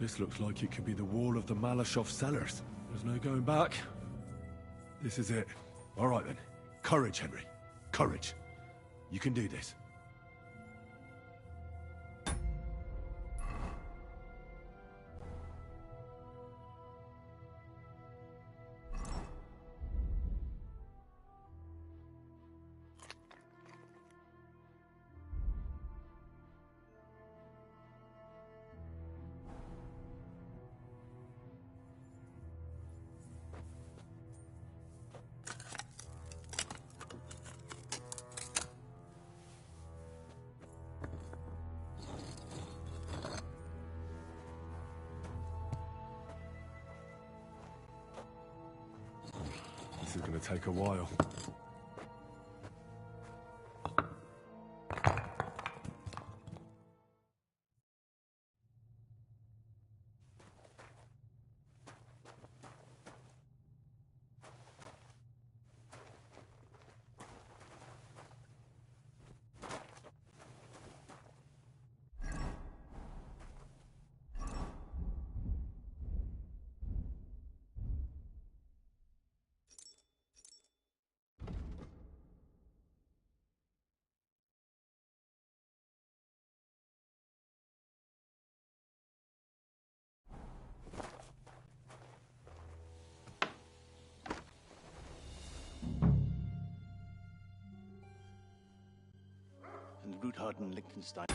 This looks like it could be the wall of the Malashov cellars. There's no going back. This is it. All right then. Courage, Henry. Courage. You can do this. This is going to take a while. And Rutharden Liechtenstein.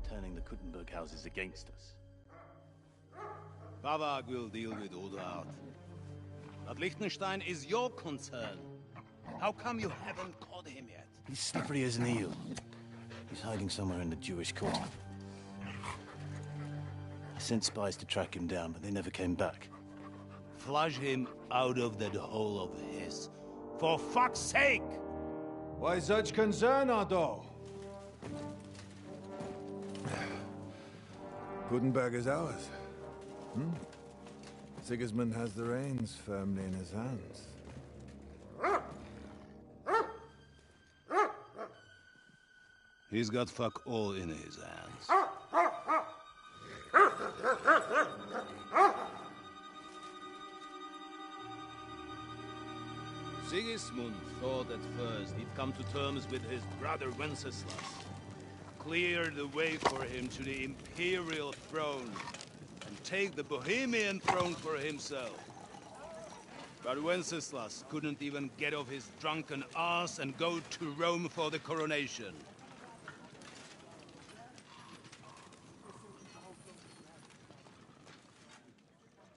Turning the Kuttenberg houses against us. Bavag will deal with all that. But Liechtenstein is your concern. How come you haven't caught him yet? He's slippery as an eel. He's hiding somewhere in the Jewish quarter. I sent spies to track him down, but they never came back. Flush him out of that hole of his. For fuck's sake! Why such concern, Otto? Gutenberg is ours. Sigismund has the reins firmly in his hands. He's got fuck all in his hands. Sigismund thought at first he'd come to terms with his brother Wenceslas. Clear the way for him to the imperial throne and take the Bohemian throne for himself. But Wenceslas couldn't even get off his drunken ass and go to Rome for the coronation.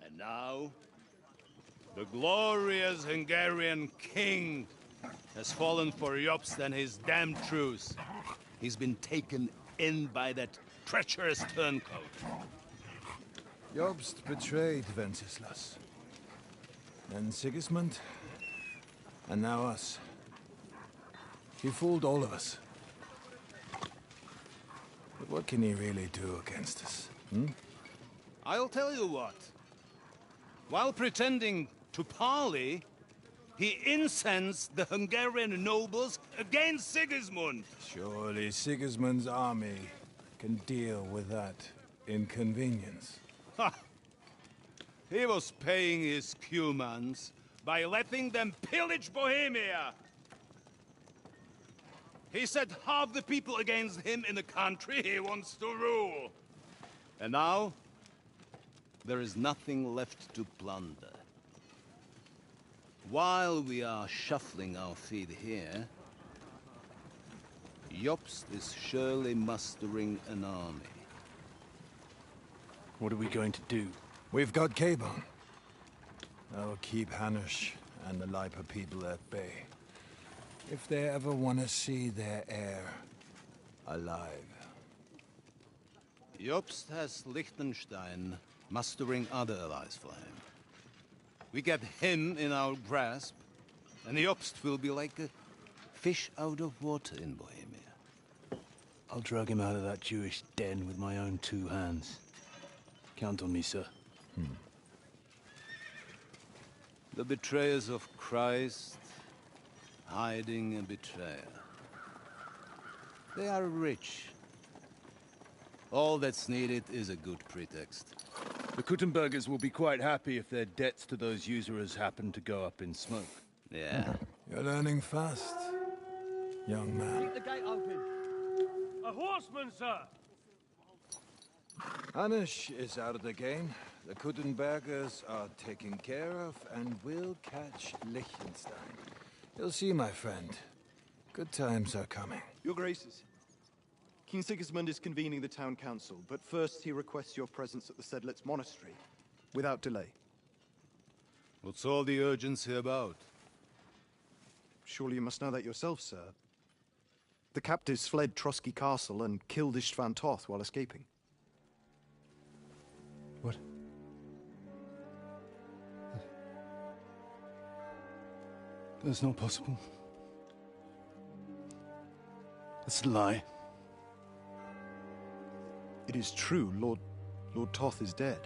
And now, The glorious Hungarian king has fallen for Jobst and his damned truce. He's been taken in by that treacherous turncoat. Jobst betrayed Wenceslas. Then Sigismund. And now us. He fooled all of us. But what can he really do against us, hmm? I'll tell you what. While pretending to parley, he incensed the Hungarian nobles against Sigismund. Surely Sigismund's army can deal with that inconvenience. Ha! He was paying his Cumans by letting them pillage Bohemia. He set half the people against him in the country he wants to rule. And now, there is nothing left to plunder. While we are shuffling our feet here, Jobst is surely mustering an army. What are we going to do? We've got Cabon. That'll keep Hanush and the Lipa people at bay. If they ever want to see their heir alive. Jobst has Liechtenstein mustering other allies for him. We get him in our grasp, and Jobst will be like a fish out of water in Bohemia. I'll drag him out of that Jewish den with my own 2 hands. Count on me, sir. The betrayers of Christ, hiding a betrayer. They are rich. All that's needed is a good pretext. The Kuttenbergers will be quite happy if their debts to those usurers happen to go up in smoke. Yeah. You're learning fast, young man. Keep the gate open. A horseman, sir! Hanush is out of the game. The Kuttenbergers are taken care of, and we'll catch Liechtenstein. You'll see, my friend. Good times are coming. Your Graces, King Sigismund is convening the town council, but first he requests your presence at the Sedlitz monastery, without delay. What's all the urgency about? Surely you must know that yourself, sir. The captives fled Trotsky Castle and killed Istvan Toth while escaping. What? That's not possible. That's a lie. It is true, Lord Toth is dead.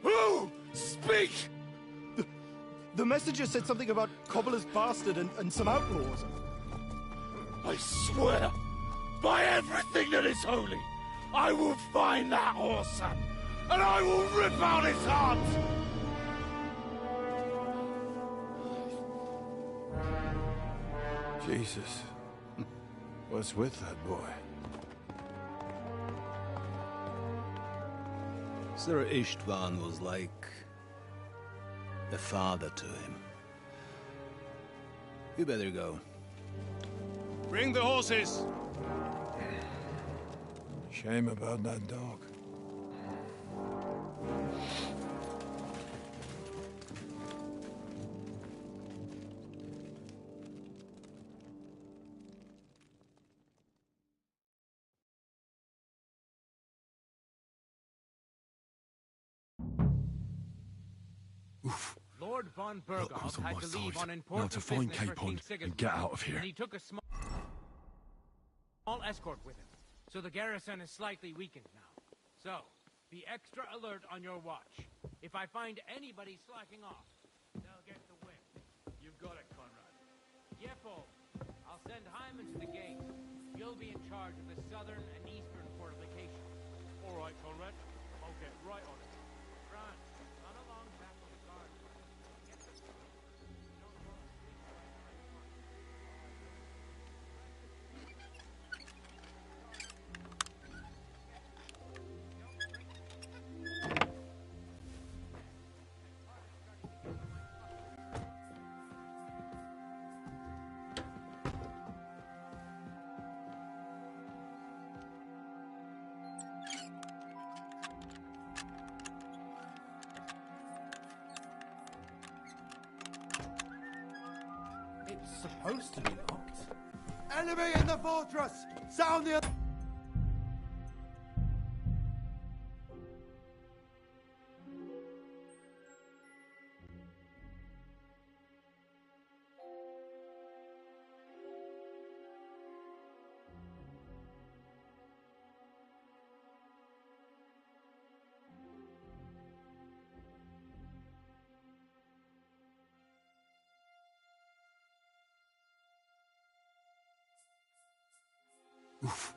Who? Speak! The messenger said something about Cobbler's bastard and some outlaws. I swear, by everything that is holy, I will find that whoreson, and I will rip out his heart! Jesus. What's with that boy? Sir Istvan was like a father to him. You better go. Bring the horses! Shame about that dog. Lord von Look Berghoff who's on had my to leave side. on Now important to find business for King Capon and Sigismund, get out of here. and he took a small escort with him. So the garrison is slightly weakened now. So, be extra alert on your watch. If I find anybody slacking off, they'll get the whip. You've got it, Conrad. Yepo, I'll send Hyman to the gate. You'll be in charge of the southern and eastern fortifications. All right, Conrad. I'll get right on it. Franz, run along back of the guard. Get the... supposed to be locked. Enemy in the fortress! Sound the... Oof.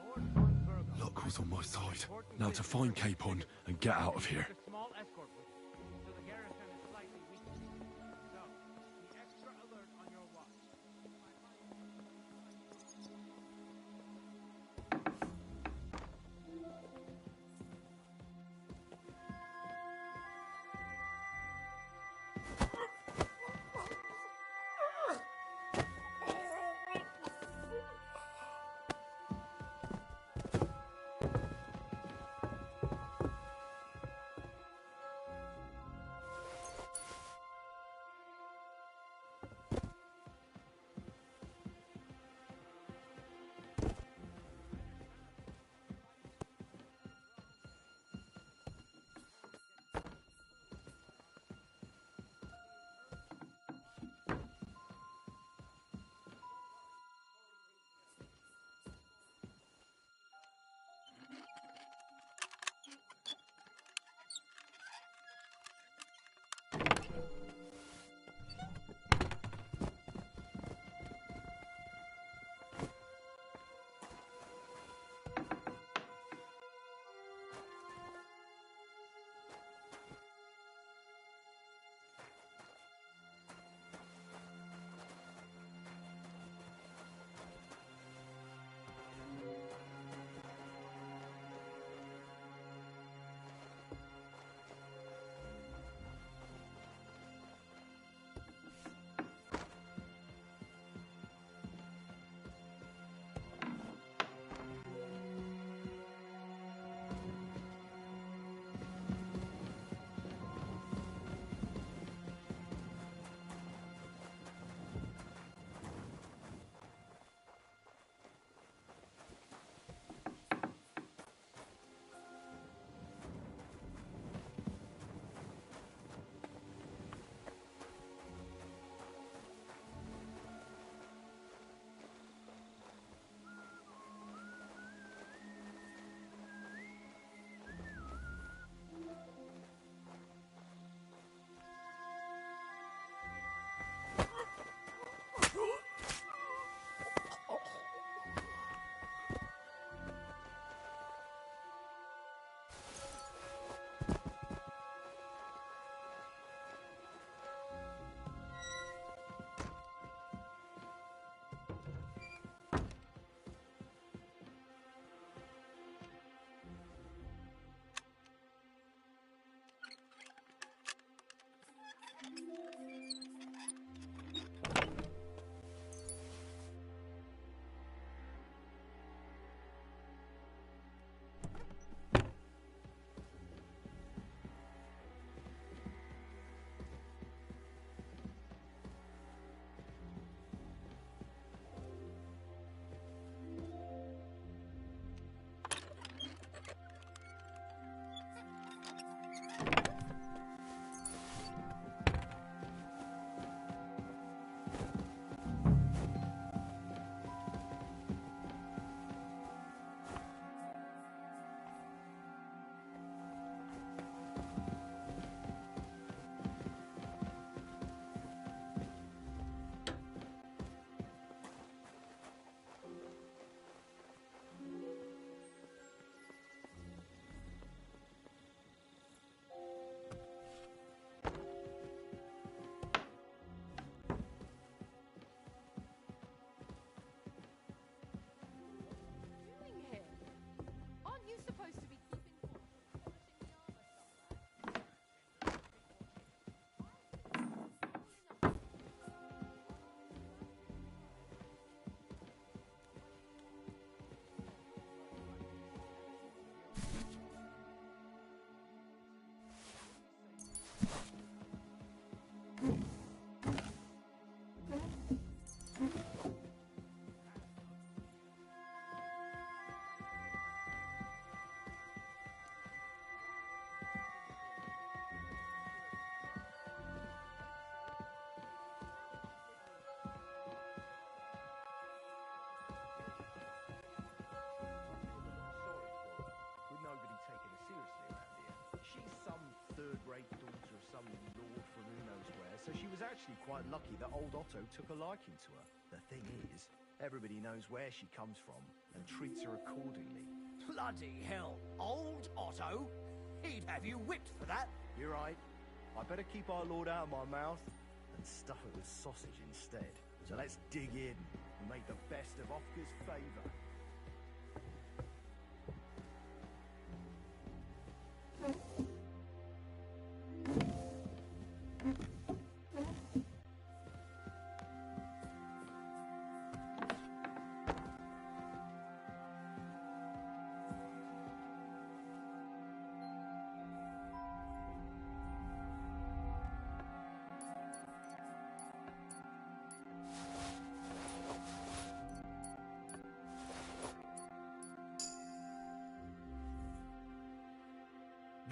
Luck was on my side. Now to find Capon and get out of here. A small escort with you, so the garrison is slightly weakened. So, be extra alert on your watch. taking her seriously around here. She's some third-rate daughter of some lord from who knows where, so she was actually quite lucky that old Otto took a liking to her. The thing is, everybody knows where she comes from and treats her accordingly. Bloody hell. Old Otto? He'd have you whipped for that. You're right. I better keep our lord out of my mouth and stuff it with sausage instead. So let's dig in and make the best of Ofka's favour.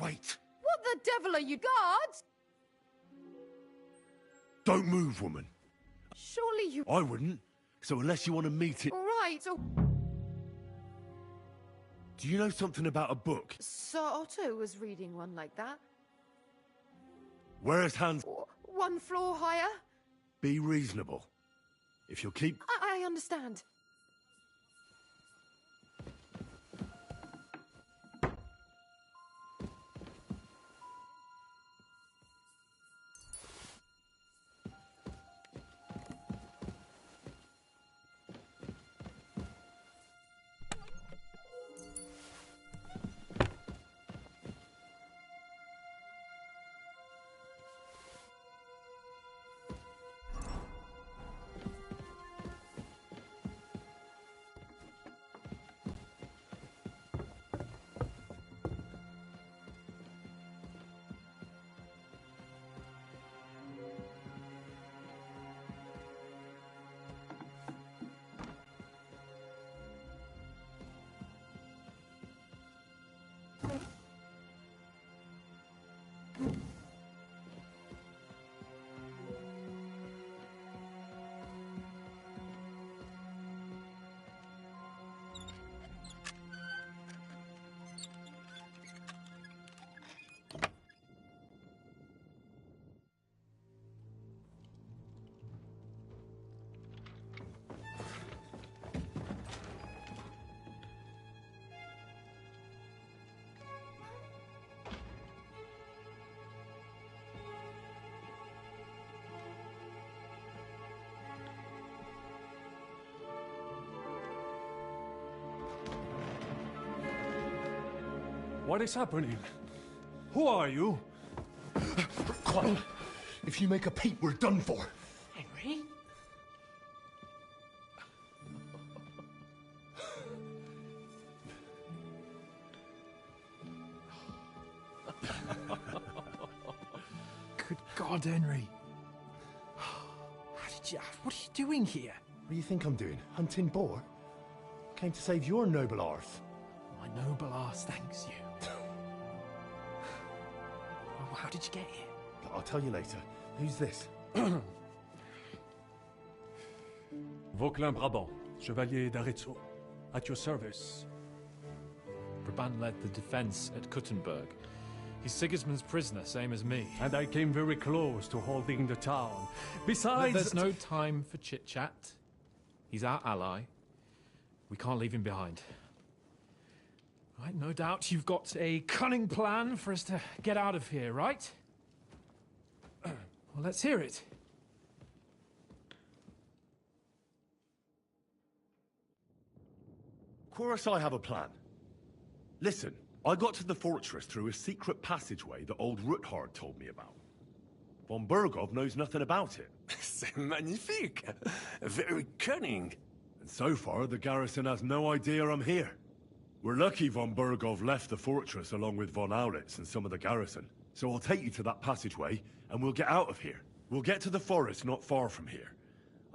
Wait! What the devil are you, guards? Don't move, woman. Surely you... I wouldn't. So unless you want to meet it... All right, oh... Do you know something about a book? Sir Otto was reading one like that. Where's Hans? One floor higher. Be reasonable. If you'll keep... I understand. What is happening? Who are you? Quiet. If you make a peep, we're done for. Henry? Good God, Henry. What are you doing here? What do you think I'm doing? Hunting boar? Came to save your noble arse. My noble arse thanks you. Oh, how did you get here? I'll tell you later. Who's this? Vauquelin Brabant, Chevalier d'Arezzo, at your service. Brabant led the defense at Kuttenberg. He's Sigismund's prisoner, same as me. And I came very close to holding the town. Besides... There's no time for chit-chat. He's our ally. We can't leave him behind. Right, no doubt you've got a cunning plan for us to get out of here, right? Well, let's hear it. Of course I have a plan. Listen, I got to the fortress through a secret passageway that old Ruthard told me about. Von Bergov knows nothing about it. C'est magnifique! Very cunning. And so far, the garrison has no idea I'm here. We're lucky von Bergov left the fortress along with von Aulitz and some of the garrison. So I'll take you to that passageway, and we'll get out of here. We'll get to the forest not far from here.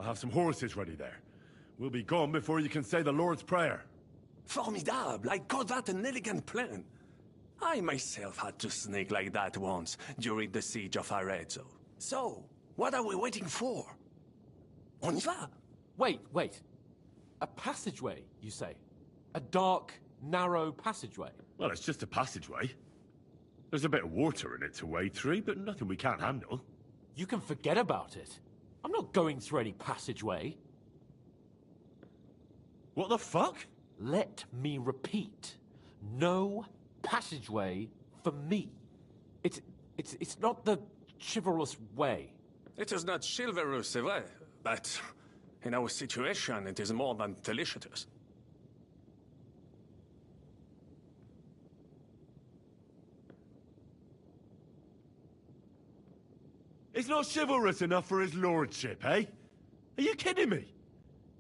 I have some horses ready there. We'll be gone before you can say the Lord's Prayer. Formidable! I call that an elegant plan. I myself had to sneak like that once, during the siege of Arezzo. So, what are we waiting for? On y va! Wait. A passageway, you say? A dark, narrow passageway? Well, it's just a passageway. There's a bit of water in it to wade through, but nothing we can't handle. You can forget about it. I'm not going through any passageway. What the fuck? Let me repeat. No passageway for me. It's not the chivalrous way. It is not chivalrous, c'est vrai, but in our situation, it is more than delicious. It's not chivalrous enough for his lordship, eh? Are you kidding me?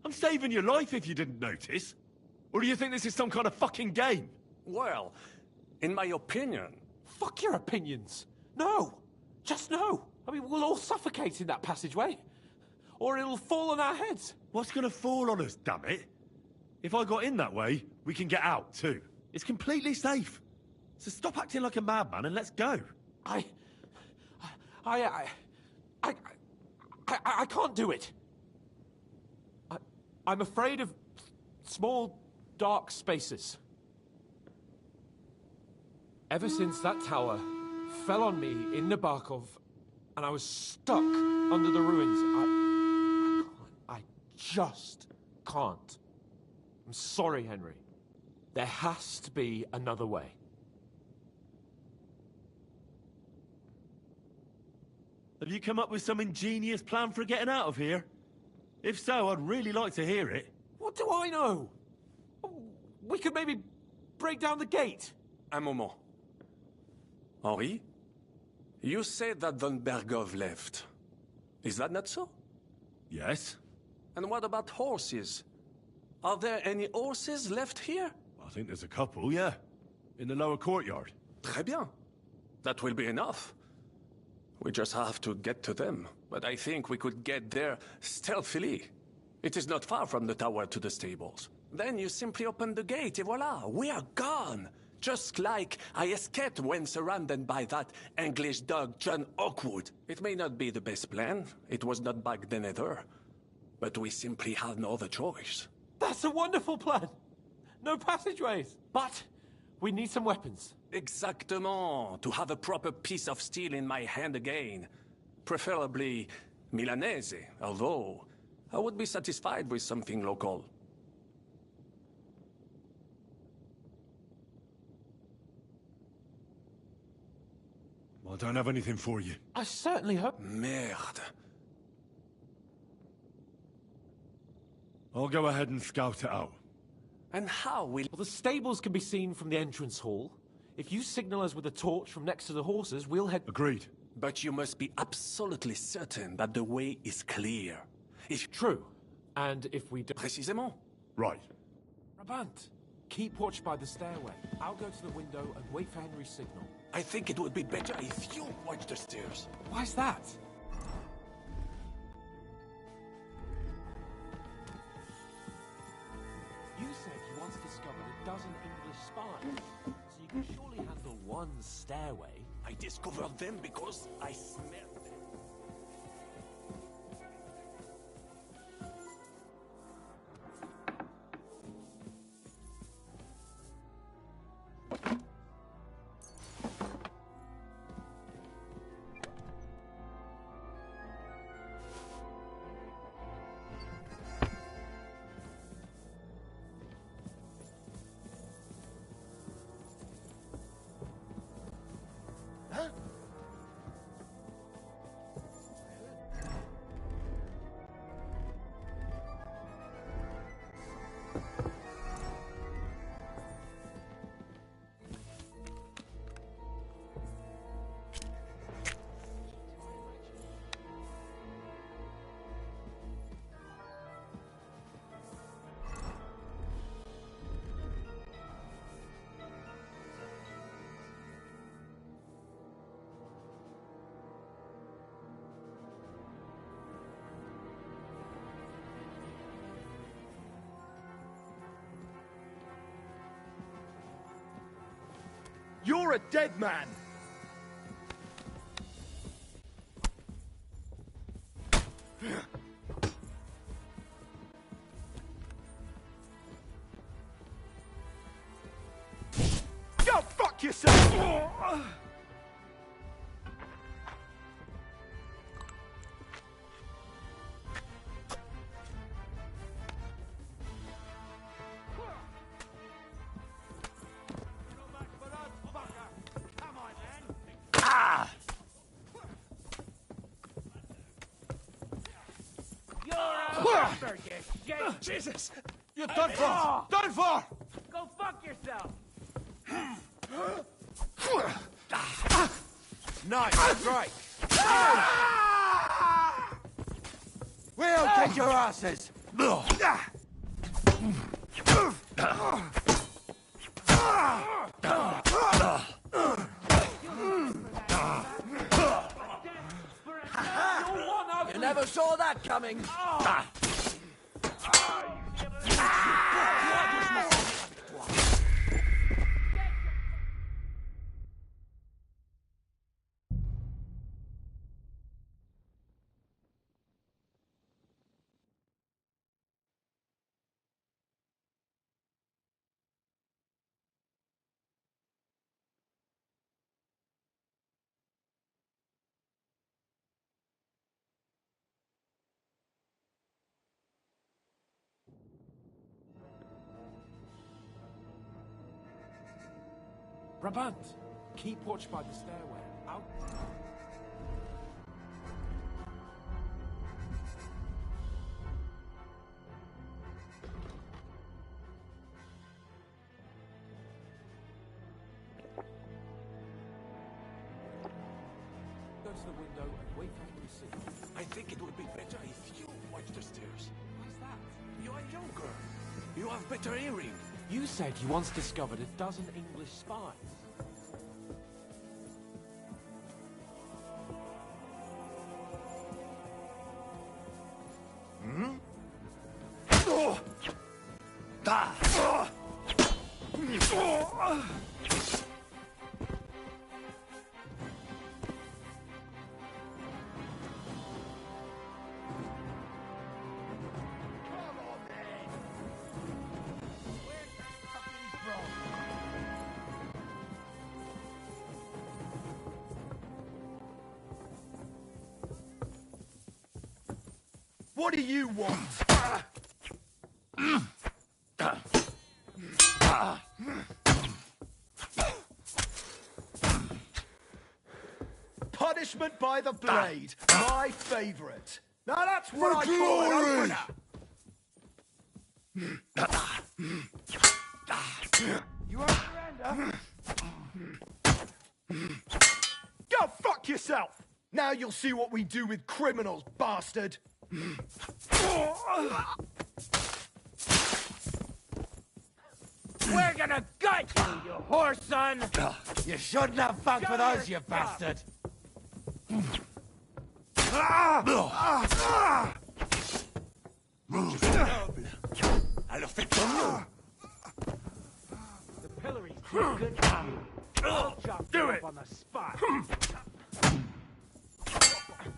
I'm saving your life if you didn't notice. Or do you think this is some kind of fucking game? Well, in my opinion... Fuck your opinions. No. Just no. I mean, we'll all suffocate in that passageway. Or it'll fall on our heads. What's gonna fall on us, damn it? If I got in that way, we can get out, too. It's completely safe. So stop acting like a madman and let's go. I can't do it. I'm afraid of small, dark spaces. Ever since that tower fell on me in Nabokov, and I was stuck under the ruins, I just can't. I'm sorry, Henry. There has to be another way. Have you come up with some ingenious plan for getting out of here? If so, I'd really like to hear it. What do I know? We could maybe break down the gate. Un moment. Henri? You said that Von Bergov left. Is that not so? Yes. And what about horses? Are there any horses left here? I think there's a couple, yeah. In the lower courtyard. Très bien. That will be enough. We just have to get to them. But I think we could get there stealthily. It is not far from the tower to the stables. Then you simply open the gate, et voila, we are gone. Just like I escaped when surrounded by that English dog John Oakwood. It may not be the best plan. It was not back then either. But we simply had no other choice. That's a wonderful plan. No passageways. But we need some weapons. Exactement. To have a proper piece of steel in my hand again. Preferably Milanese, although I would be satisfied with something local. I don't have anything for you. I certainly hope... Merde. I'll go ahead and scout it out. And how will... Well, the stables can be seen from the entrance hall. If you signal us with a torch from next to the horses, we'll head... Agreed. But you must be absolutely certain that the way is clear. If... True. And if we don't... Précisément. Right. Brabant, keep watch by the stairway. I'll go to the window and wait for Henry's signal. I think it would be better if you watch the stairs. Why's that? You said you once discovered a dozen English spies, so you can surely handle one stairway. I discovered them because I smelled them. You're a dead man! Go fuck yourself! Jesus! You're done for! Done for! Go fuck yourself! Nice strike! We'll kick your asses! You never saw that coming! Brabant, keep watch by the stairway. Out. Go to the window and wait for him to see. I think it would be better if you watch the stairs. Why's that? You are younger. You have better hearing. You said you once discovered a dozen English spies. What do you want? Punishment by the blade. My favorite. Now that's what I call an opener. You won't surrender? Go fuck yourself! Now you'll see what we do with criminals, bastard! We're gonna gut you, you whore son! You shouldn't have fucked with us, you bastard! I'll fix you. The pillory's too good for you. I'll chop you up on the spot.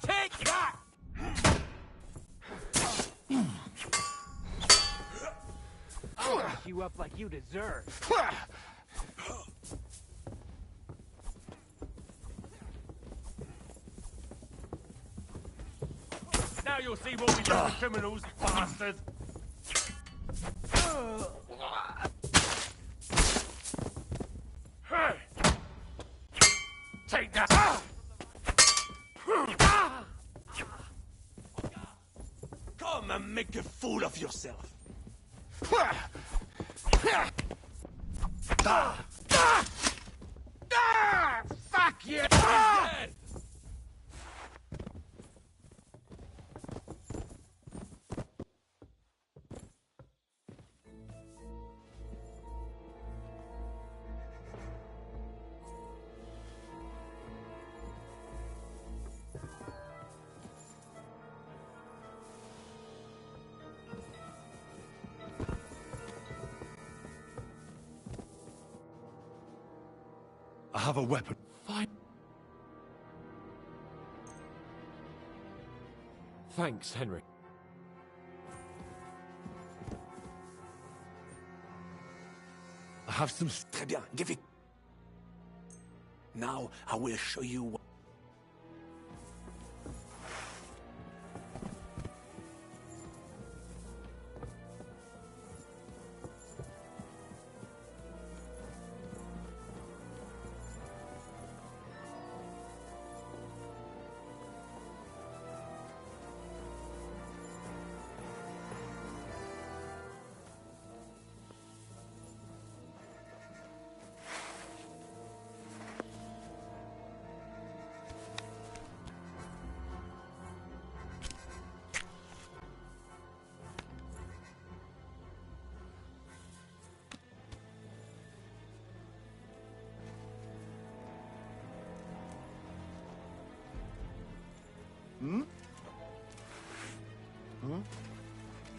Take that! I'll lock you up like you deserve. Now you'll see what we do with criminals, bastard! Hey! Take that! Come and make a fool of yourself. Fuck you! Dead. I have a weapon. Fine. Thanks, Henry. I have some... Très bien, give it. Now I will show you what...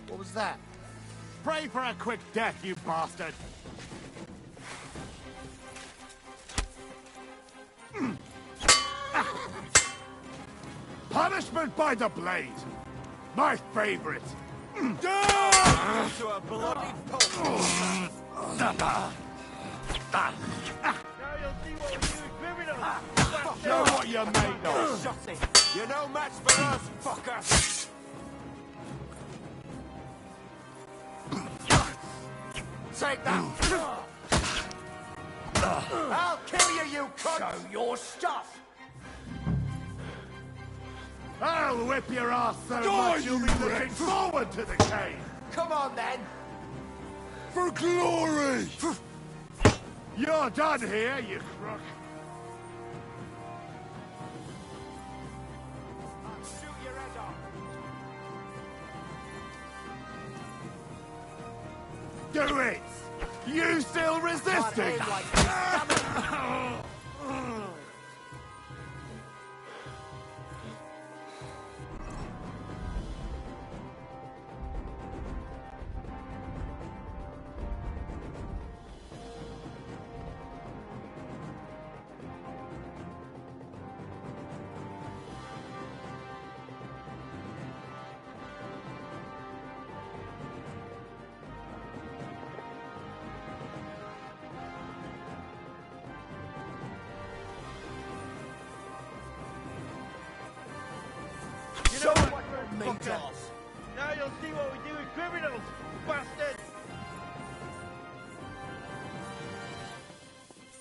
What was that? Pray for a quick death, you bastard! Punishment by the blade! My favorite! To a bloody pulp! Now you'll see what we do with criminals! Show what you're made of! Shut it! You're no match for us, fucker! Take that! I'll kill you, you cunt! Show your stuff! I'll whip your ass so much you'll be looking forward to the cave! Come on, then! For glory! You're done here, you crook! I'll shoot your head off! Do it! You still resisting? Can't aim like this, damn it. Show what you're made of! Now you'll see what we do with criminals, bastard!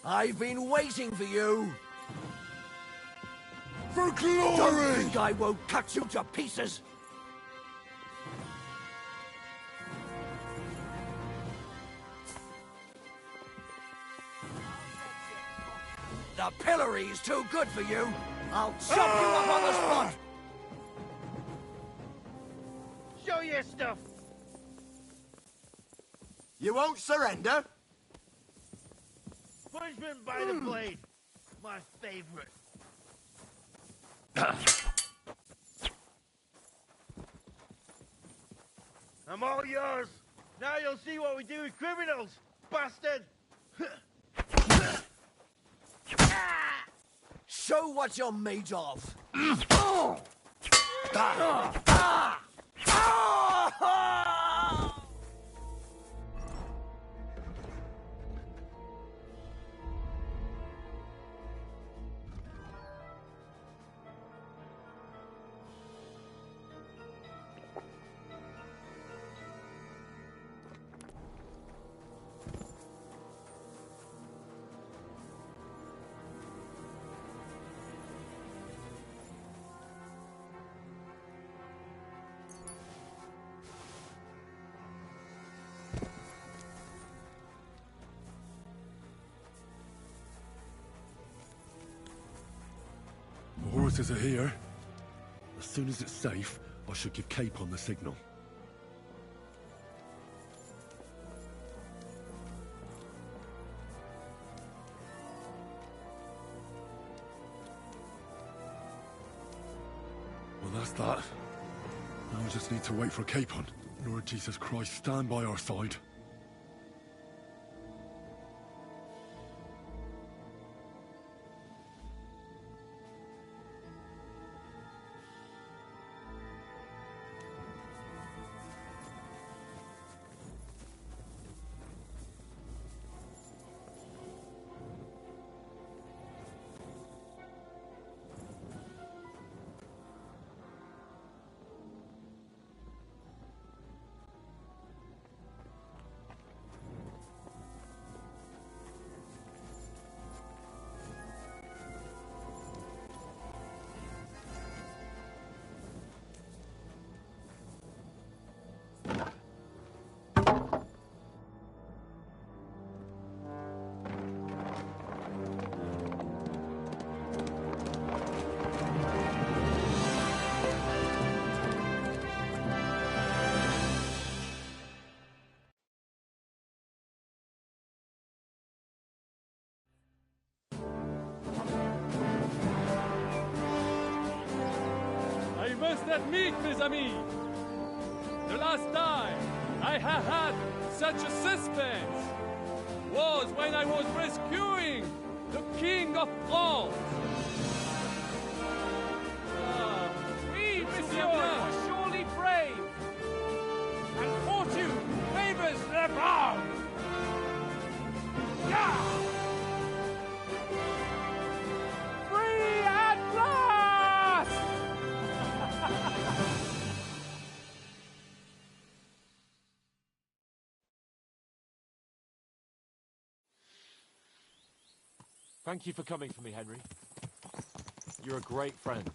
I've been waiting for you! For Don't glory! think I won't cut you to pieces! The pillory's too good for you! I'll chop you up on the spot! Show your stuff! You won't surrender? Punishment by the blade. My favorite. I'm all yours. Now you'll see what we do with criminals, bastard. Show what you're made of! The horses are here. As soon as it's safe, I should give Capon the signal. Well, that's that. Now we just need to wait for Capon. Lord Jesus Christ, stand by our side. that meat, mes amis? The last time I had such a suspense was when I was rescuing the King of France. We, Monsieur, are surely brave, and fortune favors the bold. Yeah! Free at last! Thank you for coming for me, Henry. You're a great friend.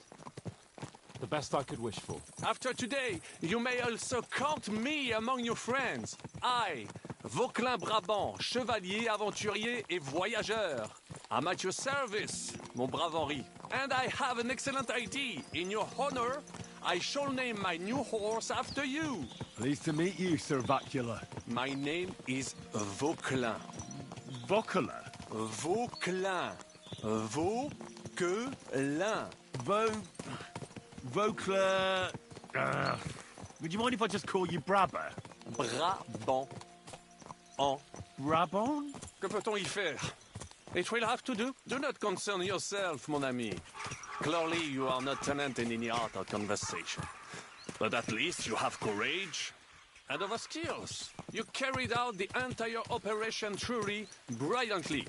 The best I could wish for. After today, you may also count me among your friends. I, Vauquelin Brabant, chevalier, aventurier et voyageur. I'm at your service, mon brave Henri. And I have an excellent idea. In your honor, I shall name my new horse after you. Pleased to meet you, Sir Vacula. My name is Vauquelin. Vauquelin? Vauquelin. Vauquelin. Vauquelin... would you mind if I just call you Brabber? Brabant. En. Brabant? Que peut-on y faire? It will have to do. Do not concern yourself, mon ami. Clearly, you are not talented in any art or conversation. But at least you have courage and other skills. You carried out the entire operation truly brilliantly.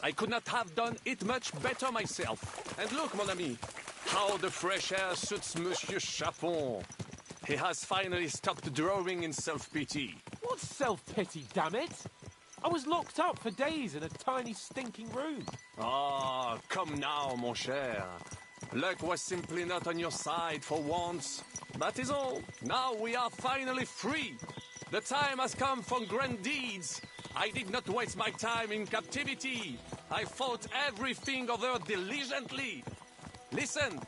I could not have done it much better myself. And look, mon ami, how the fresh air suits Monsieur Chapon. He has finally stopped drawing in self-pity. What self-pity, damn it? I was locked up for days in a tiny stinking room. Ah, come now, mon cher. Luck was simply not on your side for once. That is all. Now we are finally free. The time has come for grand deeds. I did not waste my time in captivity. I fought everything over diligently. Listen.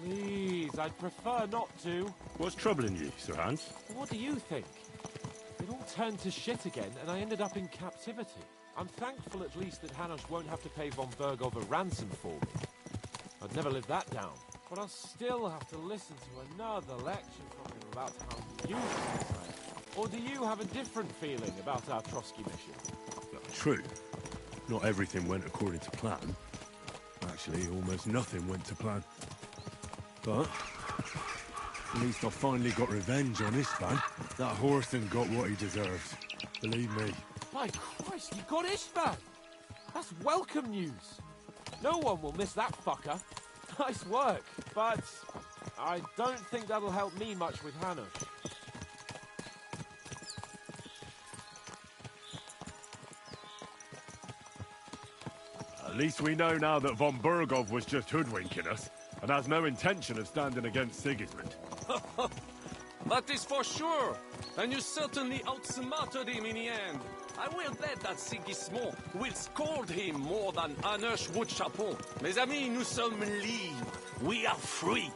Please, I'd prefer not to. What's troubling you, Sir Hans? What do you think? It all turned to shit again, and I ended up in captivity. I'm thankful at least that Hanush won't have to pay von Bergov a ransom for me. I'd never live that down. But I'll still have to listen to another lecture from him about how useless I am. Or do you have a different feeling about our Trotsky mission? True. Not everything went according to plan. Actually, almost nothing went to plan. But at least I finally got revenge on Istvan. That Horson got what he deserved. Believe me. My Christ, you got Istvan! That's welcome news. No one will miss that fucker. Nice work, but I don't think that'll help me much with Hanush. At least we know now that von Bergov was just hoodwinking us and has no intention of standing against Sigismund. That is for sure. And you certainly outsmarted him in the end. I will bet that Sigismund will scold him more than Hanush would Chapon. Mes amis, nous sommes libres. We are free.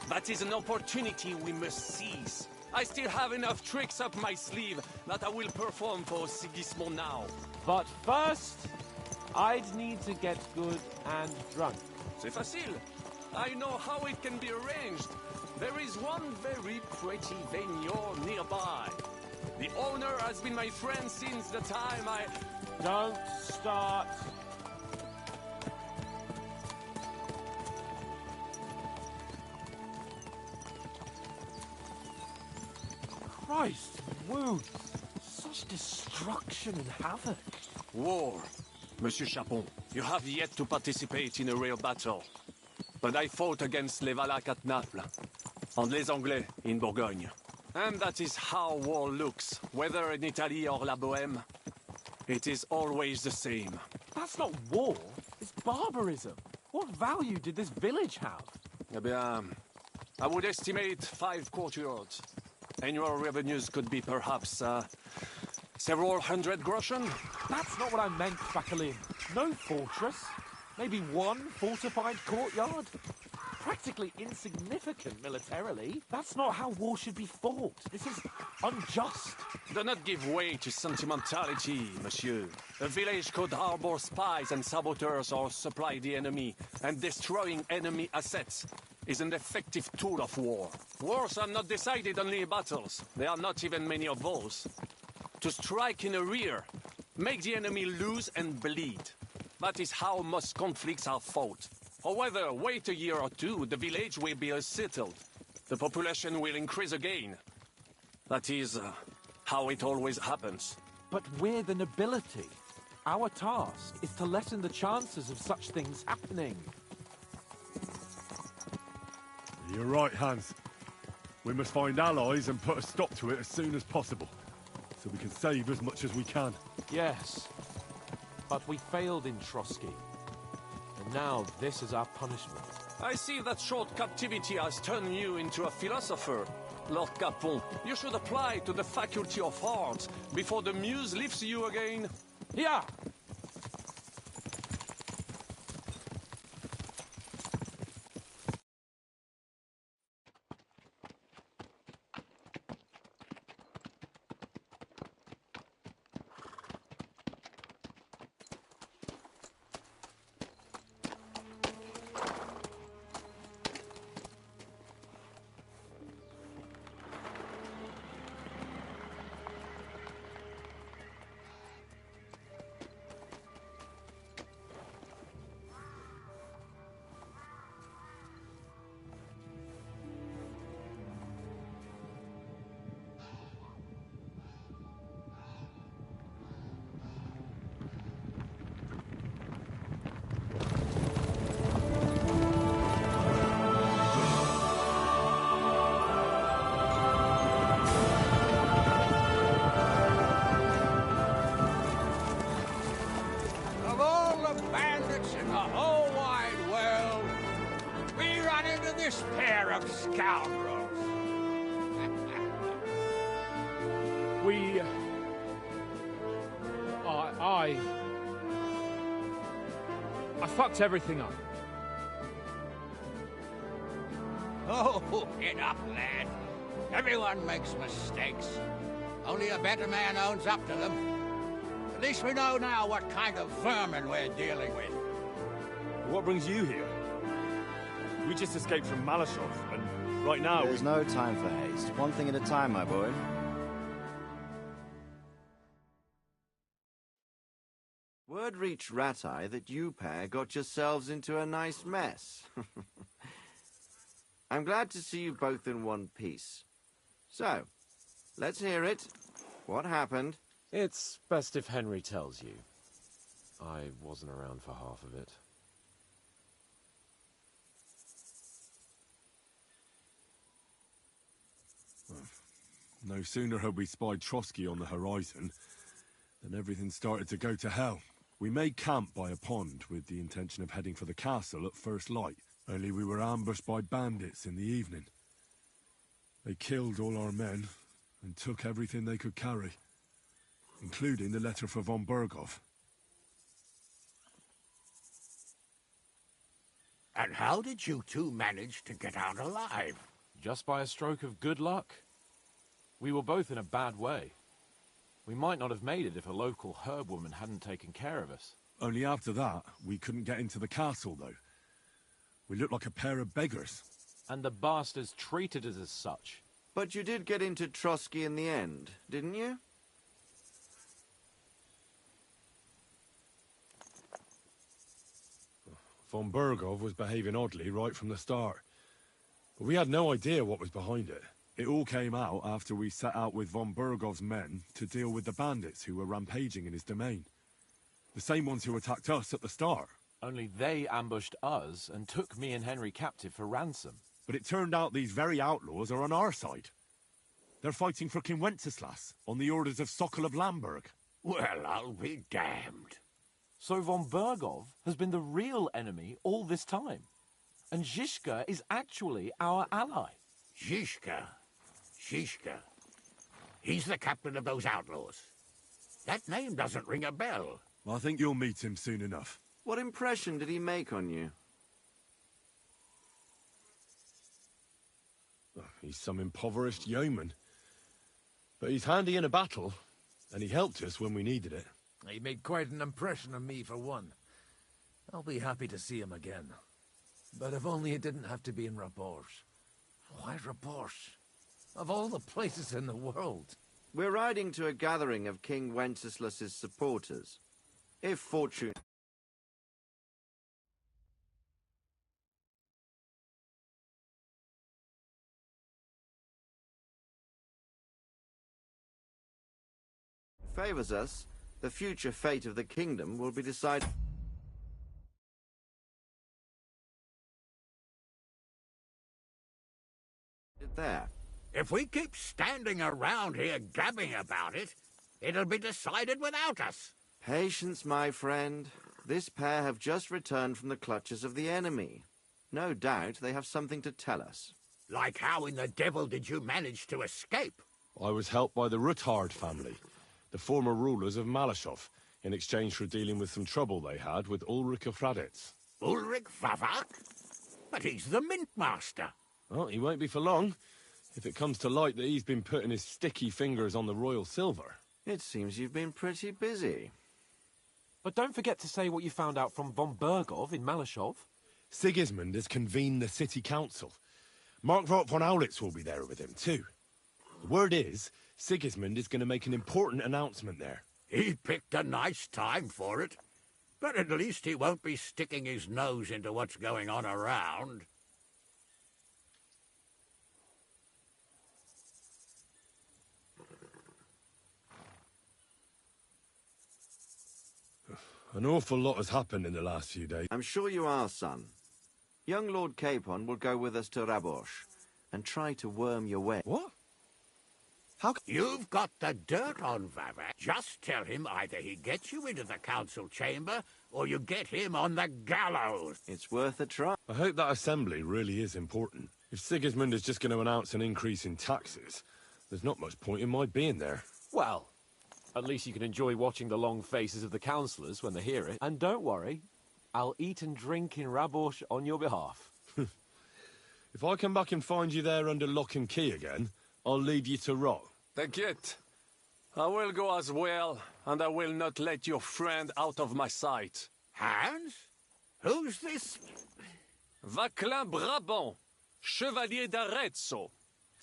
That is an opportunity we must seize. I still have enough tricks up my sleeve that I will perform for Sigismund now. But first, I'd need to get good and drunk. C'est facile. I know how it can be arranged. There is one very pretty vineyard nearby. The owner has been my friend since the time I... Don't start. Christ, wounds. Such destruction and havoc. War. Monsieur Chapon, you have yet to participate in a real battle. But I fought against les Valaques at Naples, and les Anglais in Bourgogne. And that is how war looks, whether in Italy or La Bohème. It is always the same. That's not war, it's barbarism. What value did this village have? Eh bien, I would estimate 5 courtyards. Annual revenues could be perhaps, several hundred groschen. That's not what I meant, Bakalin. No fortress. Maybe one fortified courtyard. Practically insignificant militarily. That's not how war should be fought. This is unjust. Do not give way to sentimentality, monsieur. A village could harbor spies and saboteurs or supply the enemy, and destroying enemy assets. is an effective tool of war. Wars are not decided only in battles. There are not even many of those. To strike in the rear, make the enemy lose and bleed. That is how most conflicts are fought. However, wait a year or two, the village will be settled. The population will increase again. That is how it always happens. But we're the nobility. Our task is to lessen the chances of such things happening. You're right, Hans. We must find allies and put a stop to it as soon as possible, so we can save as much as we can. Yes, but we failed in Trotsky. And now this is our punishment. I see that short captivity has turned you into a philosopher. Lord Capon, you should apply to the Faculty of Arts before the muse lifts you again. Yeah! Of all the bandits in the whole wide world, we run into this pair of scoundrels. I fucked everything up. Oh, get up, lad. Everyone makes mistakes. Only a better man owns up to them. At least we know now what kind of vermin we're dealing with. What brings you here? We just escaped from Malashov, and right now There's no time for haste. One thing at a time, my boy. Word reached Ratai that you pair got yourselves into a nice mess. I'm glad to see you both in one piece. So, let's hear it. What happened? It's best if Henry tells you. I wasn't around for half of it. no sooner had we spied Trotsky on the horizon than everything started to go to hell. We made camp by a pond with the intention of heading for the castle at first light, only we were ambushed by bandits in the evening. They killed all our men and took everything they could carry, including the letter for von Berghoff. And how did you two manage to get out alive? Just by a stroke of good luck. We were both in a bad way. We might not have made it if a local herb woman hadn't taken care of us. Only after that, we couldn't get into the castle, though. We looked like a pair of beggars. And the bastards treated us as such. But you did get into Trotsky in the end, didn't you? Von Berghoff was behaving oddly right from the start. But we had no idea what was behind it. It all came out after we set out with von Berghoff's men to deal with the bandits who were rampaging in his domain. The same ones who attacked us at the start. Only they ambushed us and took me and Henry captive for ransom. But it turned out these very outlaws are on our side. They're fighting for King Wenceslas on the orders of Sokol of Lamberg. Well, I'll be damned. So von Berghoff has been the real enemy all this time. And Zizka is actually our ally. Zizka? Zizka? He's the captain of those outlaws. That name doesn't ring a bell. I think you'll meet him soon enough. What impression did he make on you? He's some impoverished yeoman. But he's handy in a battle, and he helped us when we needed it. He made quite an impression on me, for one. I'll be happy to see him again. But if only it didn't have to be in Rabosh. Why Rabosh? Of all the places in the world. We're riding to a gathering of King Wenceslas's supporters. If fortune... favors us, the future fate of the kingdom will be decided there. If we keep standing around here gabbing about it, it'll be decided without us. Patience, my friend. This pair have just returned from the clutches of the enemy. No doubt they have something to tell us. Like how in the devil did you manage to escape? I was helped by the Ruthard family, the former rulers of Malashov, in exchange for dealing with some trouble they had with Ulrich of Raditz. Ulrich Vavak? But he's the mint master. Well, he won't be for long, if it comes to light that he's been putting his sticky fingers on the royal silver. It seems you've been pretty busy. But don't forget to say what you found out from von Bergov in Malashov. Sigismund has convened the city council. Markvart von Aulitz will be there with him, too. The word is, Sigismund is going to make an important announcement there. He picked a nice time for it. But at least he won't be sticking his nose into what's going on around. An awful lot has happened in the last few days. I'm sure you are, son. Young Lord Capon will go with us to Rabosh and try to worm your way. What? You've got the dirt on Vavak. Just tell him either he gets you into the council chamber or you get him on the gallows. It's worth a try. I hope that assembly really is important. If Sigismund is just going to announce an increase in taxes, there's not much point in my being there. Well, at least you can enjoy watching the long faces of the councillors when they hear it. And don't worry, I'll eat and drink in Rabosh on your behalf. If I come back and find you there under lock and key again, I'll leave you to rot. Take it. I will go as well, and I will not let your friend out of my sight. Hans? Who's this? Vaclin Brabant, Chevalier d'Arezzo.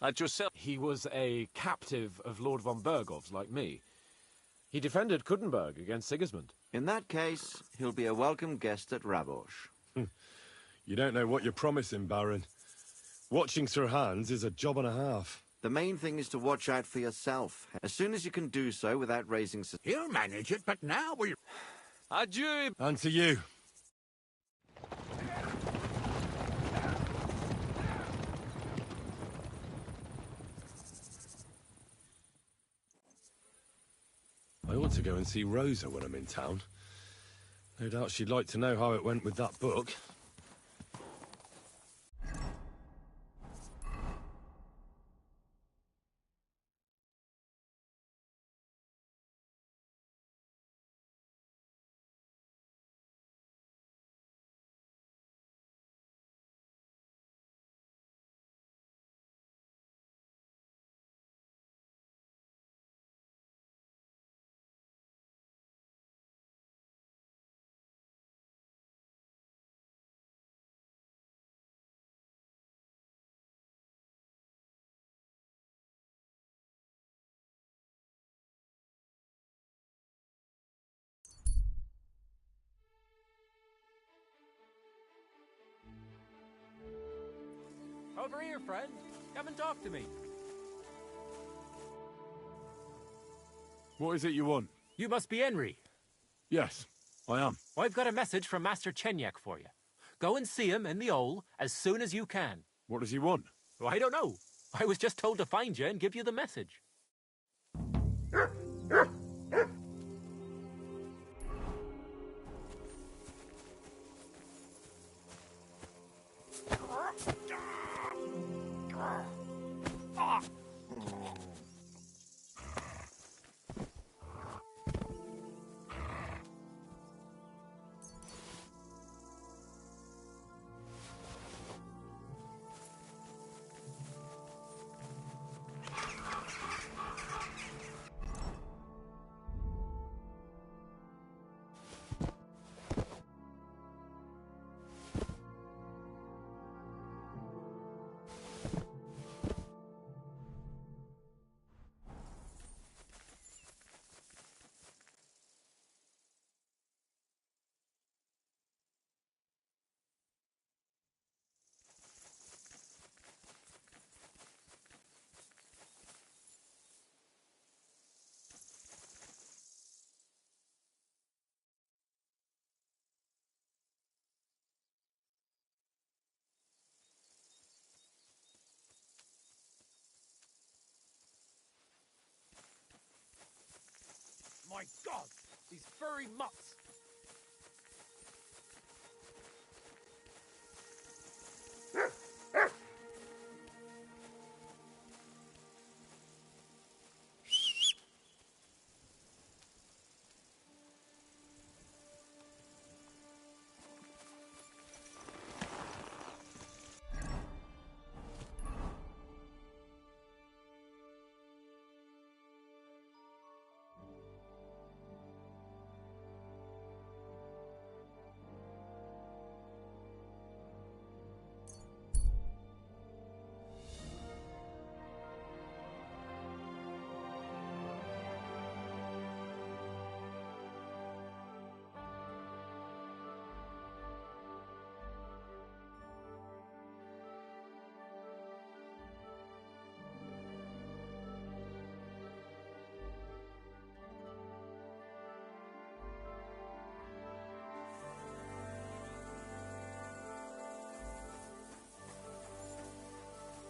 At your service. He was a captive of Lord von Bergov's, like me. He defended Kuddenberg against Sigismund. In that case, he'll be a welcome guest at Rabosh. You don't know what you're promising, Baron. Watching Sir Hans is a job and a half. The main thing is to watch out for yourself. As soon as you can do so without raising... He'll manage it, but now we... Adieu! And to you. I ought to go and see Rosa when I'm in town. No doubt she'd like to know how it went with that book. Over here, friend. Come and talk to me. What is it you want? You must be Henry. Yes, I am. I've got a message from Master Chenyak for you. Go and see him in the Ole as soon as you can. What does he want? Well, I don't know. I was just told to find you and give you the message. my god! These furry mutts!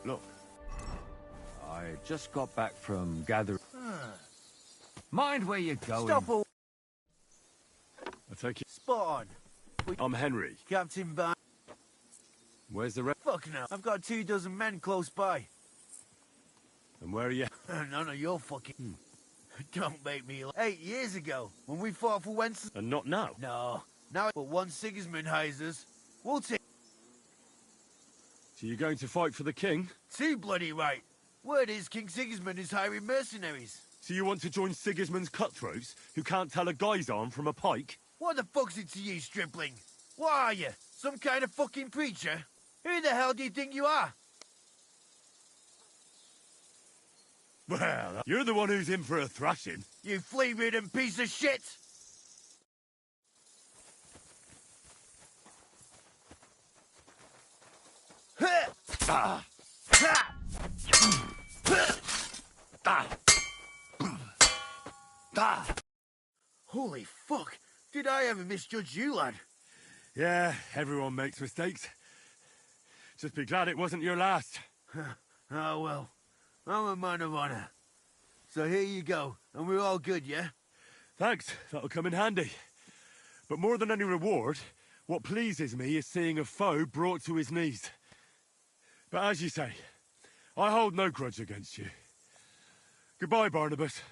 Look. I just got back from gathering. Mind where you're going. Stop all. I take it. Spot on. I'm Henry. Captain Bar. Where's the rest? Fuck no. I've got 24 men close by. And where are you? None of your fucking... Don't make me... 8 years ago, when we fought for Wenceslas... And not now? No. Now, but once Sigismund hires us, we'll take... So you're going to fight for the king? Too bloody right. Word is King Sigismund is hiring mercenaries. So you want to join Sigismund's cutthroats, who can't tell a guy's arm from a pike? What the fuck's it to you, stripling? What are you? Some kind of fucking preacher? Who the hell do you think you are? Well, you're the one who's in for a thrashing. You flea-ridden piece of shit! Holy fuck! Did I ever misjudge you, lad? Yeah, everyone makes mistakes. Just be glad it wasn't your last. Oh well, I'm a man of honor. So here you go, and we're all good, yeah? Thanks, that'll come in handy. But more than any reward, what pleases me is seeing a foe brought to his knees. But as you say, I hold no grudge against you. Goodbye, Barnabas.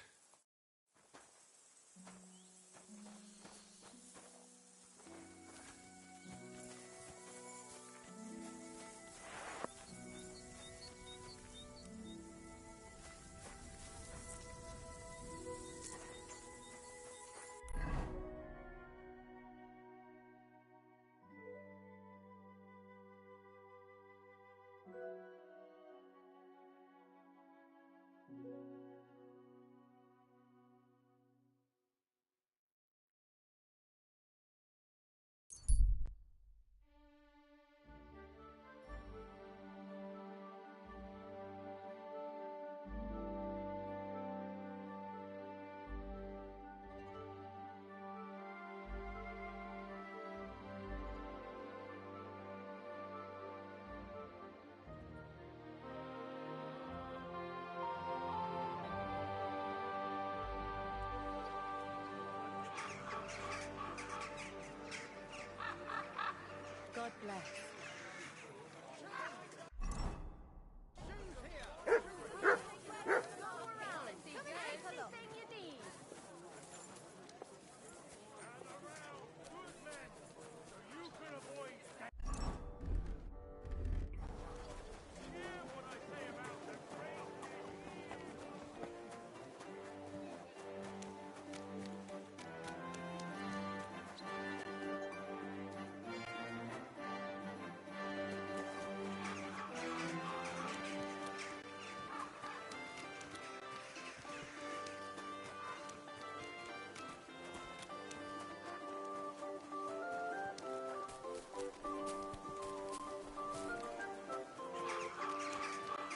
God bless.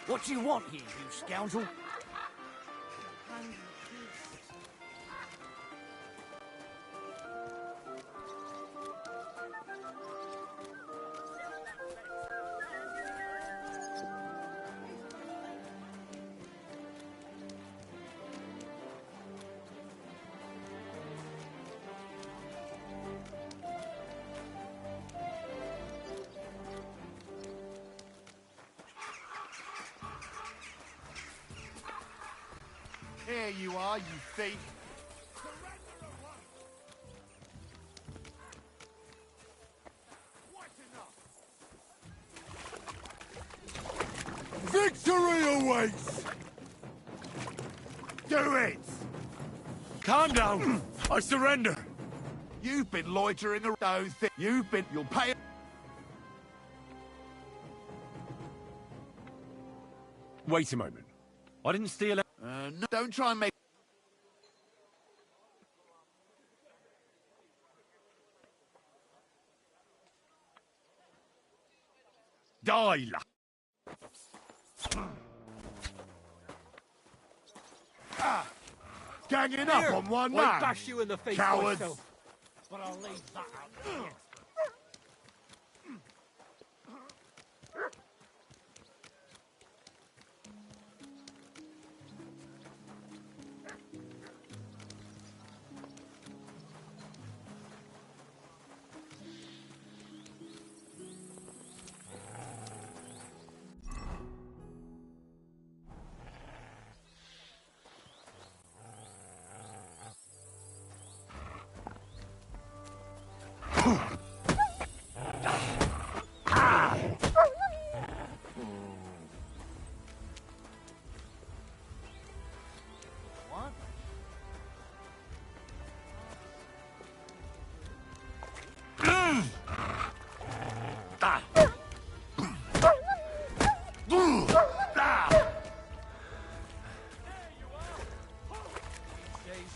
What do you want here, you scoundrel? There you are, you thief. Victory awaits! Do it! Calm down. I surrender. You've been loitering around. You'll pay. Wait a moment. I didn't steal it. No, don't try and make. Die, Ganging up on one man. I'll bash you in the face Cowards. myself, but I'll leave that out to you.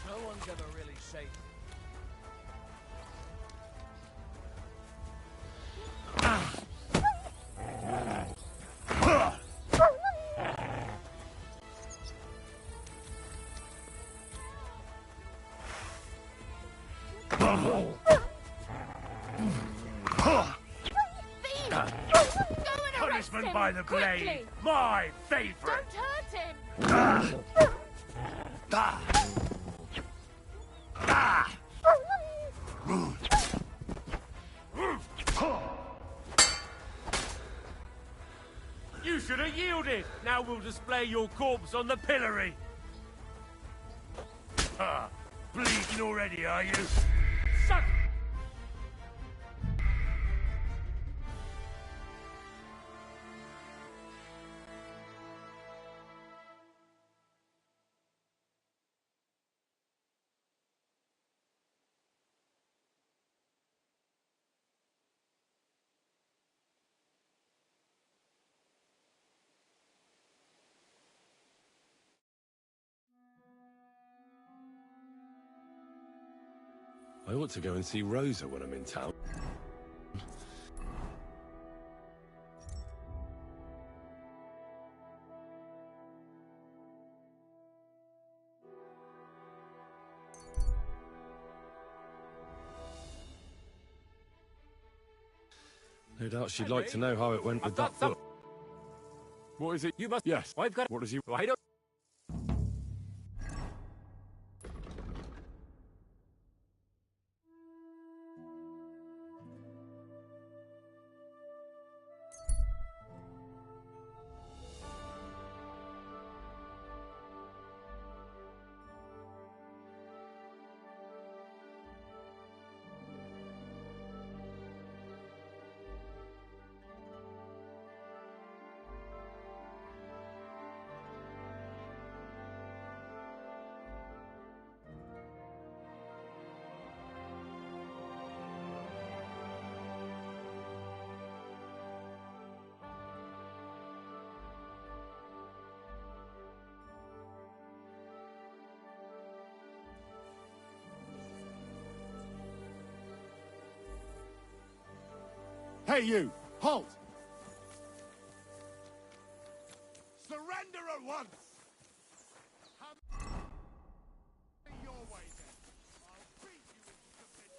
No one's ever really safe. Punishment by the blade. My favorite. Don't hurt him! You should have yielded! Now we'll display your corpse on the pillory! Bleeding already, are you? Suck! I ought to go and see Rosa when I'm in town. No doubt she'd like to know how it went with that book. What is it? You must. Yes. I've got. What does he? I don't. Hey, you! Halt! Surrender at once! Your way, then. I'll beat you into submission.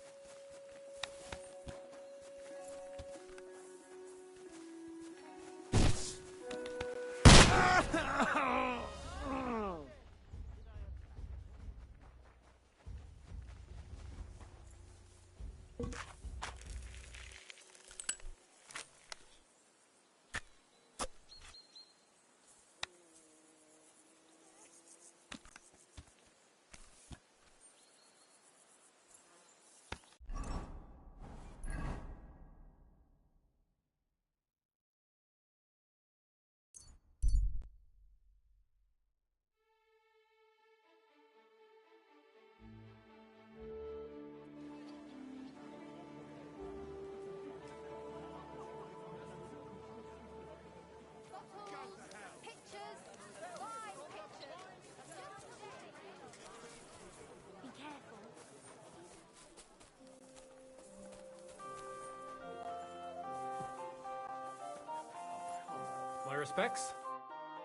respects.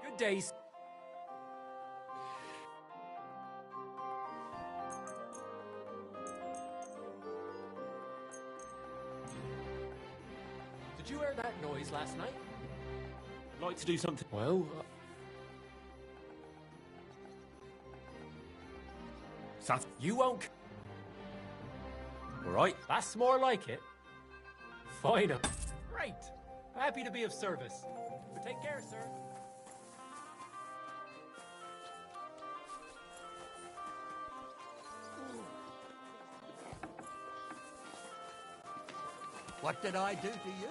Good days. Did you hear that noise last night? Like to do something? Well, Sat. you won't. All right, that's more like it. Fine. Great. Happy to be of service. But take care, sir. What did I do to you?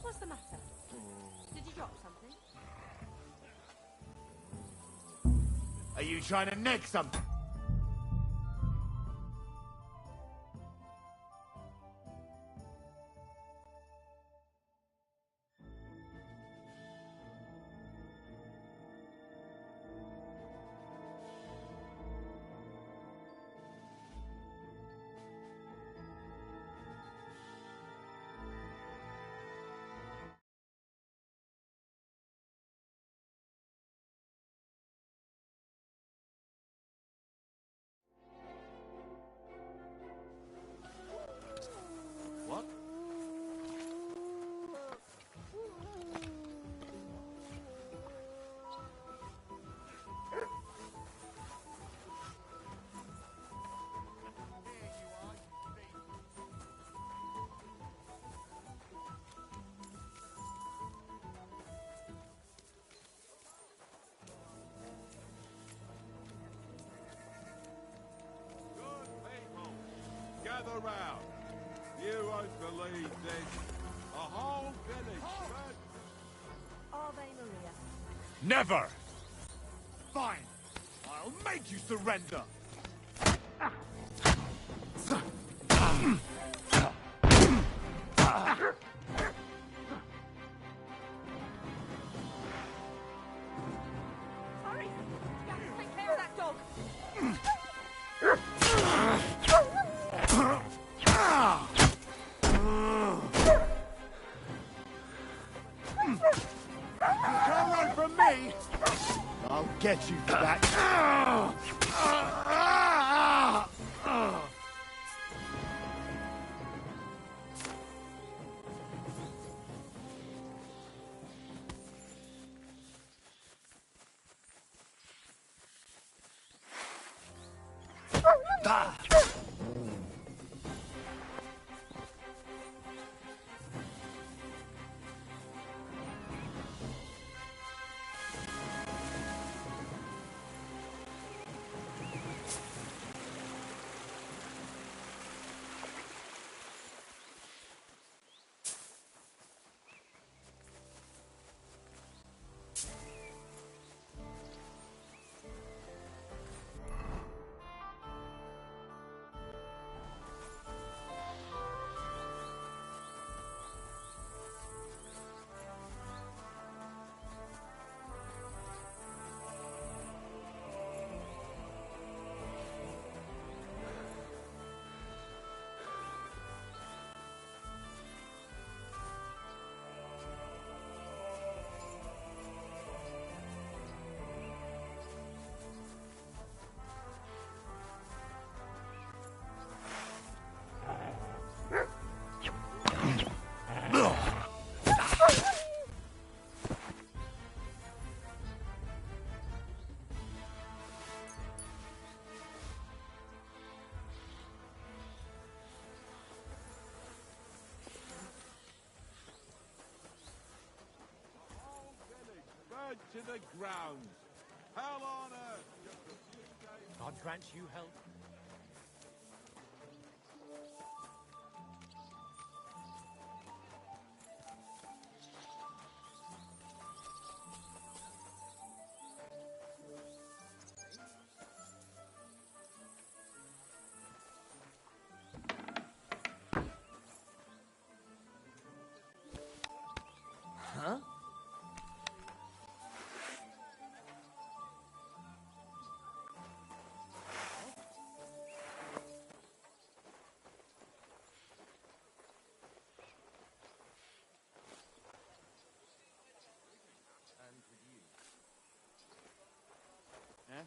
What's the matter? Did you drop something? Are you trying to nick something? What? Gather round. You won't believe this. A whole village burnt. Ave Maria. Never! Fine. I'll make you surrender. Hurry! You have to take care of that dog. You can't run from me! I'll get you for that. to the ground. Hell on earth! Just a few days. God grant you help. Huh? Eh?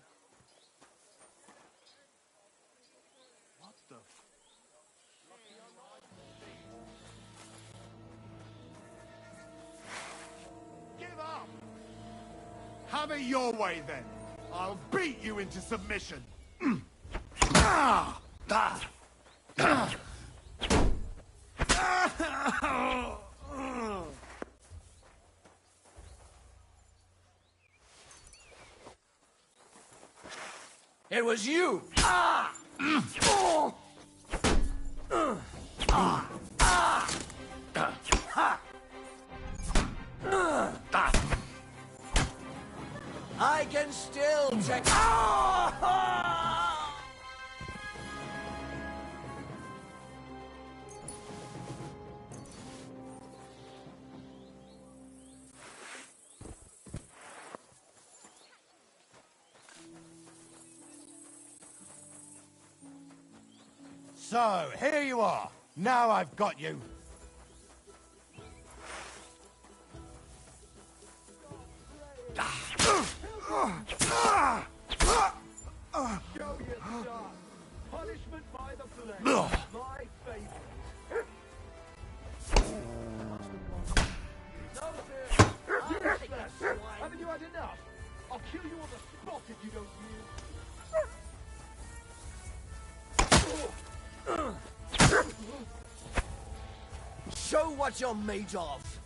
What the f... Give up! Have it your way, then. I'll beat you into submission. It was you! I can still take... So, here you are. Now I've got you. Show your son. Punishment by the blade. My favorite. Haven't you had enough? I'll kill you on the spot if you don't Show what you're made of!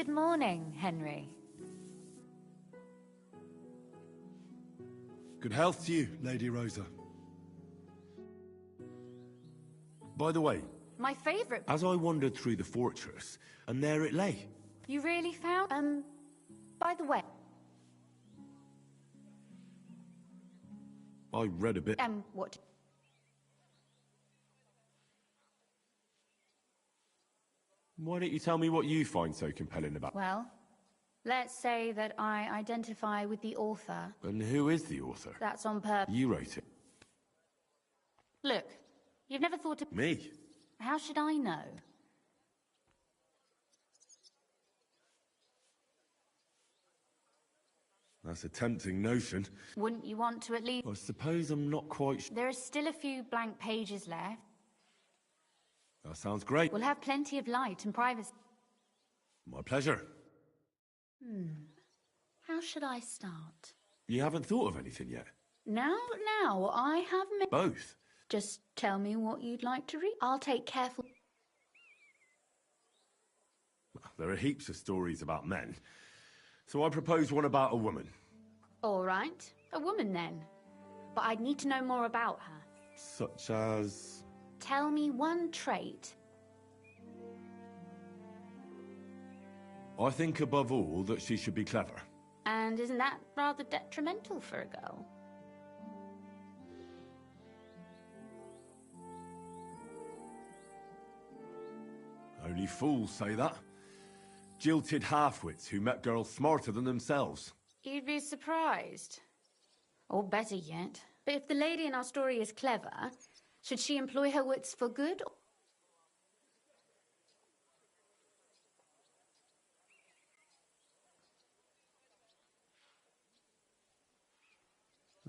Good morning, Henry. Good health to you, Lady Rosa. By the way, My favorite... as I wandered through the fortress, and there it lay. You really found... by the way... I read a bit. what... Why don't you tell me what you find so compelling about? Well, let's say that I identify with the author. And who is the author? That's on purpose. You wrote it. Look, you've never thought of... Me? How should I know? That's a tempting notion. Wouldn't you want to at least... I suppose I'm not quite sure. There are still a few blank pages left. That sounds great. We'll have plenty of light and privacy. My pleasure. How should I start? You haven't thought of anything yet? Now, I have... Both? Just tell me what you'd like to read. I'll take careful... There are heaps of stories about men. So I propose one about a woman. All right. A woman, then. But I'd need to know more about her. Such as... Tell me one trait. I think above all that she should be clever. And isn't that rather detrimental for a girl? Only fools say that. Jilted half-wits who met girls smarter than themselves. You'd be surprised. Or better yet, but if the lady in our story is clever, should she employ her wits for good?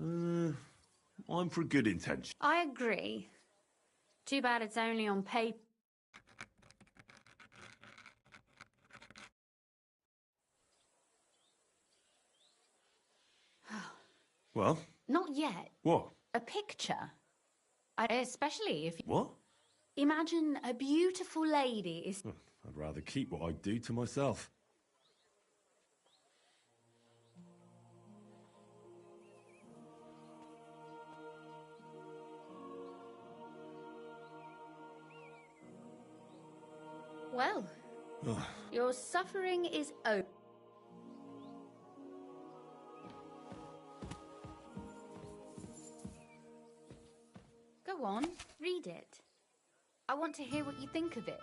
I'm for good intention. I agree. Too bad it's only on paper. Well? Not yet. What? A picture. Especially if... What? Imagine a beautiful lady is... I'd rather keep what I do to myself. Well, your suffering is over. Go on, read it. I want to hear what you think of it.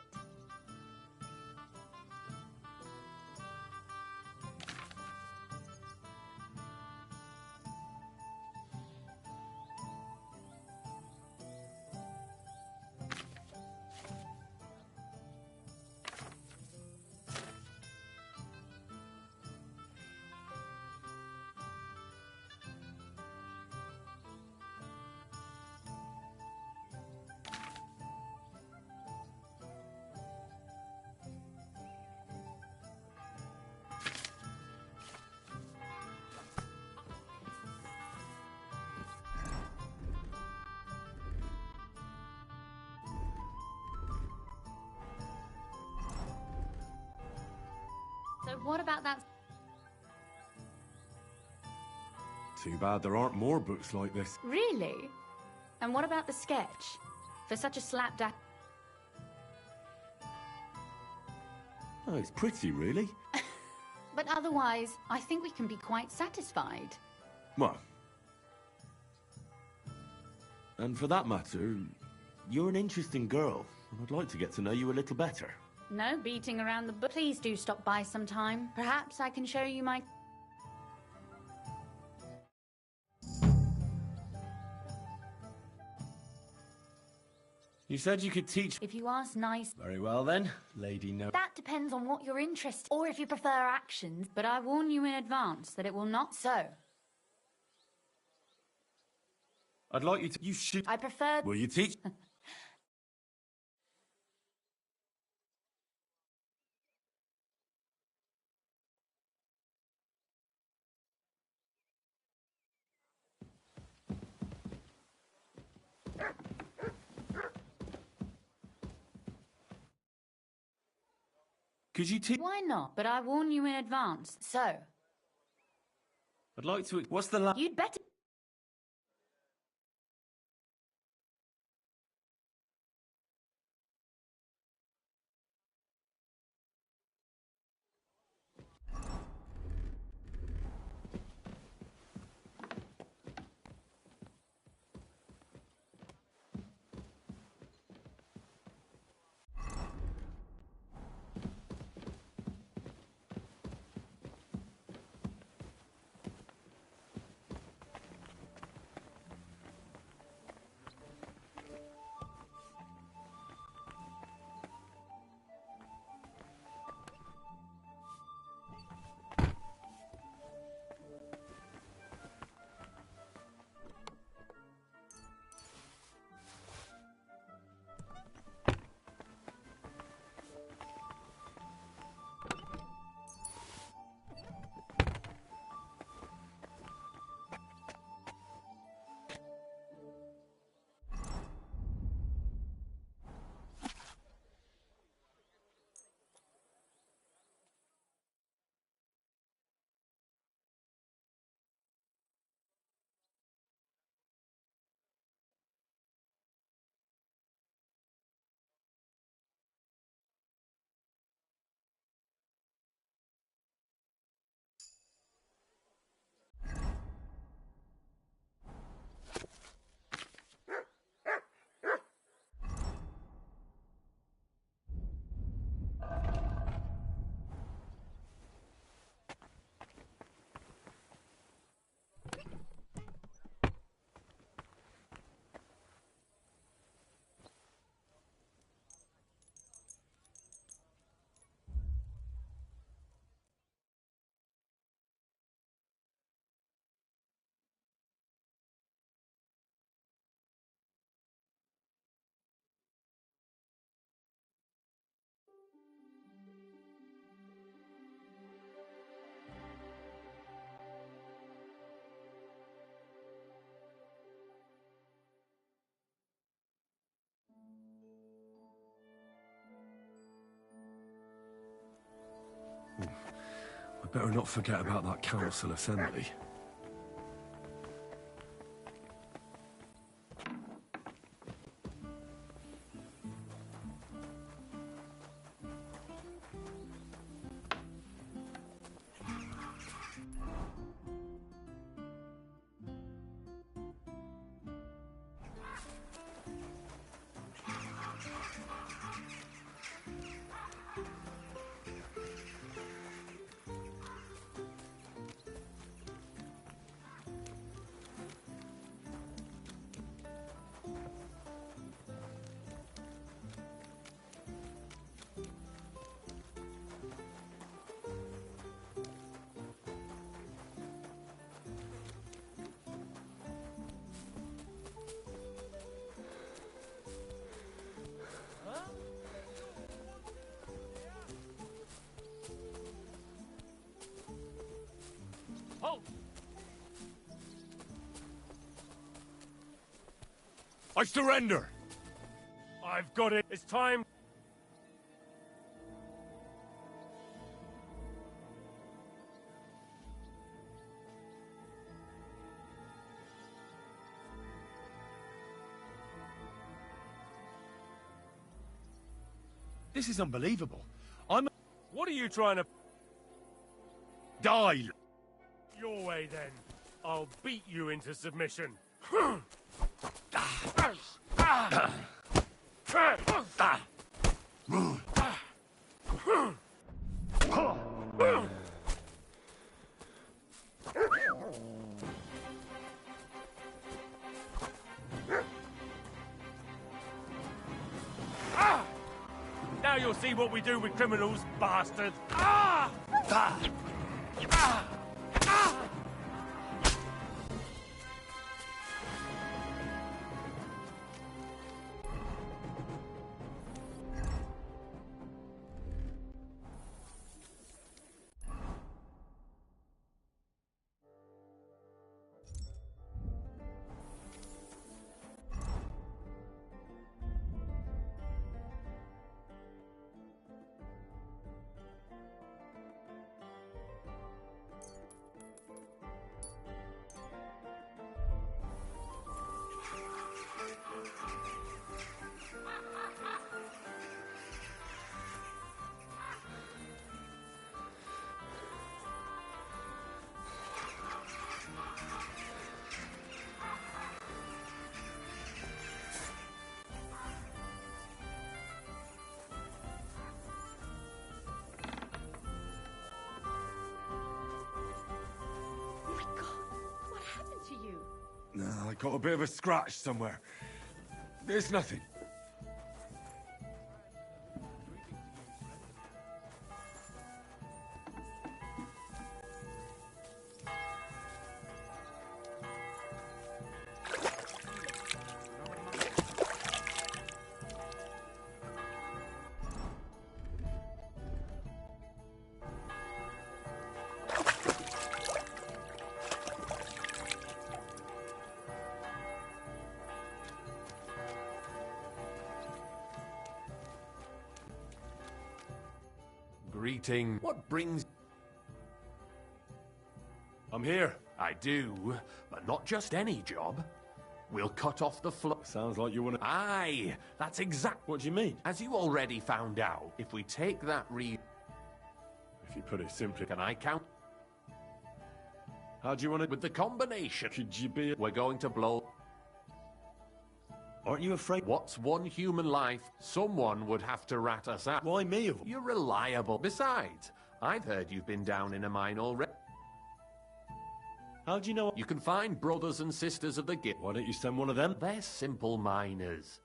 So what about that? Too bad there aren't more books like this. Really? And what about the sketch? For such a slapdash... Oh, it's pretty, really. But otherwise, I think we can be quite satisfied. Well. And for that matter, you're an interesting girl, and I'd like to get to know you a little better. No beating around the bush. Please do stop by sometime. Perhaps I can show you my... You said you could teach... If you ask nice... Very well then, Lady No... That depends on what you're interested in, or if you prefer actions, but I warn you in advance that it will not so. I'd like you to... You should... I prefer... Will you teach... Could you teach... Why not? But I warn you in advance, so... I'd like to... What's the You'd better... Better not forget about that council assembly. I surrender! I've got it. It's time. This is unbelievable. What are you trying to... Die! Your way, then. I'll beat you into submission. Now you'll see what we do with criminals, bastard! No, I got a bit of a scratch somewhere. There's nothing. Greeting. What brings... I'm here. I do, but not just any job. We'll cut off the flow. Sounds like you want to... Aye, that's exact... What do you mean? As you already found out, if we take that If you put it simply... Can I count? How do you want to... With the combination... Could you be... We're going to blow... Aren't you afraid? What's one human life? Someone would have to rat us out. Why me of them? You're reliable. Besides, I've heard you've been down in a mine already. How do you know? You can find brothers and sisters of the Guild. Why don't you send one of them? They're simple miners.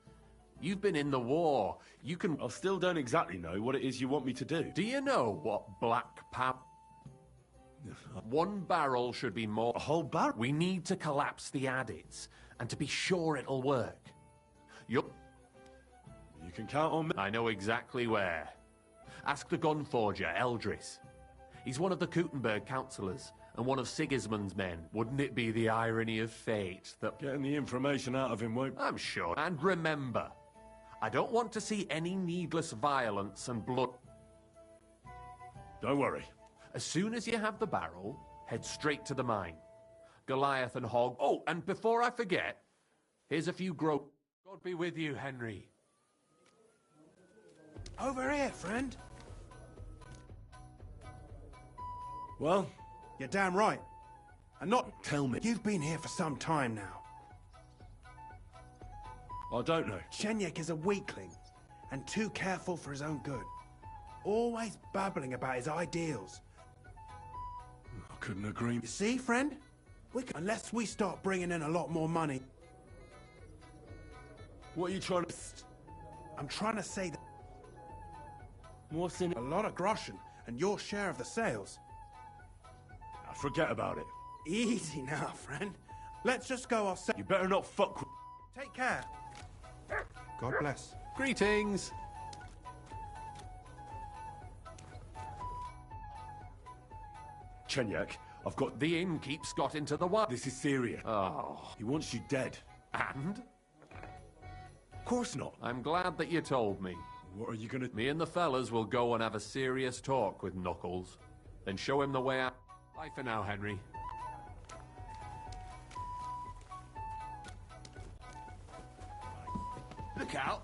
You've been in the war. You can... I still don't exactly know what it is you want me to do. Do you know what black powder... One barrel should be more... A whole barrel? We need to collapse the adits, and to be sure it'll work. You can count on me. I know exactly where. Ask the gun forger, Eldris. He's one of the Kuttenberg councillors, and one of Sigismund's men. Wouldn't it be the irony of fate that... Getting the information out of him won't... I'm sure. And remember, I don't want to see any needless violence and blood. Don't worry. As soon as you have the barrel, head straight to the mine. Goliath and Hog. Oh, and before I forget, here's a few God be with you, Henry. Over here, friend. Well? You're damn right. And not... Tell me. You've been here for some time now. I don't know. Shenyek is a weakling, and too careful for his own good. Always babbling about his ideals. I couldn't agree. You see, friend? Unless we start bringing in a lot more money... What are you trying to... I'm trying to say that... What's in it? A lot of groschen, and your share of the sales. Forget about it. Easy now, friend. Let's just go ourselves. You better not fuck with... Take care. God bless. Greetings. Chenyek, I've got... The innkeep's got into the what? This is serious. Oh. He wants you dead. And? Of course not. I'm glad that you told me. What are you gonna... Me and the fellas will go and have a serious talk with Knuckles. Then show him the way out. Bye for now, Henry. Look out!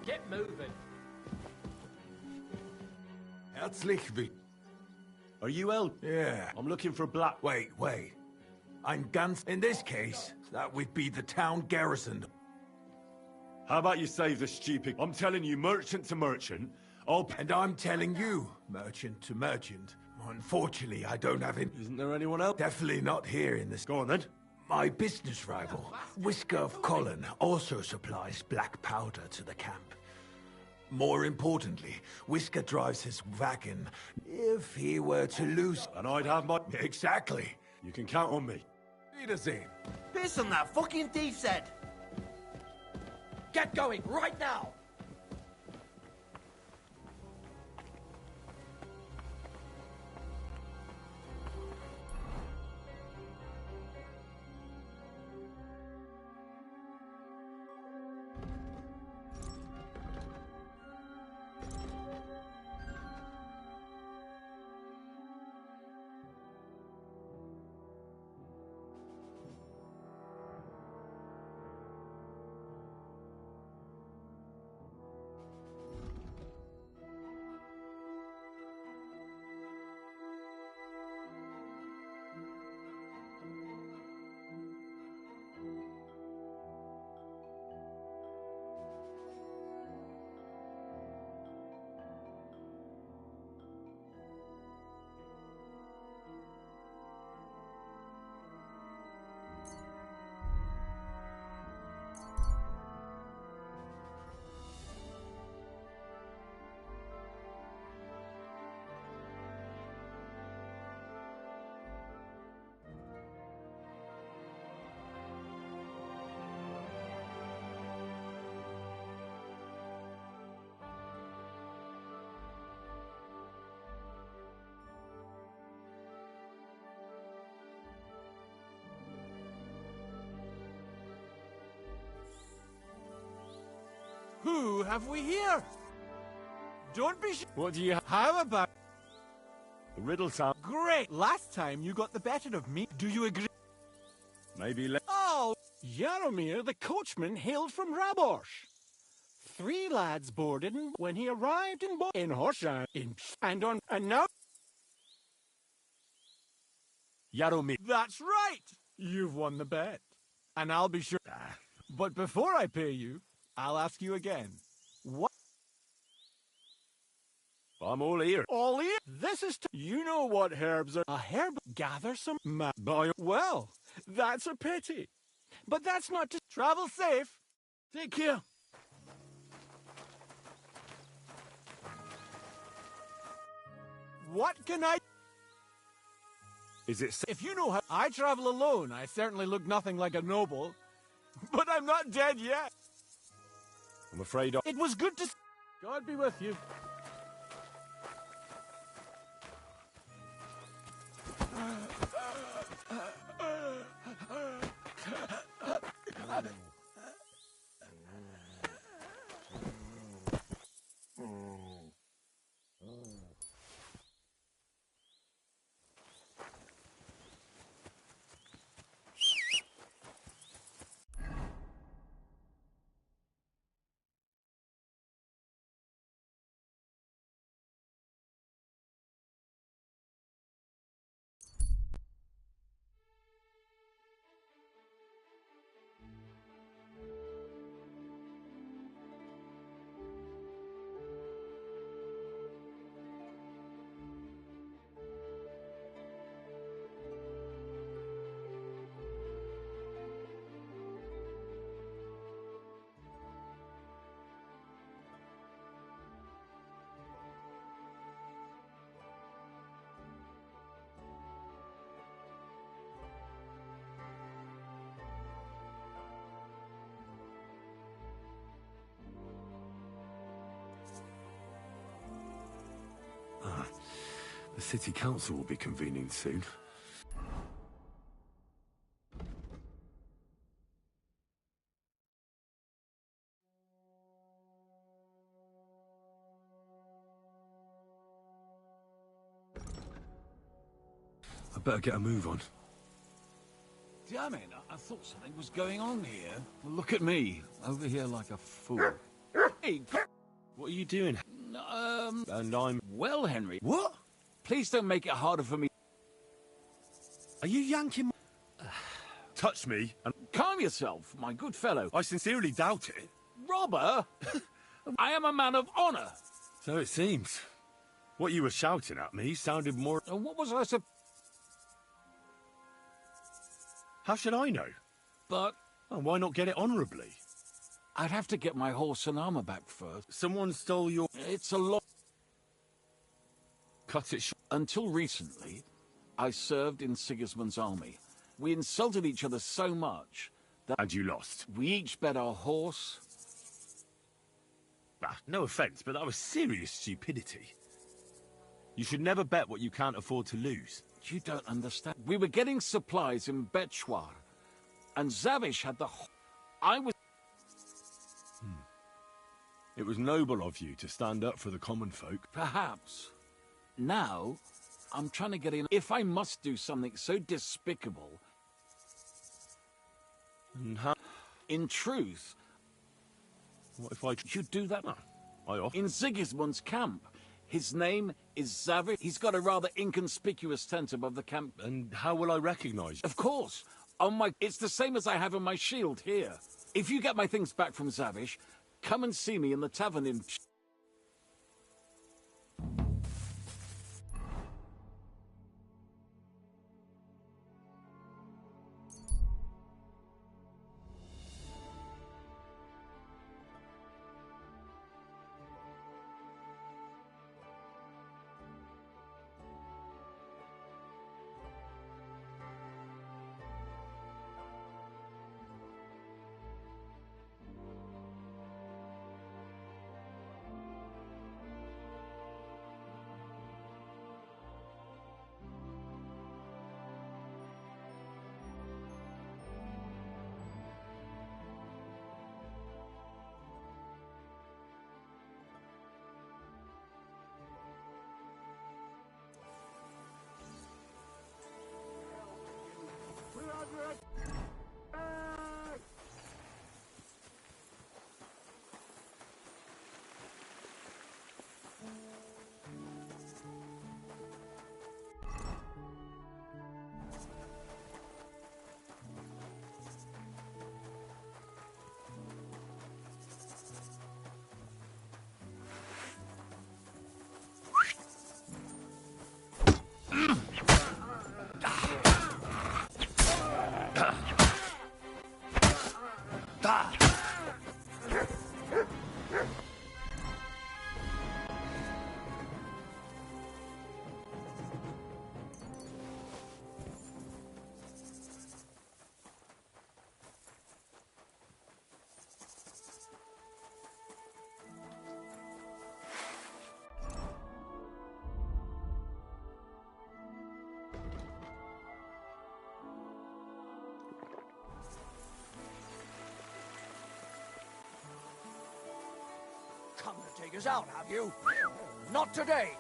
Get moving. Herzlich willkommen. Are you El? Yeah. I'm looking for Black... Wait. I'm Gans. In this case, that would be the town garrison. How about you save the stupid... I'm telling you, merchant to merchant, And I'm telling you, merchant to merchant. Unfortunately, I don't have it. Isn't there anyone else? Definitely not here in this... Go on, then. My business rival, Whisker of Colin, also supplies black powder to the camp. More importantly, Whisker drives his wagon if he were to lose... And I'd have my... Exactly. You can count on me. Wiedersehen. Piss on that fucking thief's head! Get going, right now! Who have we here? Don't be What do you How about... The riddle sound. Great! Last time you got the better of me. Do you agree? Maybe Oh! Jaromir, the coachman, hailed from Rabosh. 3 lads boarded when he arrived in Horshan, and now... Jaromir. That's right! You've won the bet. And I'll be sure... But before I pay you, I'll ask you again. What? I'm all ear. All ear? This is... You know what herbs are... A herb... Gather some... Well, that's a pity. But that's not to... Travel safe. Take care. What can I... Is it... If you know how... I travel alone. I certainly look nothing like a noble. But I'm not dead yet. I'm afraid It was good to... God be with you. The city council will be convening soon. I better get a move on. Damn it, I thought something was going on here. Well, look at me, over here like a fool. Hey, what are you doing? And I'm... Well, Henry. What? Please don't make it harder for me. Are you yanking... Touch me and... Calm yourself, my good fellow. I sincerely doubt it. Robber? I am a man of honor. So it seems. What you were shouting at me sounded more... What was I supposed... How should I know? But... Oh, why not get it honourably? I'd have to get my horse and armor back first. Someone stole your... It's a lot... Cut it short. Until recently, I served in Sigismund's army. We insulted each other so much that... And you lost? We each bet our horse. No offence, but that was serious stupidity. You should never bet what you can't afford to lose. You don't understand. We were getting supplies in Betchwar, and Zavish had the... I was... It was noble of you to stand up for the common folk. Perhaps. Now, I'm trying to get in. If I must do something so despicable... And how... In truth... What if I... You'd do that? I offer. In Sigismund's camp. His name is Zavish. He's got a rather inconspicuous tent above the camp. And how will I recognize you? Of course. It's the same as I have on my shield here. If you get my things back from Zavish, come and see me in the tavern in... take us out, have you? Not today.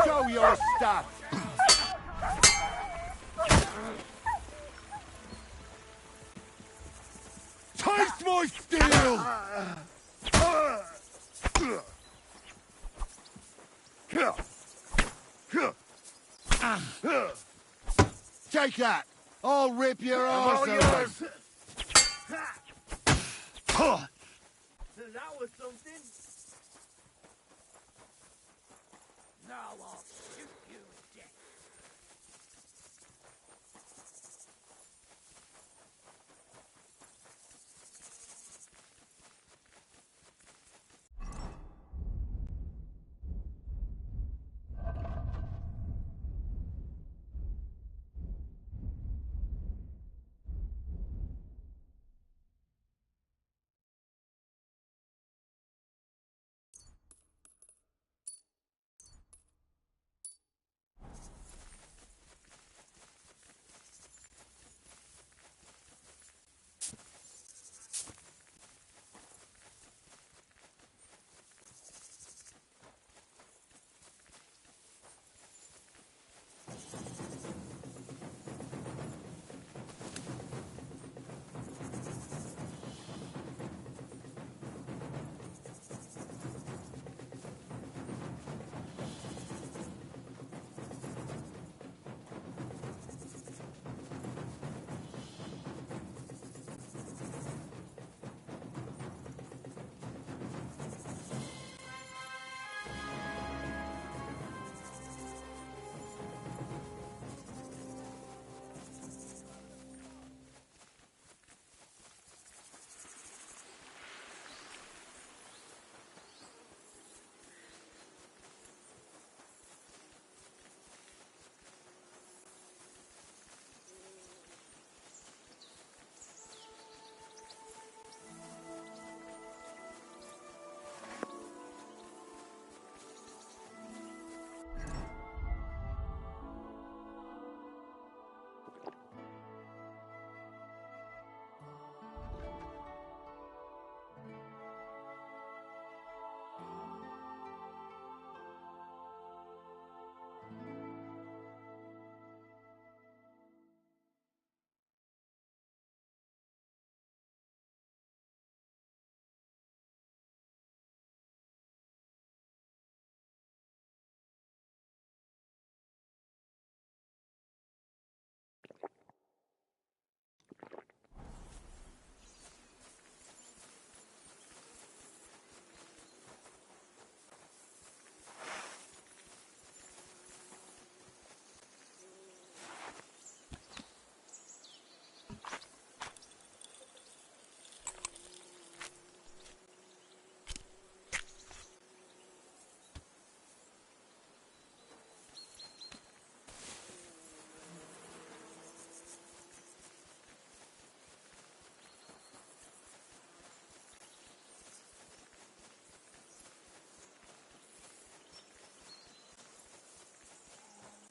Show your stuff! Taste my steel! Take that! I'll rip your arse open! That was something. Now I'll shoot you dead.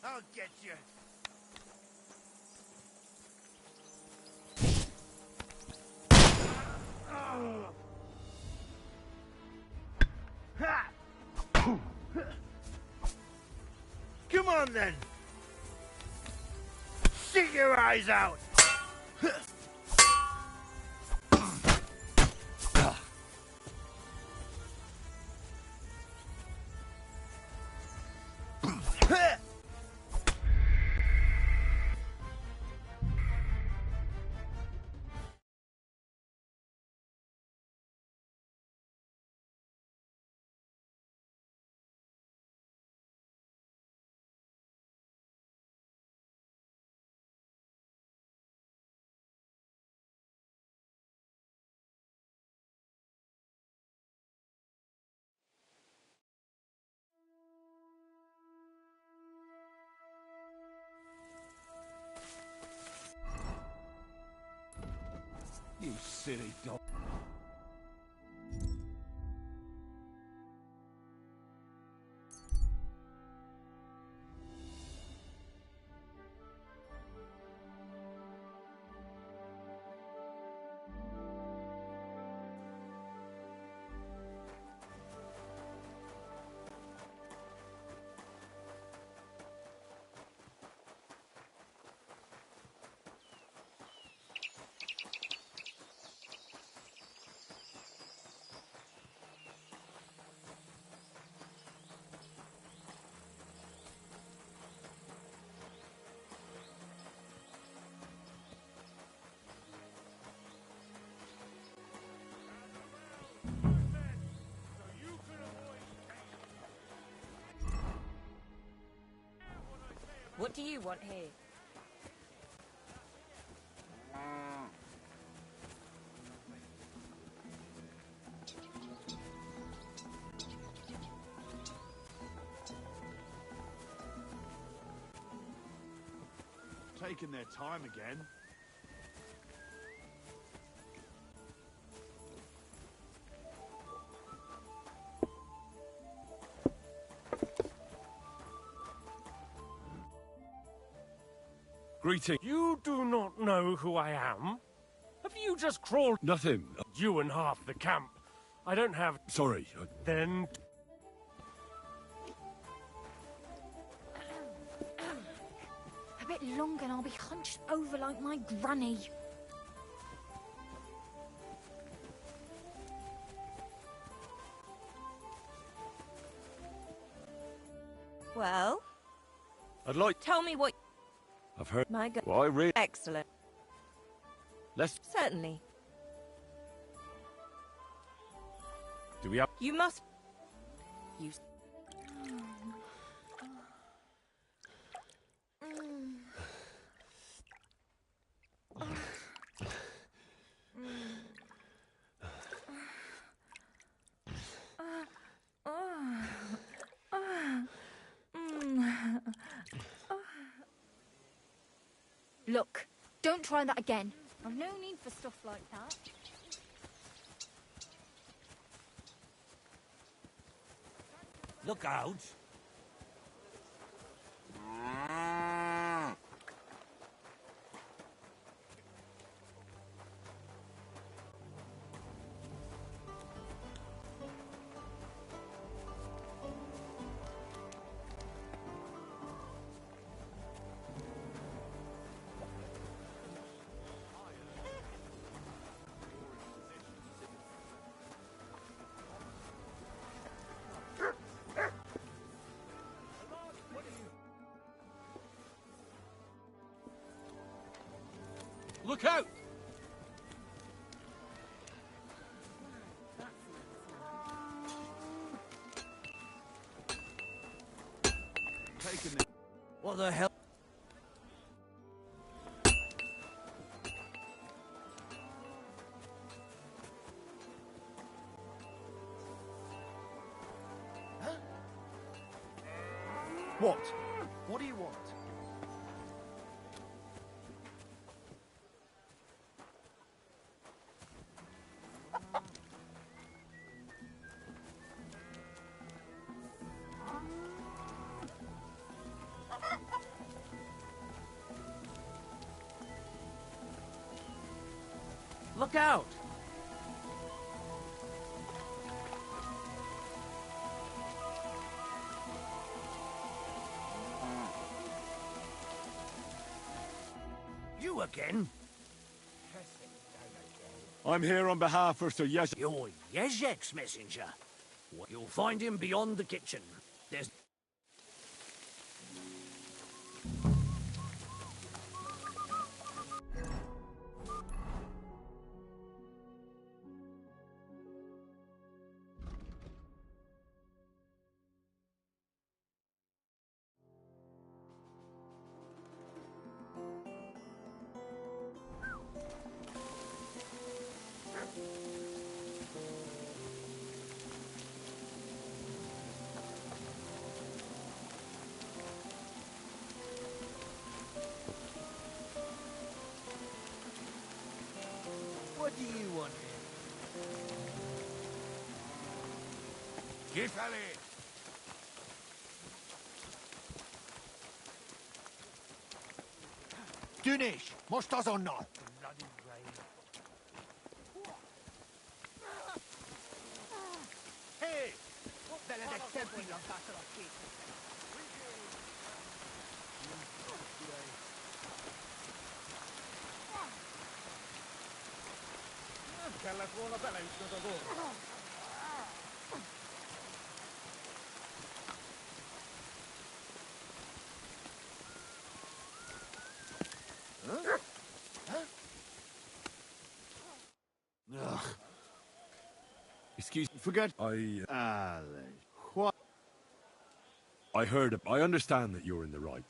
I'll get you. Come on then. Shoot your eyes out. You silly dog. What do you want here? Taking their time again. Greeting. You do not know who I am? Have you just crawled? Nothing. You and half the camp. I don't have... Sorry. Then... A bit longer and I'll be hunched over like my granny. Well? I'd like... Tell me what... I've heard... My God. Why, really? Excellent. Let's... Certainly. Do we have... You must... You... Look, don't try that again. I've no need for stuff like that. Look out. Look out! Taking the... What the hell? What? What do you want? Look out! You again? I'm here on behalf of Sir Yes... You're Yezek's messenger. You'll find him beyond the kitchen. There's... What do you want here? Gifali! Dunish, most or not? Bloody rain. Hey! Delle tempi la faccia la schifo. Kella buona bella in sto lavoro. Ugh. Excuse me. Forget. What? I heard. I understand that you're in the right.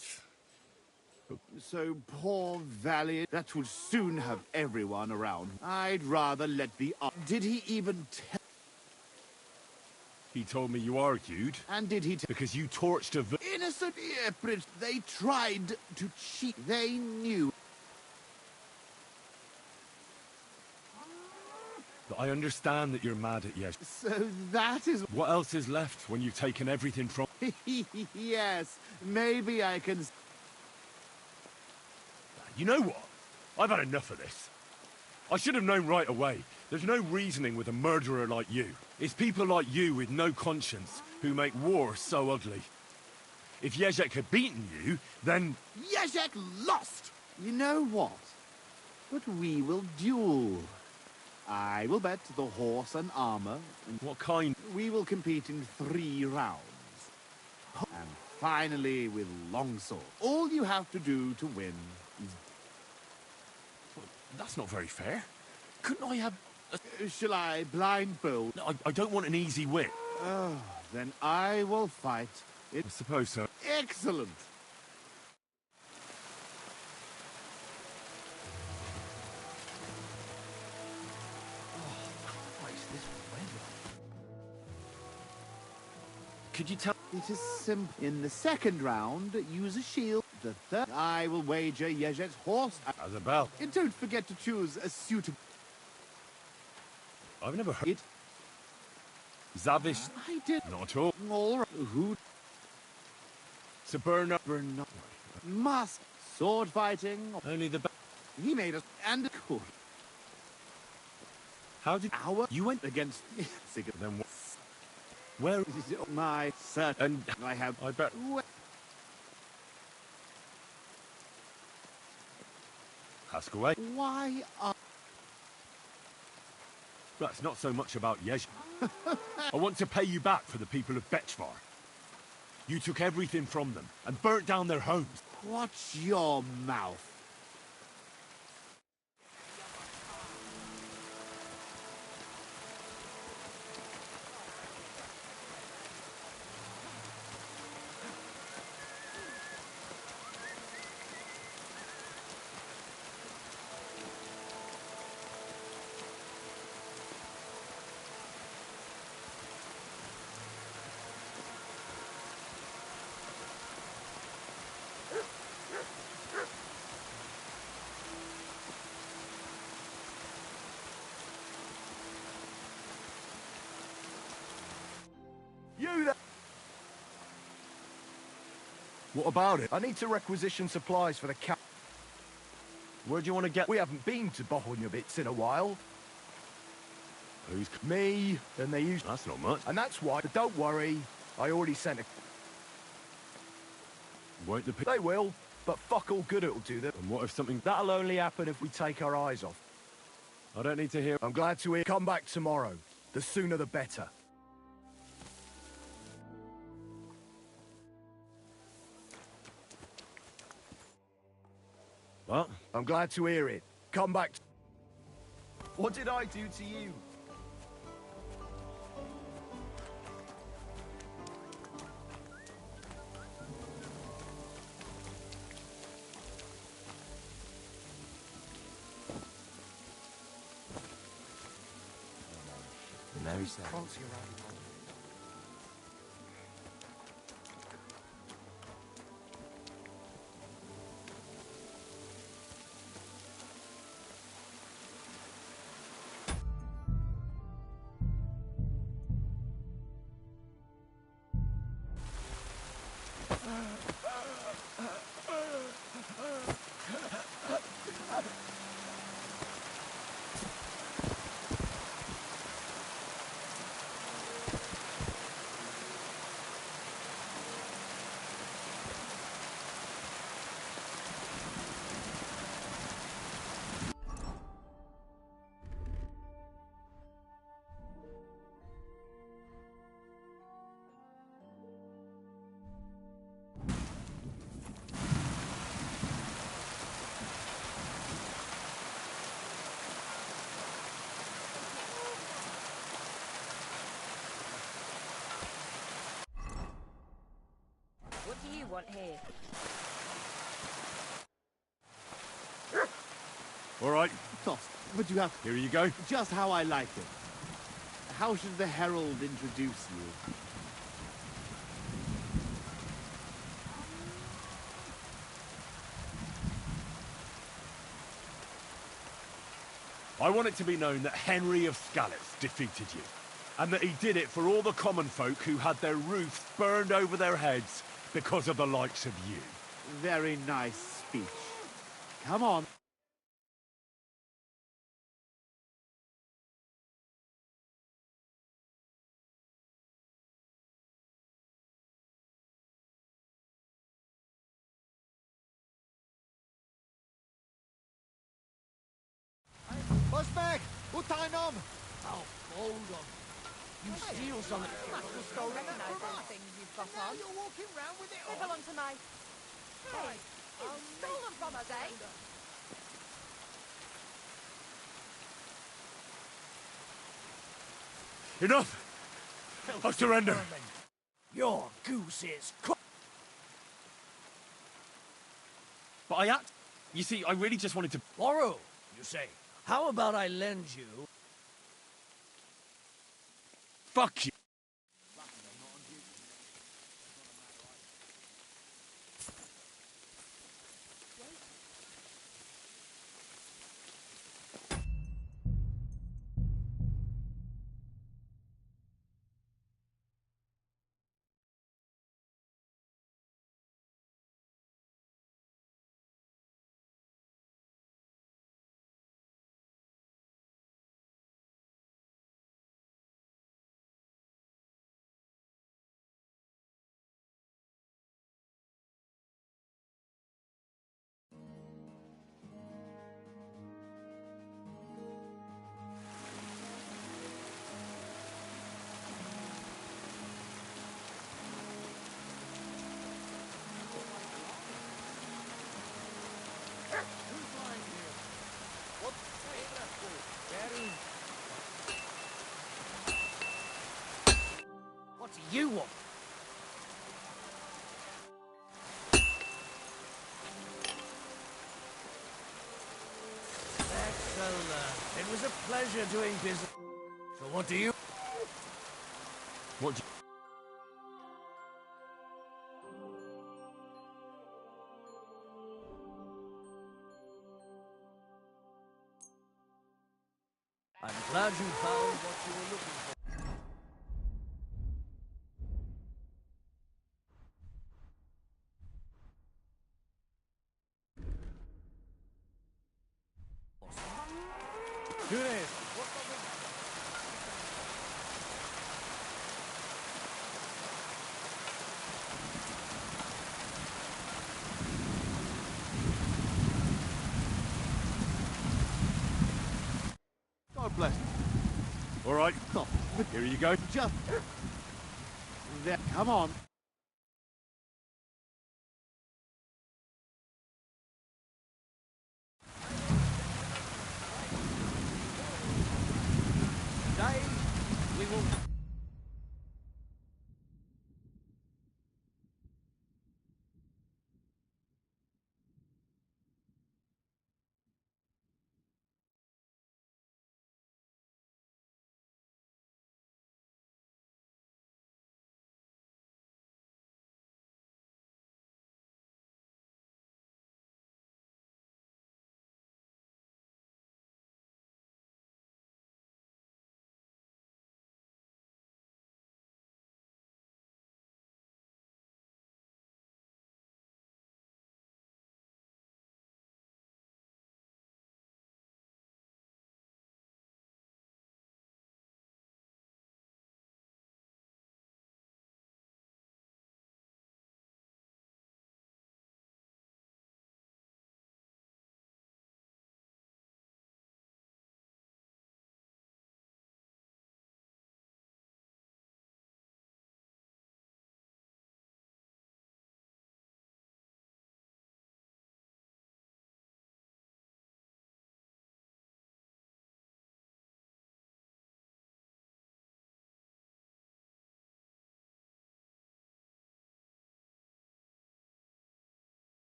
So poor Valiant. That would soon have everyone around. I'd rather let the... Did he even tell... He told me you argued. And did he... Because you torched a... Innocent Prince. They tried to cheat. They knew. I understand that you're mad at Yesh. So that is... What else is left when you've taken everything from... Yes, maybe I can... You know what? I've had enough of this. I should have known right away. There's no reasoning with a murderer like you. It's people like you with no conscience who make war so ugly. If Jezek had beaten you, then... Jezek lost! You know what? But we will duel. I will bet the horse and armor. And what kind? We will compete in 3 rounds. And finally with longsword. All you have to do to win is... That's not very fair. Couldn't I have... Shall I blindfold? No, I don't want an easy win. Oh, then I will fight. I suppose so. Excellent. Could you tell... It is simple. In the 2nd round, use a shield. The 3rd, I will wager Jezek's horse. As a bell. And don't forget to choose a suitable... I've never heard... It... Zavish... I did... Not at all. All right. Who... Saberna... Must. Sword fighting... Only the... He made us... And... Cool. How did... You went against... Then what? Where... This is my... Cert... And... I have... I bet... Ask away. Why are... That's not so much about Yezh. I want to pay you back for the people of Betchvar. You took everything from them and burnt down their homes. Watch your mouth. You there! What about it? I need to requisition supplies for the camp. Where do you want to get... We haven't been to Bohonyabits in a while. Who's... Me, and they used... That's not much. And that's why, but don't worry, I already sent a... Won't the... They will, but fuck all good it'll do them. And what if something... That'll only happen if we take our eyes off. I don't need to hear... I'm glad to hear... Come back tomorrow. The sooner the better. What? I'm glad to hear it. Come back. What did I do to you? Mary's there. What do you want here? All right. Toss, but you have... Here you go. Just how I like it. How should the Herald introduce you? I want it to be known that Henry of Skalitz defeated you, and that he did it for all the common folk who had their roofs burned over their heads because of the likes of you. Very nice speech. Come on. Busback! Utainom! Oh, hold on. You steal something. Must well recognise anything you've got on. You're walking round with it They belong to my... Hey, you stole them from us, eh? Enough! I surrender. Your goose is cooked. But I act... You see, I really just wanted to... Borrow, you say. How about I lend you... Fuck you. What do you want? Excellent. It was a pleasure doing business. So what do you... What do you... I'm glad you found what you were looking for. Do this. God bless. All right. Stop. Here you go. Just... There. Come on.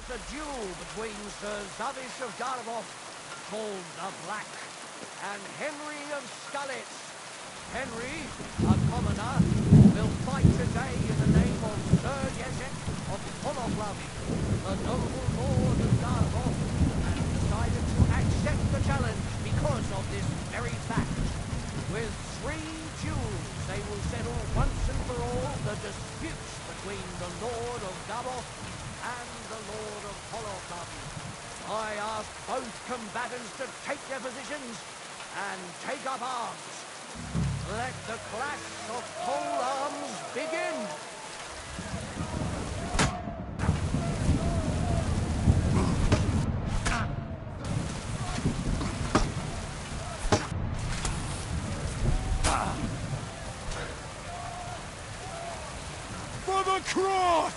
a duel between Sir Zavish of Garvov, called the Black, and Henry of Skullet. Henry, a commoner, will fight today in the name of Sir Yezek of Holovlavi, the noble lord of Garvov, and decided to accept the challenge because of this very fact. With 3 duels, they will settle once and for all the disputes between the Lord of Garvov and the Lord of Holovlavi. I ask both combatants to take their positions and take up arms. Let the clash of pole arms begin! For the cross!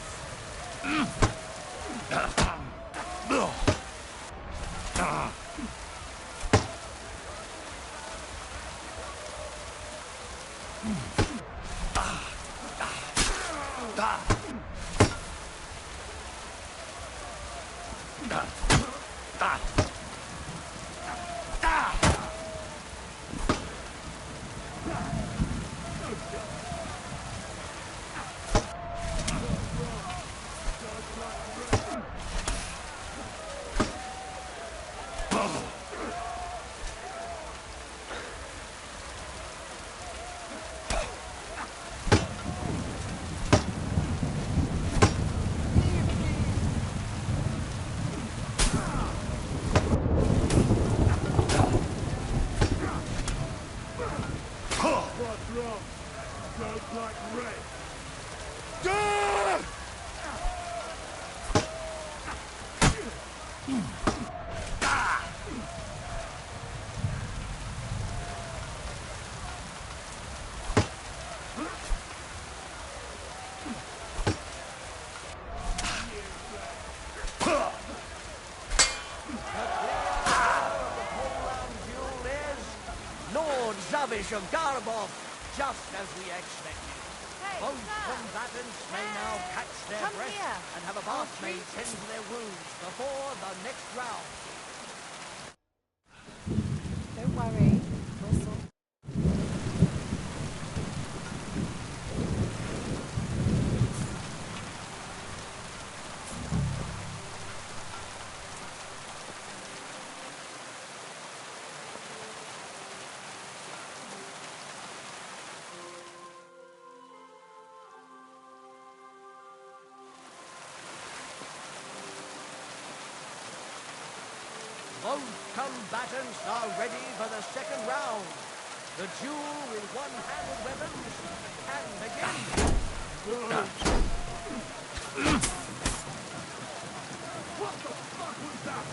Zavish of Garabov, just as we expected. Both combatants may now catch their breath and have a bath made tend to their wounds before the next round. Don't worry. We'll sort. Both combatants are ready for the second round. The duel with one-handed weapons can begin. What the fuck was that?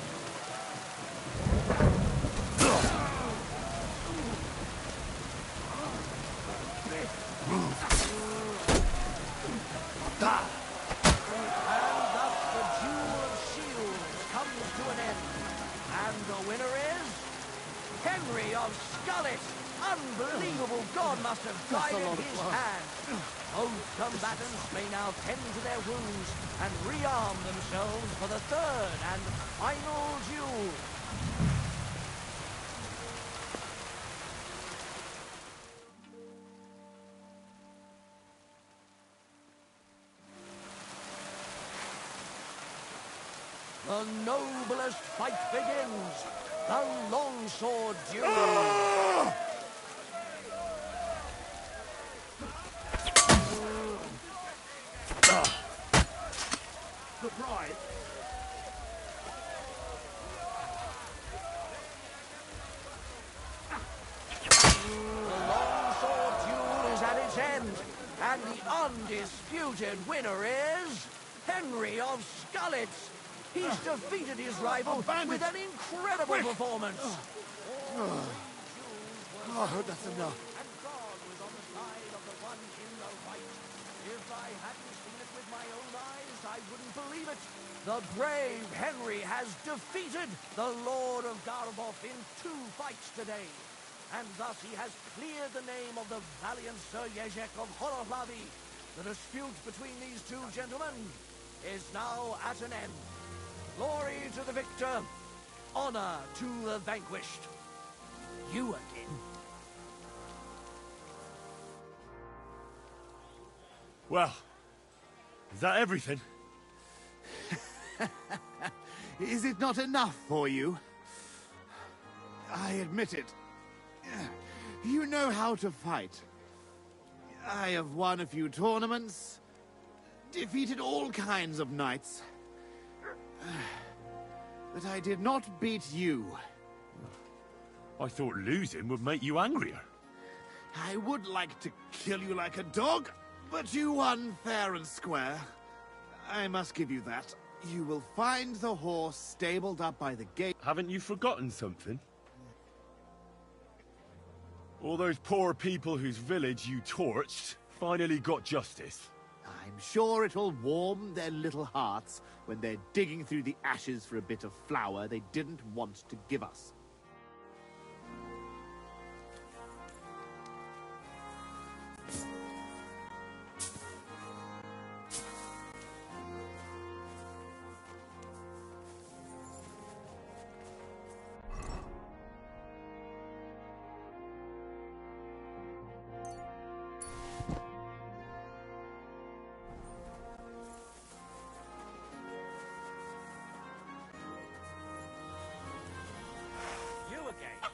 And thus the duel of shields comes to an end. And the winner is Henry of Skullet. Unbelievable, God must have guided his hand. Both combatants may now tend to their wounds and rearm themselves for the third and final duel. The noblest fight begins. The longsword duel. Surprise! The longsword duel is at its end, and the undisputed winner is Henry of Skullet. He's defeated his rival with an incredible performance. I hope that's enough. And God was on the side of the one in the right. If I hadn't seen it with my own eyes, I wouldn't believe it. The brave Henry has defeated the Lord of Garabov in 2 fights today. And thus he has cleared the name of the valiant Sir Yezek of Holovlavi. The dispute between these 2 gentlemen is now at an end. Glory to the victor. Honor to the vanquished. You again. Well, is that everything? Is it not enough for you? I admit it. You know how to fight. I have won a few tournaments, defeated all kinds of knights. But I did not beat you. I thought losing would make you angrier. I would like to kill you like a dog, but you won fair and square. I must give you that. You will find the horse stabled up by the gate. Haven't you forgotten something? All those poor people whose village you torched finally got justice. I'm sure it'll warm their little hearts when they're digging through the ashes for a bit of flour they didn't want to give us. You again.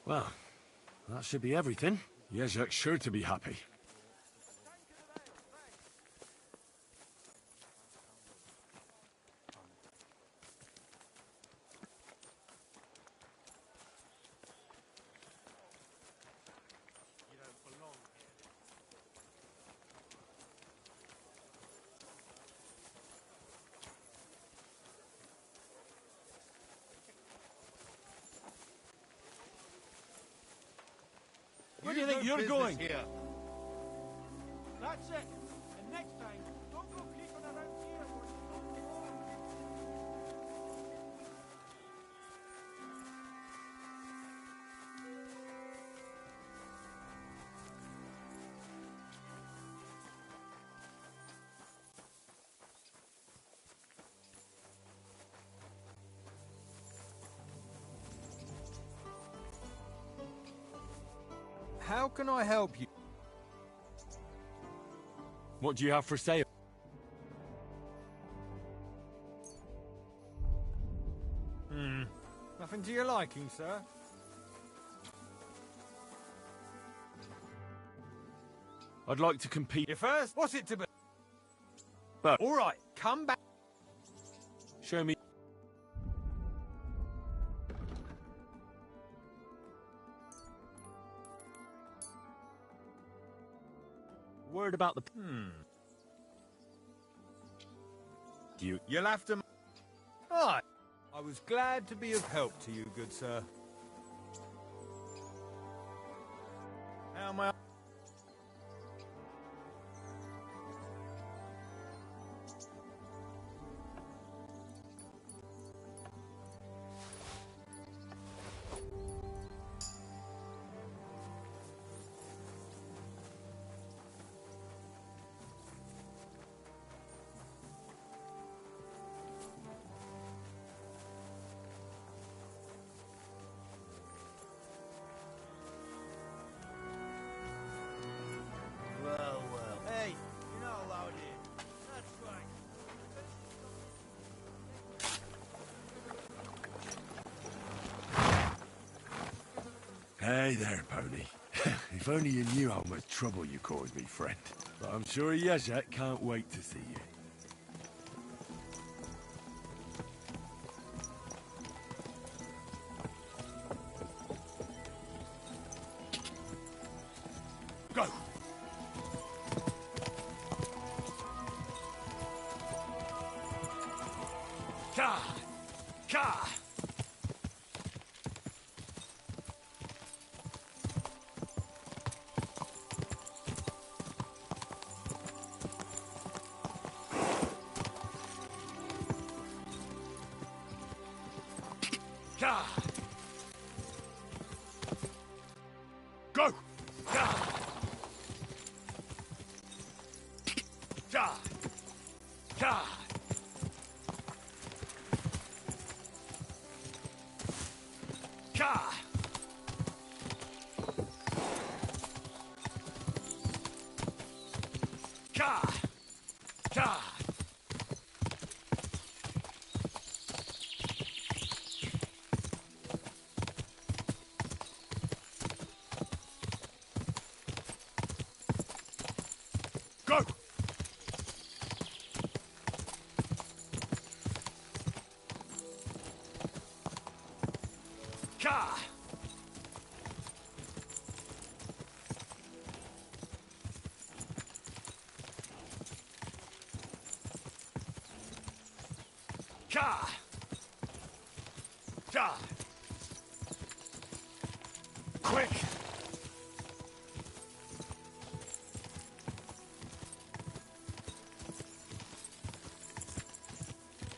Well, that should be everything. Jezek's sure to be happy. Where do you think you're going? Here. That's it. And next time, don't go creeping around here. How can I help you? What do you have for sale? Nothing to your liking, sir? I'd like to compete. You first? What's it to be? But All right, come back. show me. Word about the. You'll have to. Aye. I was glad to be of help to you, good sir. How am I? Well, well. Hey, you're not allowed in. That's right. Hey there, pony. If only you knew how much trouble you caused me, friend. But I'm sure Jezek can't wait to see you. Ka! Ka! Go! Ka! Ka! Ka! Ka! Ka! Ka! Go! Ka! Ka! Ka! Quick!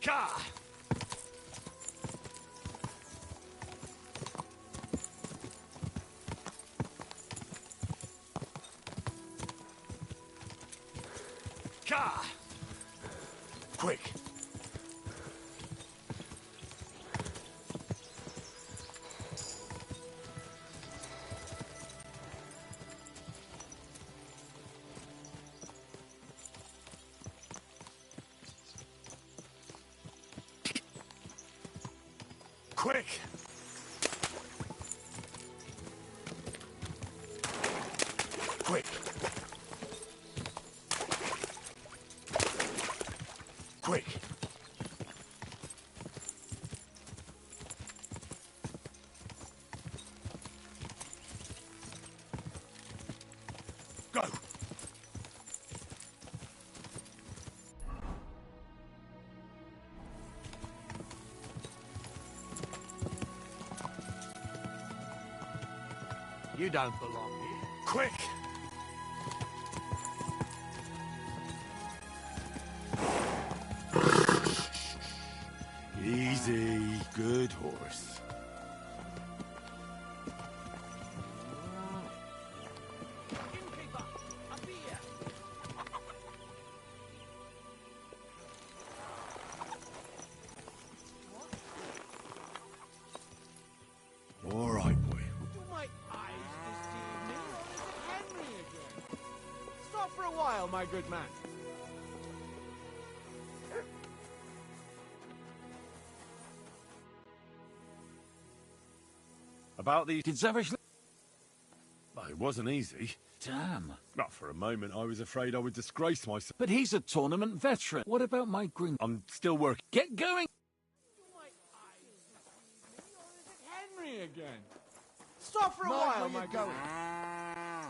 Ka! Ka! Quick! Quick! Quick! Quick! Go! You don't belong here. Quick! Easy, good horse. All right, boy. Do my eyes deceive me, or is it Henry again? Stop for a while, my good man. About these... Did Zavish... Well, it wasn't easy. Damn. Not for a moment, I was afraid I would disgrace myself. But he's a tournament veteran. What about my green... I'm still working. Get going! Do my eyes deceive me, or is it Henry again? Stop for a while, my good man.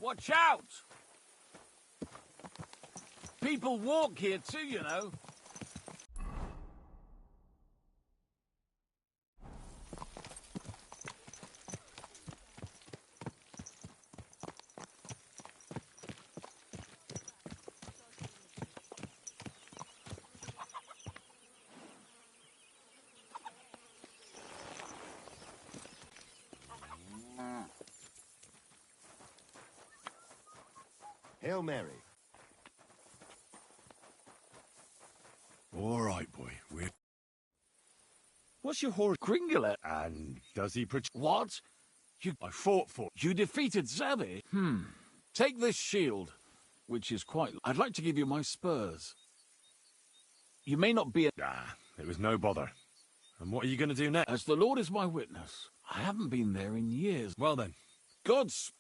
Watch out! People walk here too, you know. Hail Mary. All right, boy. We're... What's your horse? Gringolet. And does he... What? I fought for... You defeated Zavi? Take this shield, which is quite... I'd like to give you my spurs. You may not be a... Ah, it was no bother. And what are you going to do next? As the Lord is my witness, I haven't been there in years. Well then. God's...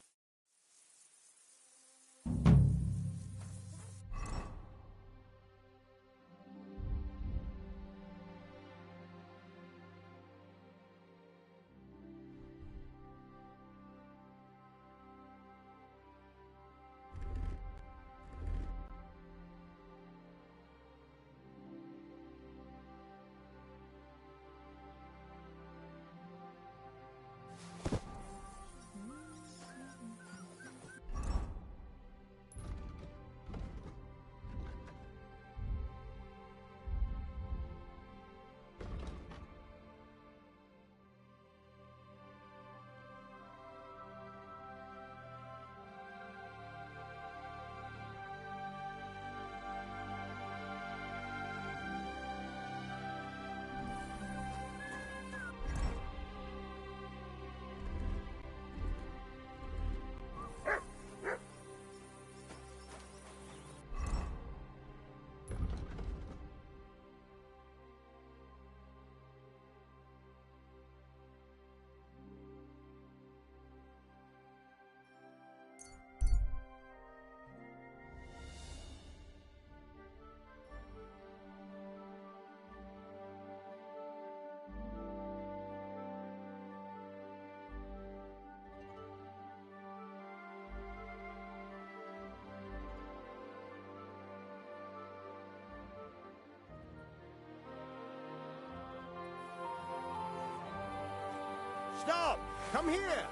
Stop! Come here!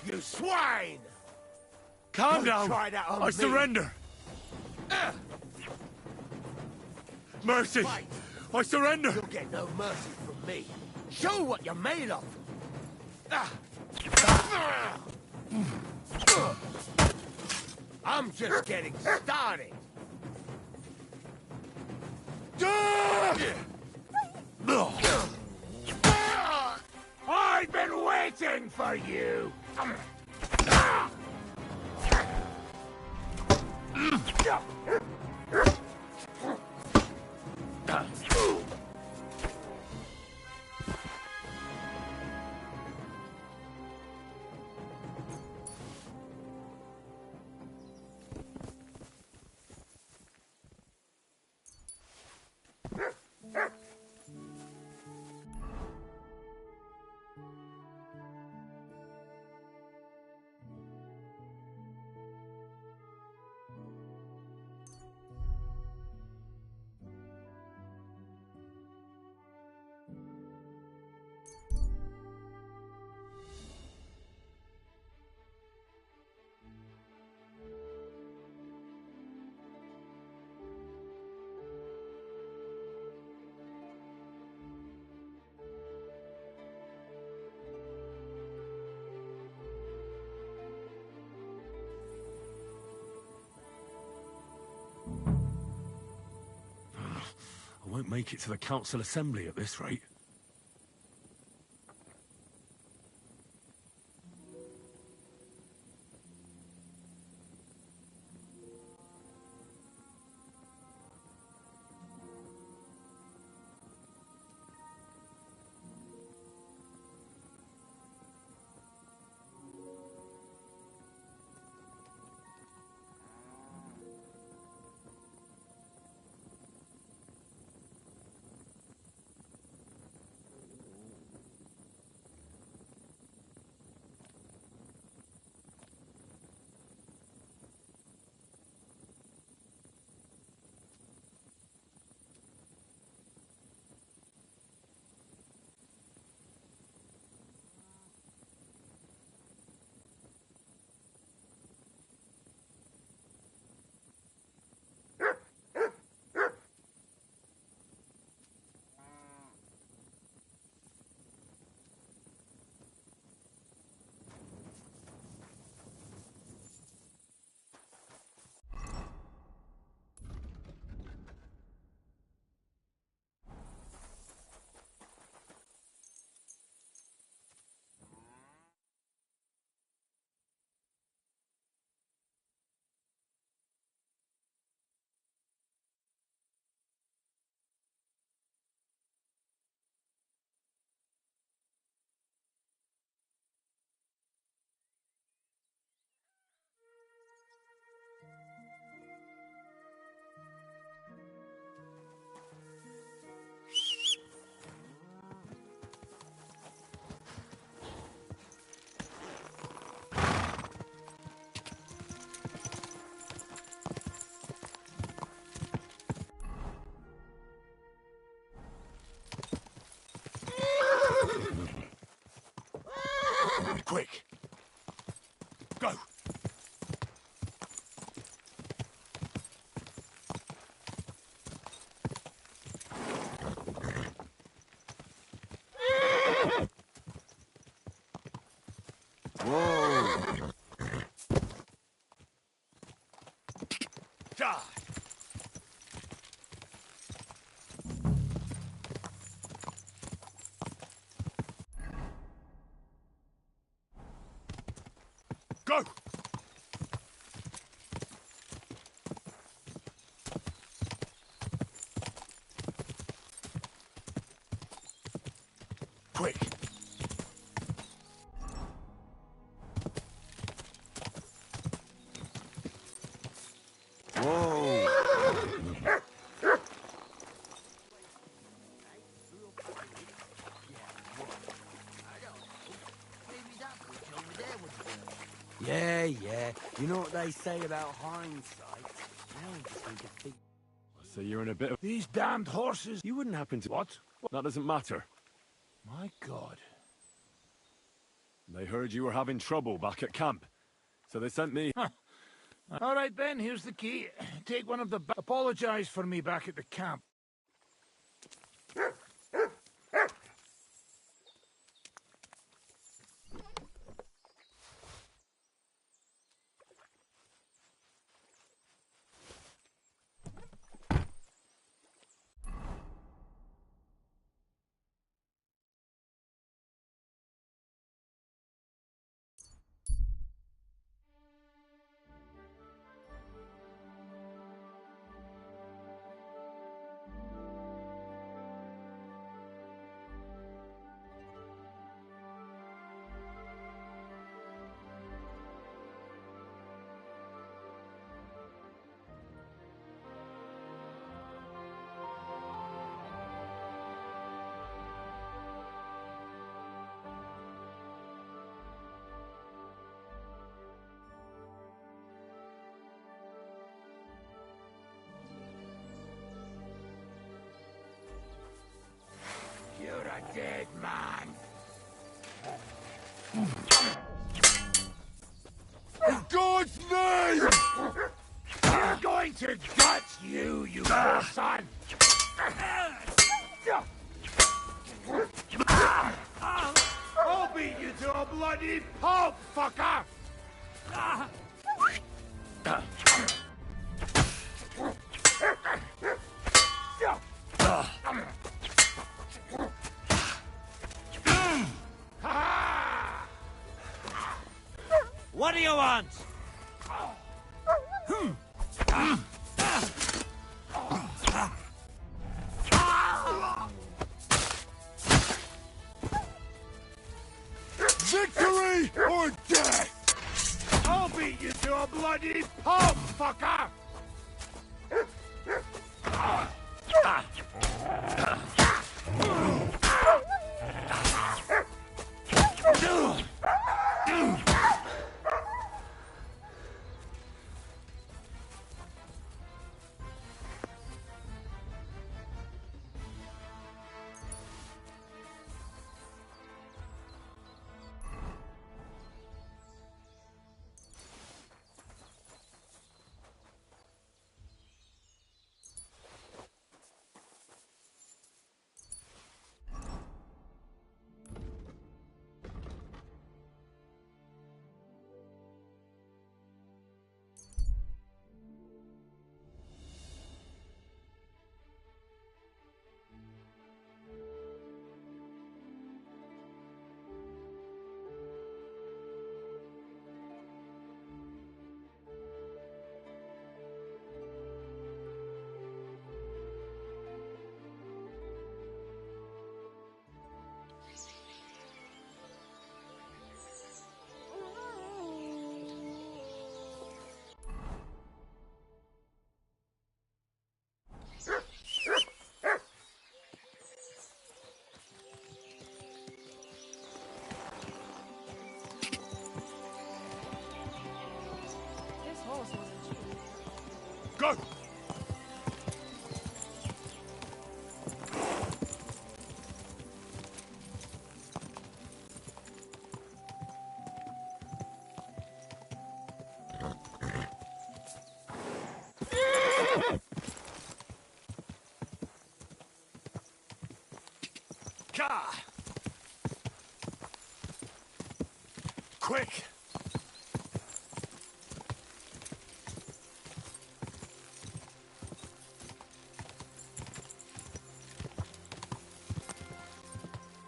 You swine! Calm Don't down! try that on I me. surrender! Mercy! Fight. I surrender! You'll get no mercy from me. Show what you're made of! I'm just getting started. I've been waiting for you! I won't make it to the council assembly at this rate. Quick! Go! Whoa! Die! Go! Quick! Whoa! Yeah. You know what they say about hindsight? Now we just need to think. So you're in a bit of... These damned horses. You wouldn't happen to... What? That doesn't matter. My God. They heard you were having trouble back at camp. So they sent me... Huh. All right, Ben, here's the key. Take one of the... Apologize for me back at the camp. You're a dead man. In God's name! We're going to gut you, you poor son! I'll beat you to a bloody pulp, fucker! What do you want? Victory or death! I'll beat you to a bloody pulp, fucker! Go! Quick!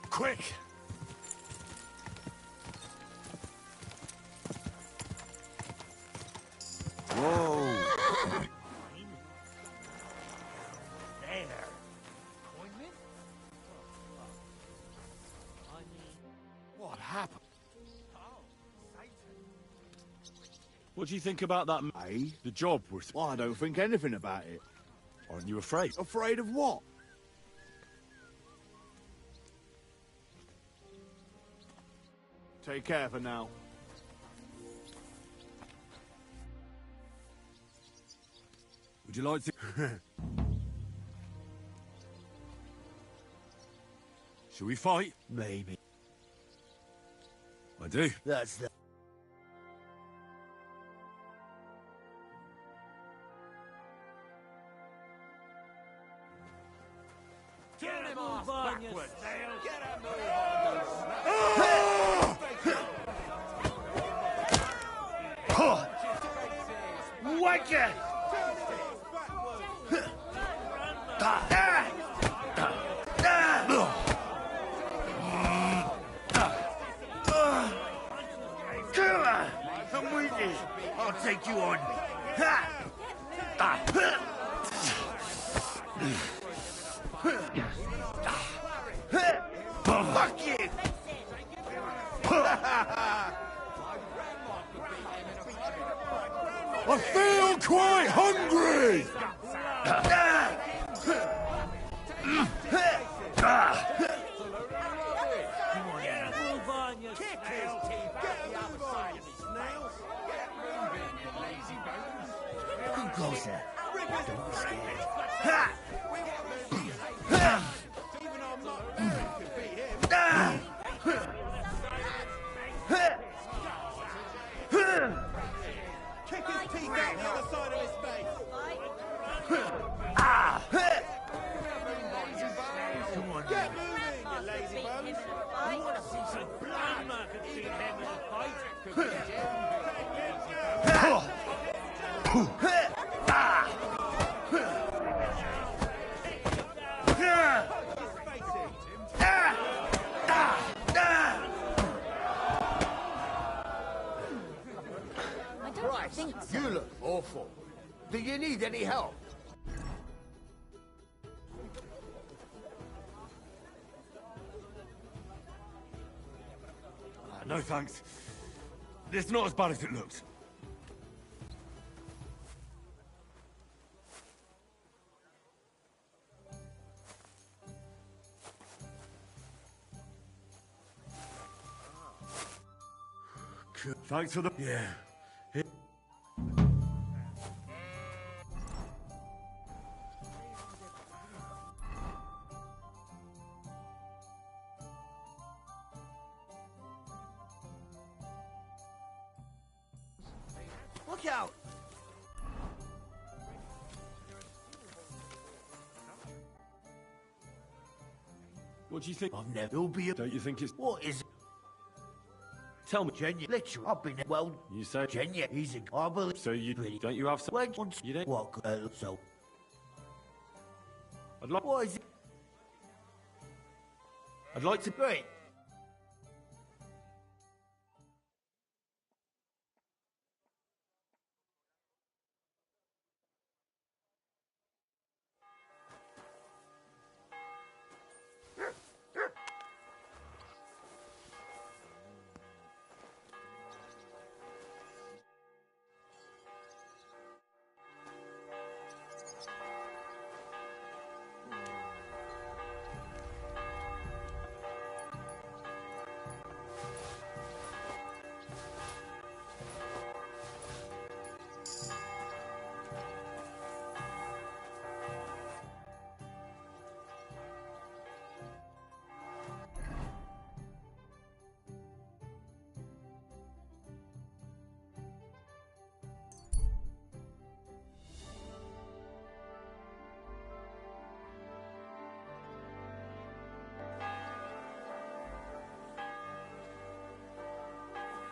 Quick! Whoa! There. What happened? What do you think about that? Eh? The job we're... Well, I don't think anything about it. Aren't you afraid? Afraid of what? Take care for now. Would you like to... Shall we fight? Maybe. I do. That's the... Get him off backwards! Get him Wake it! Come with me. I'll take you on. Fuck you! I feel quite hungry! Move on, you snail teeth! Get the other side of his snails! Get moving, you lazy bones! Come closer. Don't be scared. Even our mutt could beat him! Kick his teeth out the other side of his face! Come on, Get moving, you lazy bones! You want to see some blood? Man could beat him in a fight. Could beat Christ, you look awful. Do you need any help? No thanks. It's not as bad as it looks. Thanks for the... Yeah. Look out! What do you think? I've never be a... Don't you think it's... What is it? Tell me. Genya, literally, I've been... Well, You say... Genya, he's a... I believe... So you... Pretty. Don't you have some... Wait, once... You don't... What? So... I'd like... What is it? I'd like to... Great.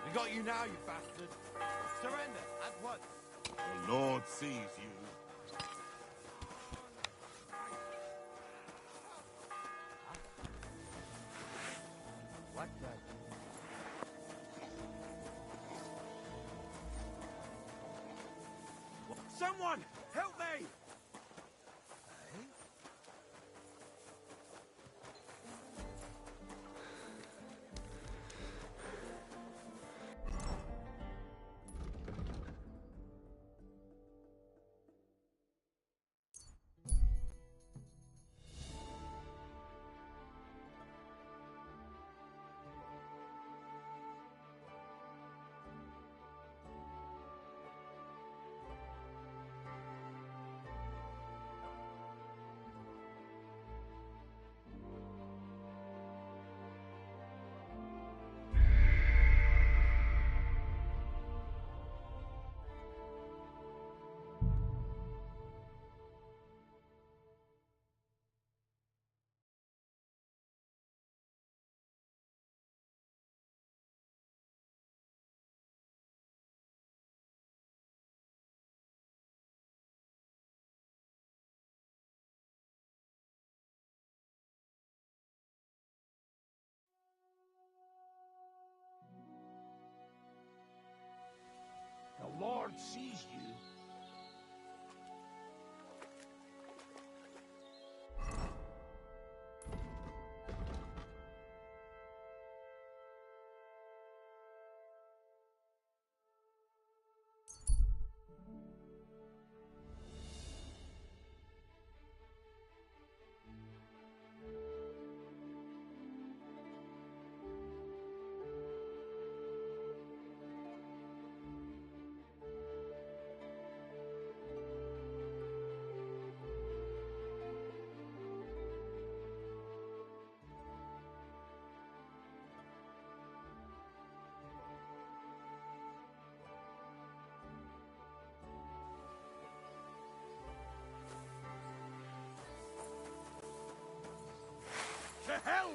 We got you now, you bastard. Surrender at once. The Lord sees you. What the... Someone! Help me!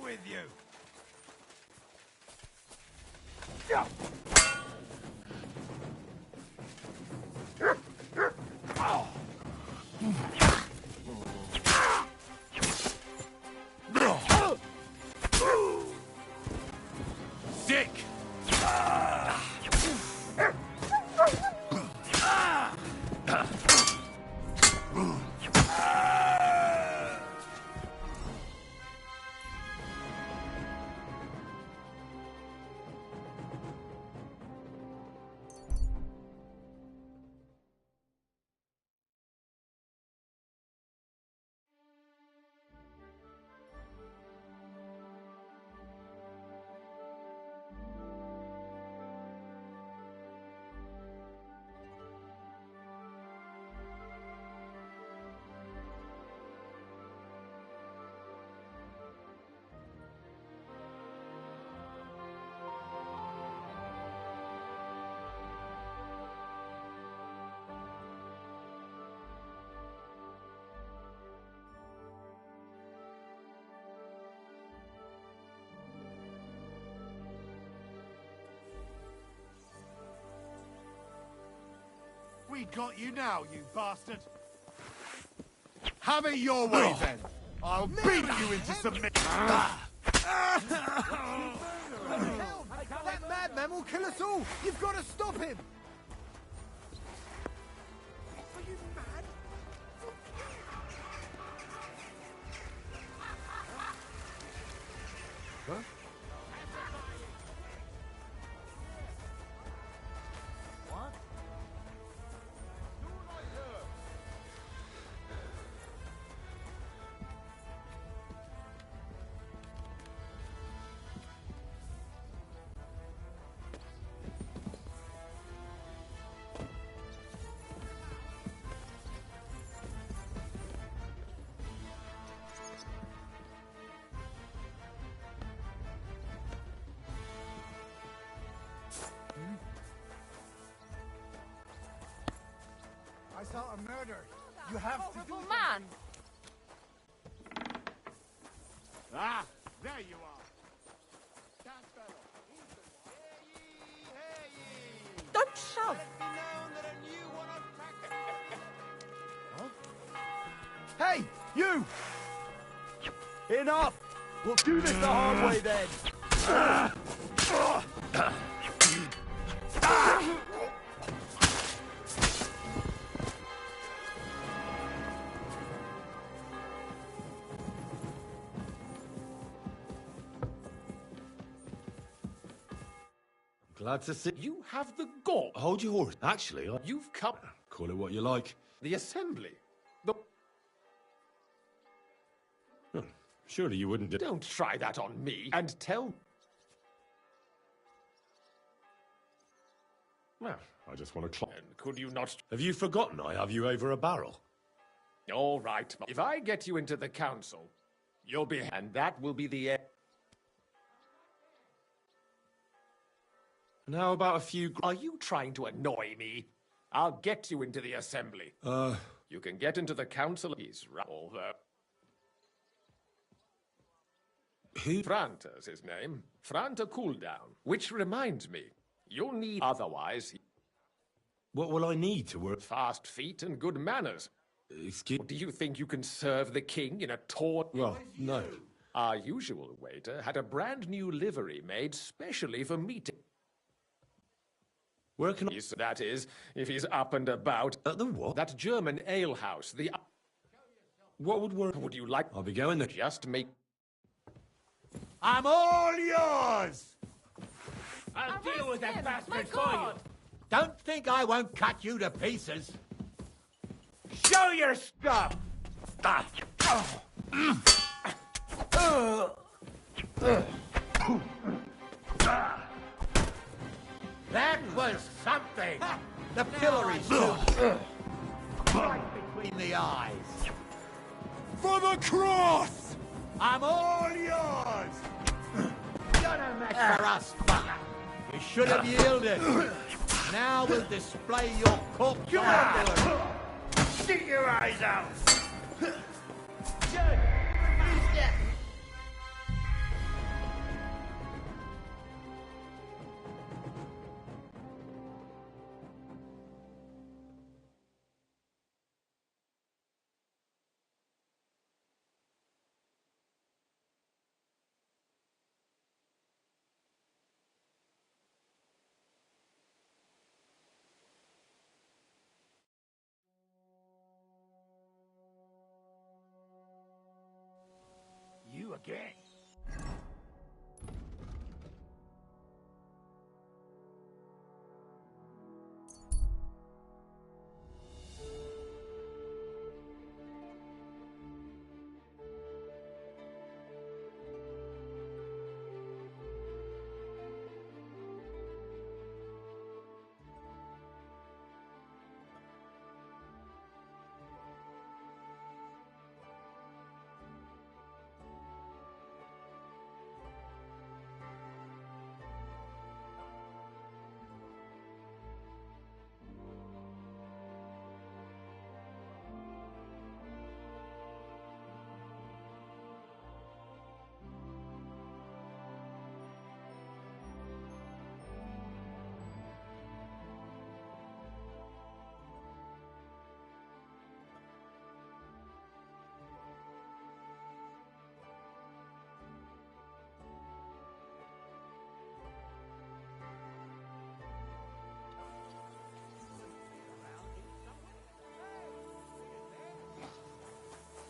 with you! Dick! We got you now, you bastard. Have it your way, then. I'll beat you into submission. That madman will kill us all! You've got to stop him! Are you mad? Huh? What? I saw a murder. You have to do man! Ah, there you are. That fellow. Don't shove! Hey, you! Enough! We'll do this the hard way then! Glad to see you have the gall. Hold your horse. Actually, you've come. Call it what you like. The assembly. The. Surely you wouldn't. Don't try that on me. And tell. Well, I just want to. Could you not? Have you forgotten I have you over a barrel? All right. If I get you into the council, you'll be. And that will be the end. And how about a few... Are you trying to annoy me? I'll get you into the assembly. You can get into the council. He's revolver. Who? Franta's his name. Franta Cooldown. Which reminds me, you'll need... Otherwise... What will I need to work? Fast feet and good manners. Excuse... Do you think you can serve the king in a taunt? Well, no. Our usual waiter had a brand new livery made specially for meeting. Where can I... That is, if he's up and about. At the what? That German alehouse, the... What would work? Would you like... I'll be going there. Just make... I'm all yours! I'll deal with that bastard for you! Don't think I won't cut you to pieces. Show your stuff! That was something. The pillory stood right between the eyes. For the cross! I'm all yours. You're no match for us, fucker. You should have yielded. Now we'll display your corpse. Stick your eyes out! get.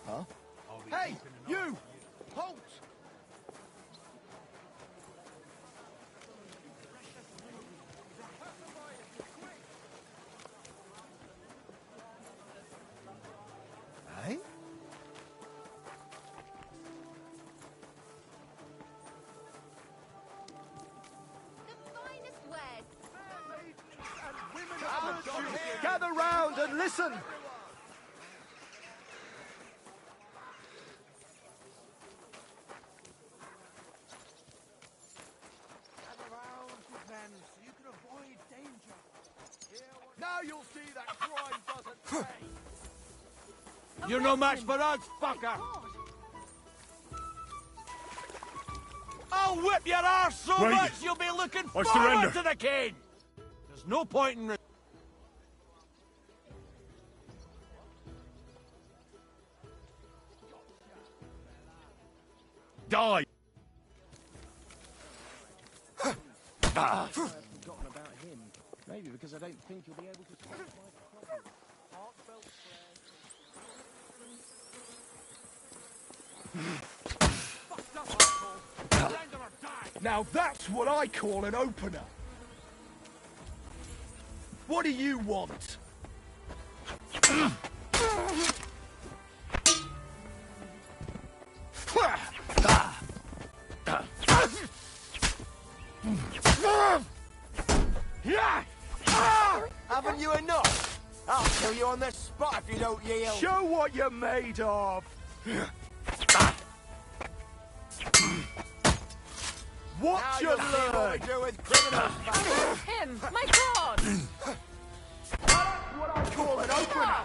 Huh? Hey, you! Halt! Hey? Gather round and listen! Now you'll see that crime doesn't pay! You're no match for us, fucker! I'll whip your arse so Wait. much you'll be looking I forward surrender. to the cane! There's no point in... Die! I've forgotten about him. Maybe because I don't think you'll be able to solve my problem. Heartfelt prayers. Now that's what I call an opener. What do you want? Haven't you enough? I'll kill you on the spot if you don't yield. Show what you're made of. What Now you you'll see what learn. we do with criminals. Him! My God! That's what I call an opener.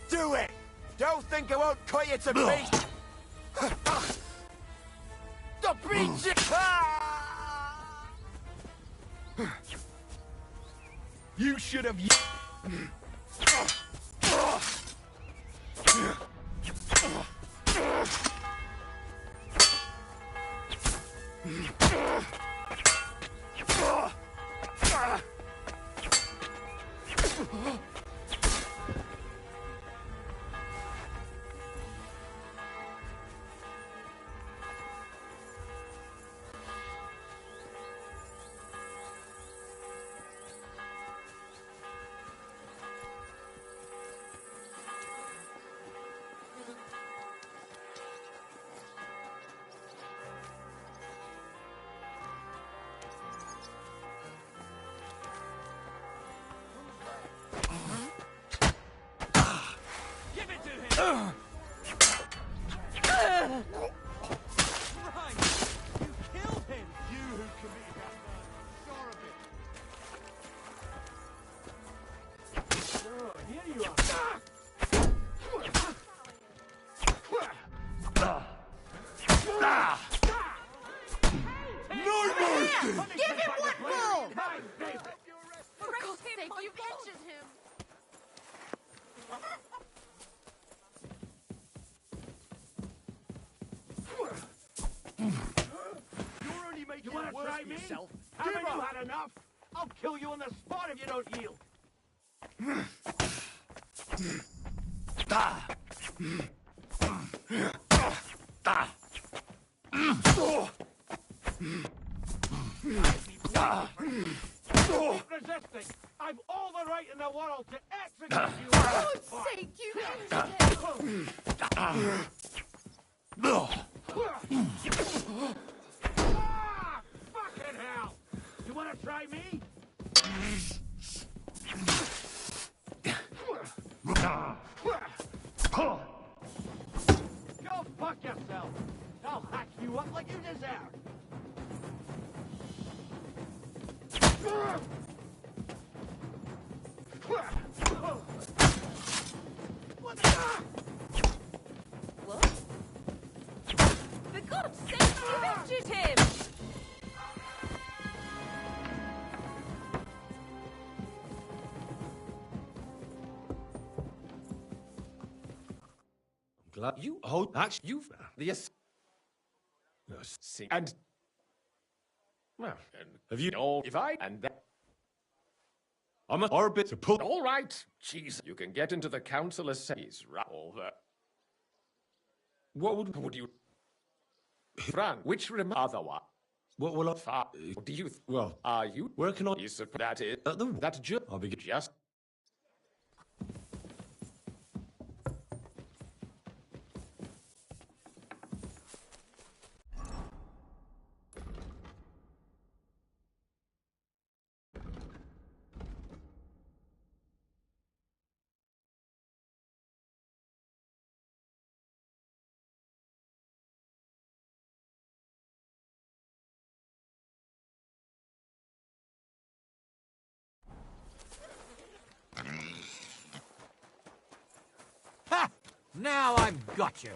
Do it! Don't think I won't cut you to pieces! The beach! You should have... Give it to him! Right! You killed him! You who committed that murder. Sure of it. Here you are. No mercy! Give him what more! For God's sake, you've injured him! You're only making You wanna it worse try for me? yourself. Haven't Give you up. had enough? I'll kill you on the spot if you don't yield. Keep resisting! I've all the right in the world to execute you! For God's sake, you injured Fucking hell! You want to try me? Go fuck yourself! I'll hack you up like you deserve! What? For God's sake, you injured him! Glad you hold actually you've the see and well and have you all if I and that I'm a orbit to pull all right jeez you can get into the council essays right over what would you Fran which otherwise what will I do you well are you working on you that is that job I'll be just Ha! Now I've got you.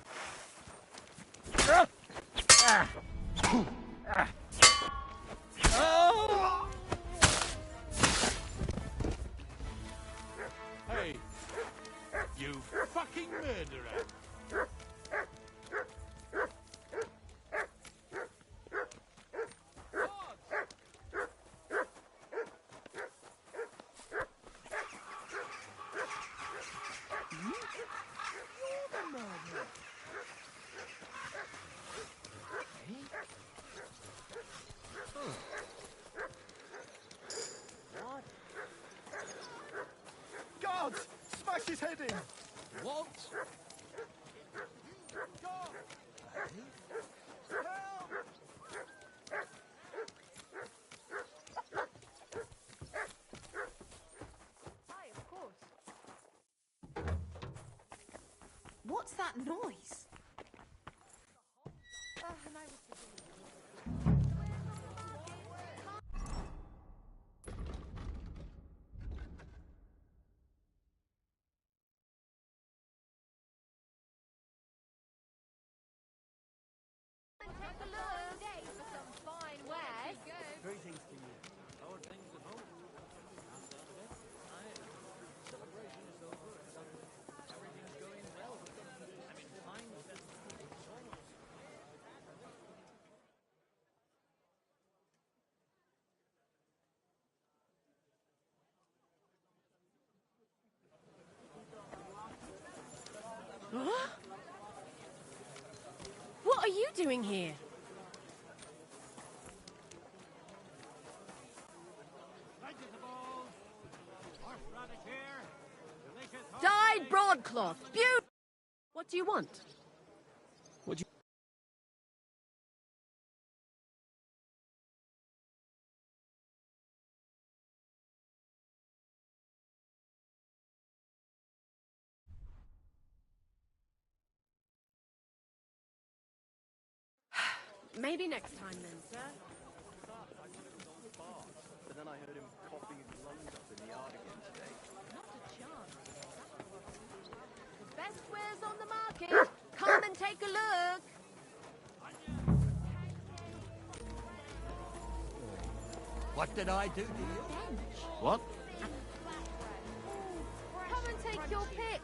Hey, you fucking murderer! Guards! Smash his head in! What? Hi, of course. What's that noise? And I was Greetings to you. How are things at home? Celebration is over. Everything's going well. I'm in time with that. It's almost. Huh? What are you doing here? Dyed broadcloth. Beautiful. What do you want? what do you Maybe next time then, sir. But then I heard him coughing his lungs up in the yard again today. Not a chance. The best wares on the market. Come and take a look. What did I do to you? what Come and take your pick.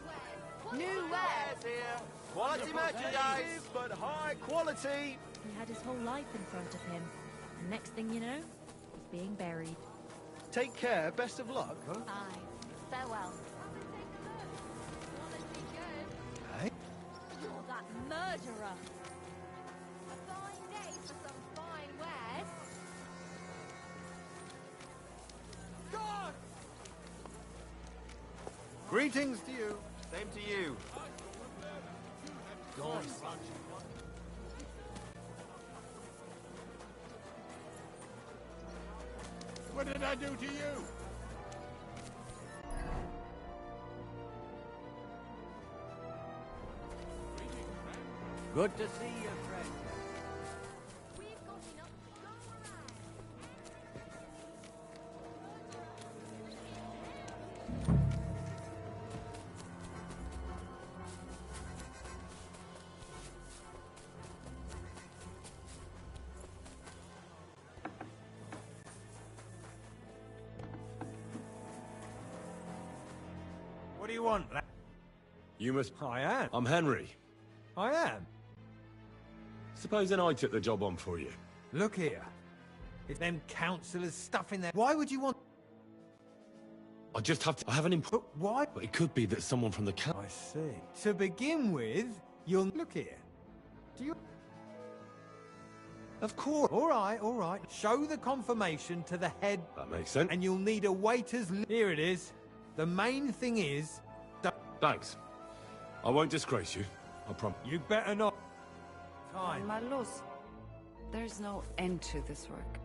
New wares. Here. Quality merchandise, but high quality. He had his whole life in front of him. And next thing you know, he's being buried. Take care. Best of luck. Aye. Farewell. murderer. A fine day for some fine wares. God! Greetings to you. Same to you. What did I do to you? Good to see you, friend. We've got enough to go around. What do you want, lad? You must... I am. I'm Henry. I am. Supposing I took the job on for you. Look here. It's them councillors stuffing their... Why would you want... I just have to... I have an input. Why? But it could be that someone from the council... I see. To begin with, you'll... Look here. Do you... Of course. All right. Show the confirmation to the head... That makes sense. And you'll need a waiter's... Here it is. The main thing is... Thanks. I won't disgrace you. I promise. You better not... Time. Marlos, there's no end to this work.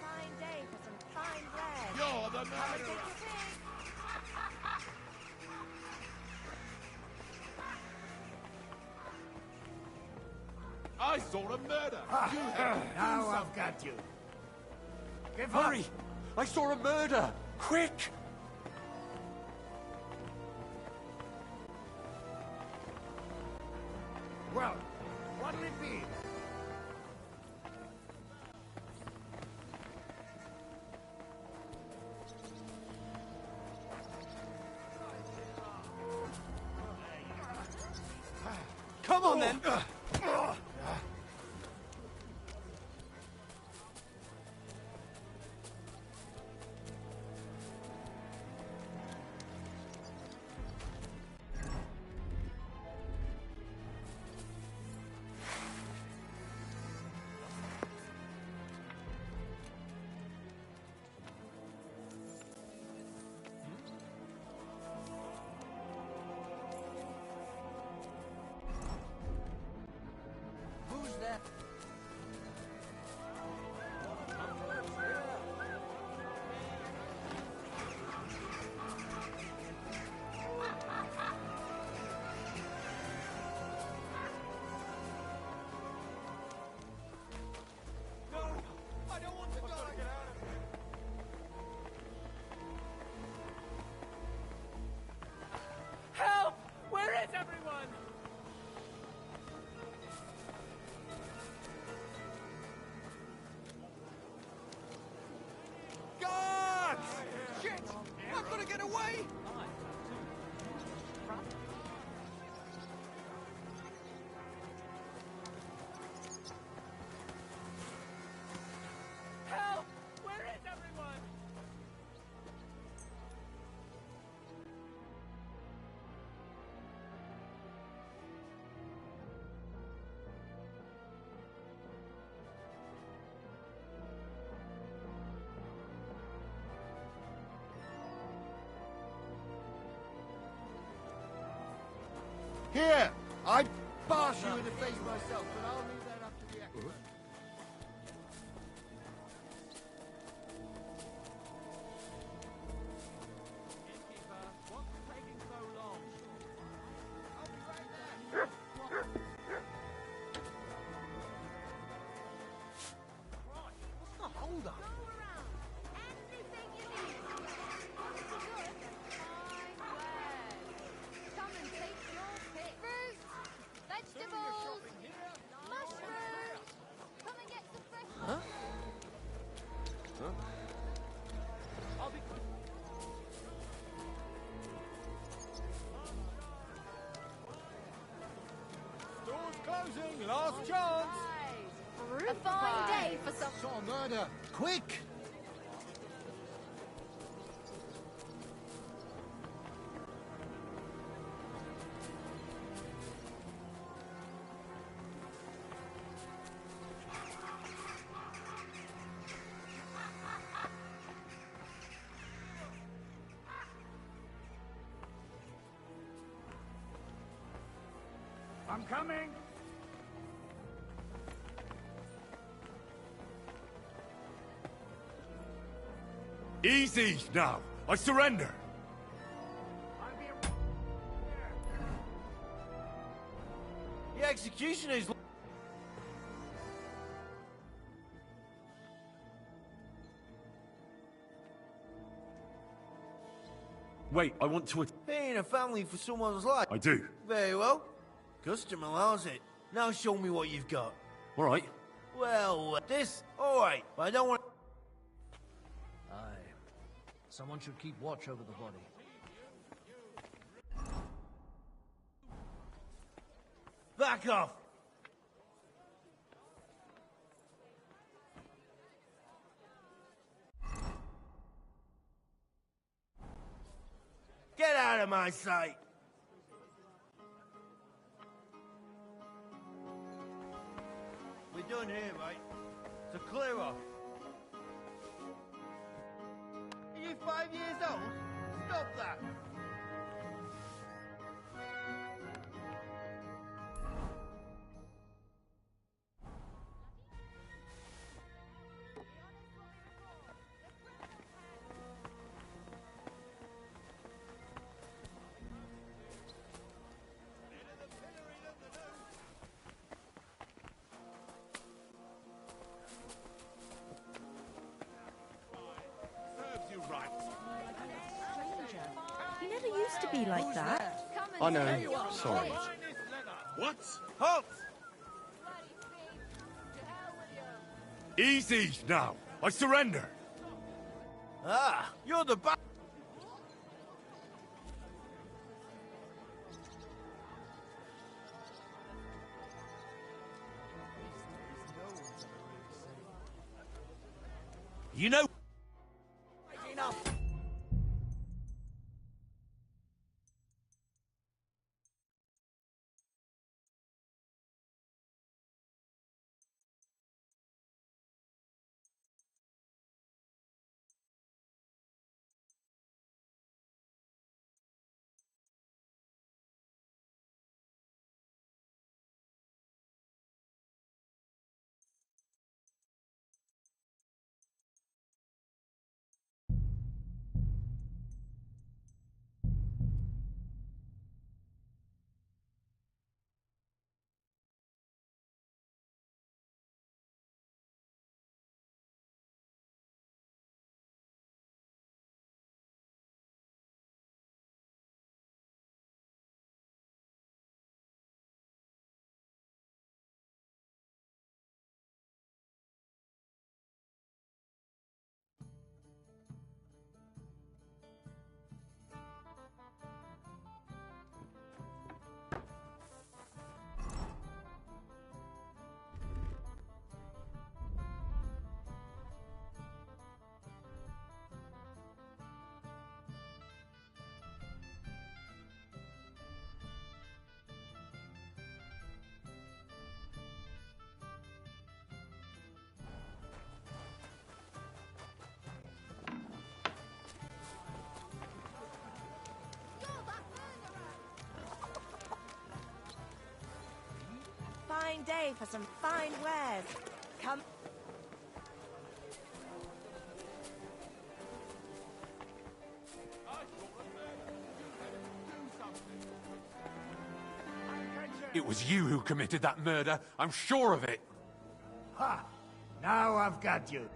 Fine day for some fine bread. You're the Come and take murderer. your pick. I saw a murder. You have to do Now I've something. got you. Give up. Hurry! I saw a murder! Quick! Well, what'll it be? Come on, then! Who's that? No! I don't want to die! Help! Where is everyone? God! Shit! I've got to get away! Help! Where is everyone? Here! I'd bash you in the face myself, but I'll leave that up to the expert. What's taking so long? I'll be right there. What's the hold up? Go around. Anything you need. What's the good? Fine wares. Come and take your pick. Fruit, vegetables, closing. Last chance. A fine day for some... Saw murder. Quick! I'm coming. Easy now. I surrender. The executioner's... Wait, I want to... Paying a family for someone's life. I do. Very well. Custom allows it. Now show me what you've got. All right. Well, this... All right, but I don't want... Aye. Someone should keep watch over the body. Back off! Get out of my sight! We're done here, right? So clear off. Are you 5 years old? Stop that! He never used to be like that. I know. Sorry. What? Halt! Easy now. I surrender. Ah, you're the ba- You know... Enough! Fine day for some fine wares. Come. It was you who committed that murder. I'm sure of it. Ha! Now I've got you.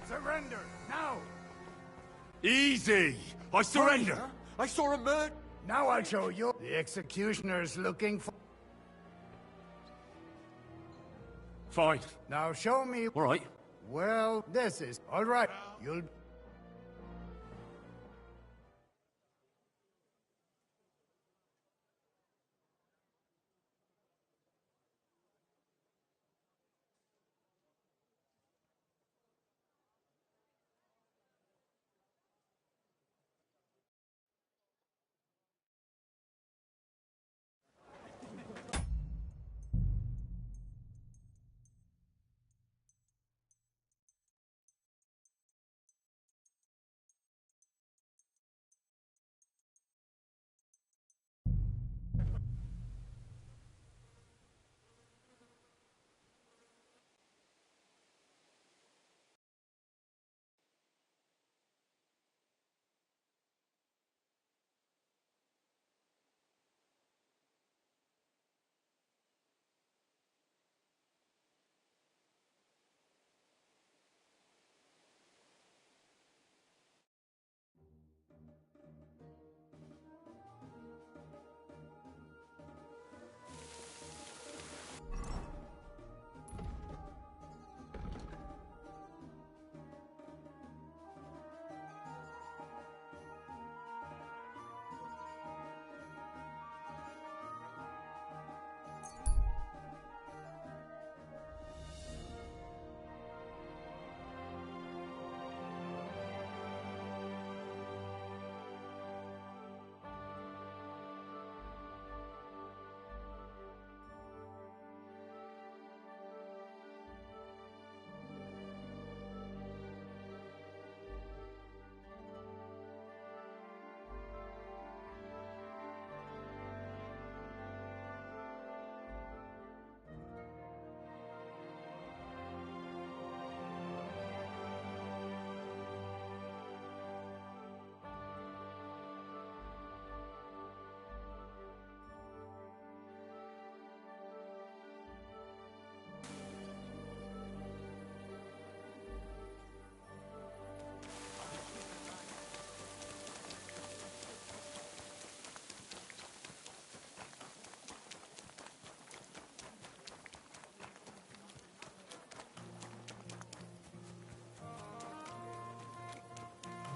Surrender, now! Easy! I surrender! I saw a murder. Now I'll show you. The executioner's looking for... Fine. Now show me... All right. Well, this is... All right, you'll...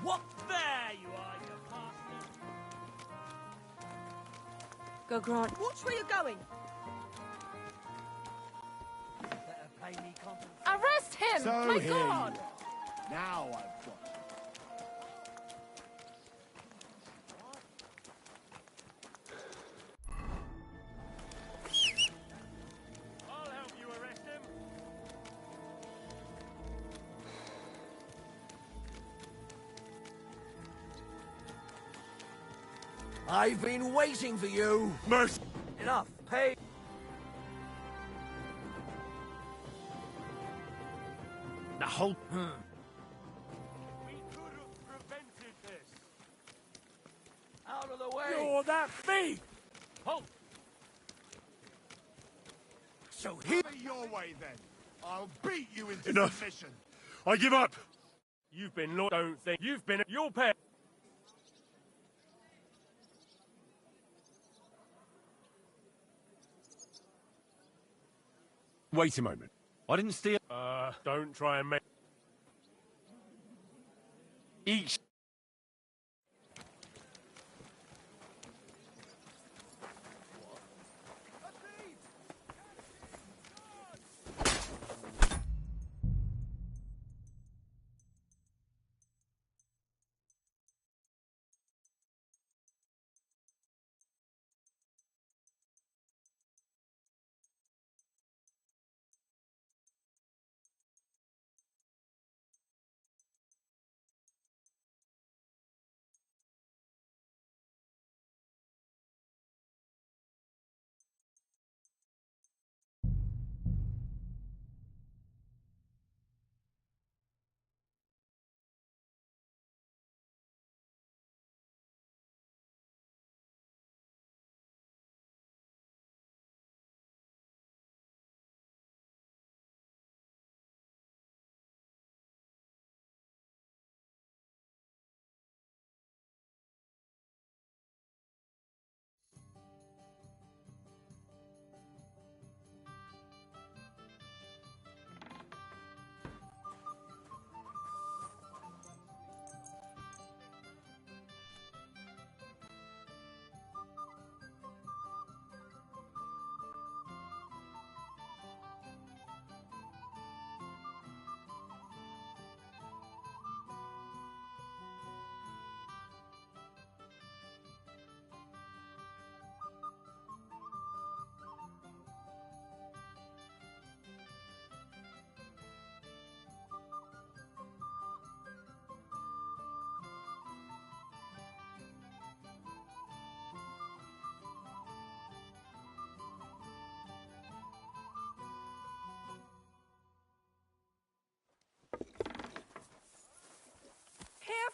What? There you are, you bastard! Go, Grant. Watch where you're going. Better pay me compensation. Arrest him! So My here God! you are. Now I've got you. I'll help you arrest him. I've been waiting for you. Mercy! Enough. Pay. The whole... We could have prevented this. Out of the way. You're that thief! Halt! So here your way then. I'll beat you into Enough. submission. I give up! You've been don't think you've been your pet. Wait a moment. I didn't steal... Don't try and make... Each...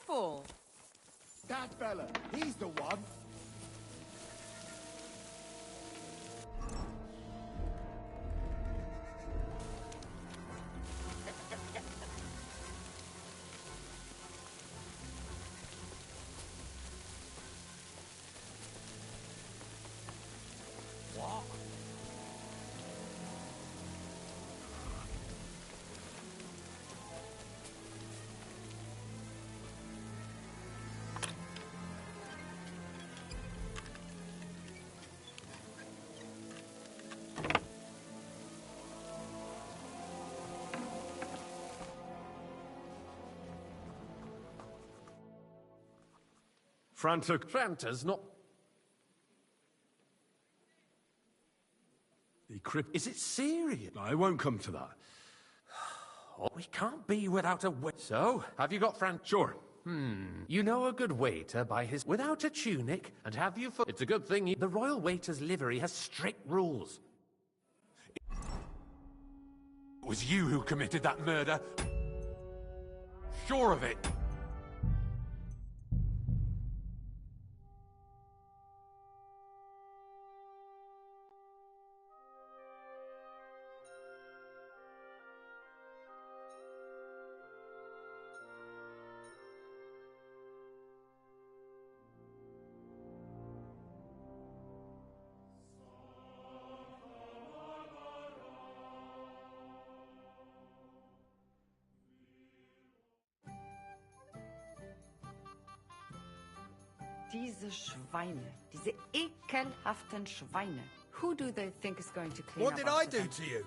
for? That fella, he's the one. What? Franta's not... Is it serious? I won't come to that. We can't be without a way. So, have you got Sure. You know a good waiter by his... Without a tunic, and have you for... It's a good thing the royal waiter's livery has strict rules. It was you who committed that murder. Sure of it. Diese Schweine, diese ekelhaften Schweine. Who do they think is going to clean What up did I after do them? to you?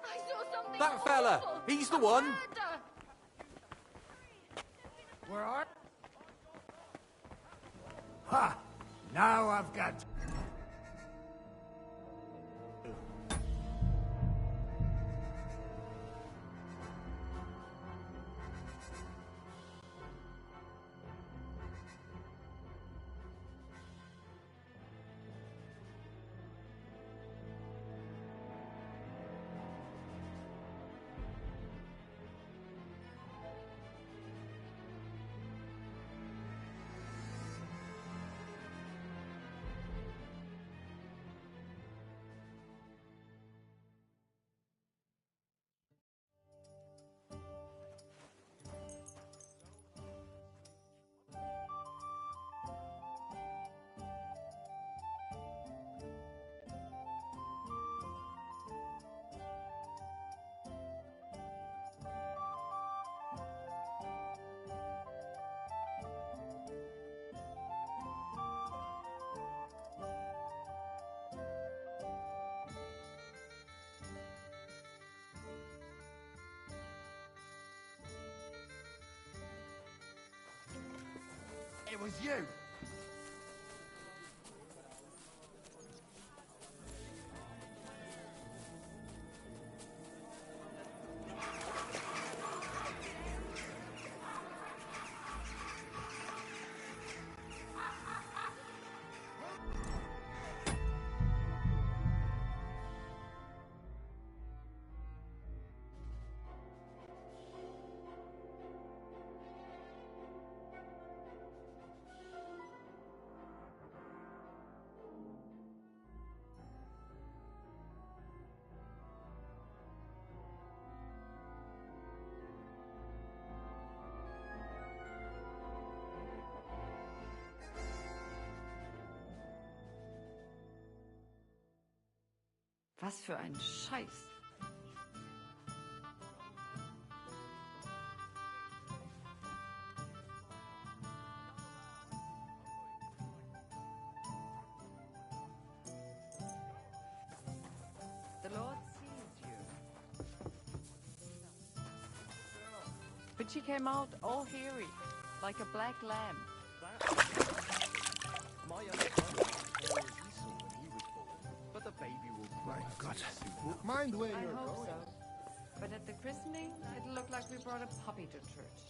I saw something That fella, awful. he's the A one. murder. Where are... Ha! Now I've got... It was you! Was für ein Scheiß. The Lord sees you. But she came out all hairy, like a black lamb. My young brother was as Esau when he was born, but the baby will grow up God. soon. Mind where I you're hope going. so. But at the christening, it looked like we brought a puppy to church.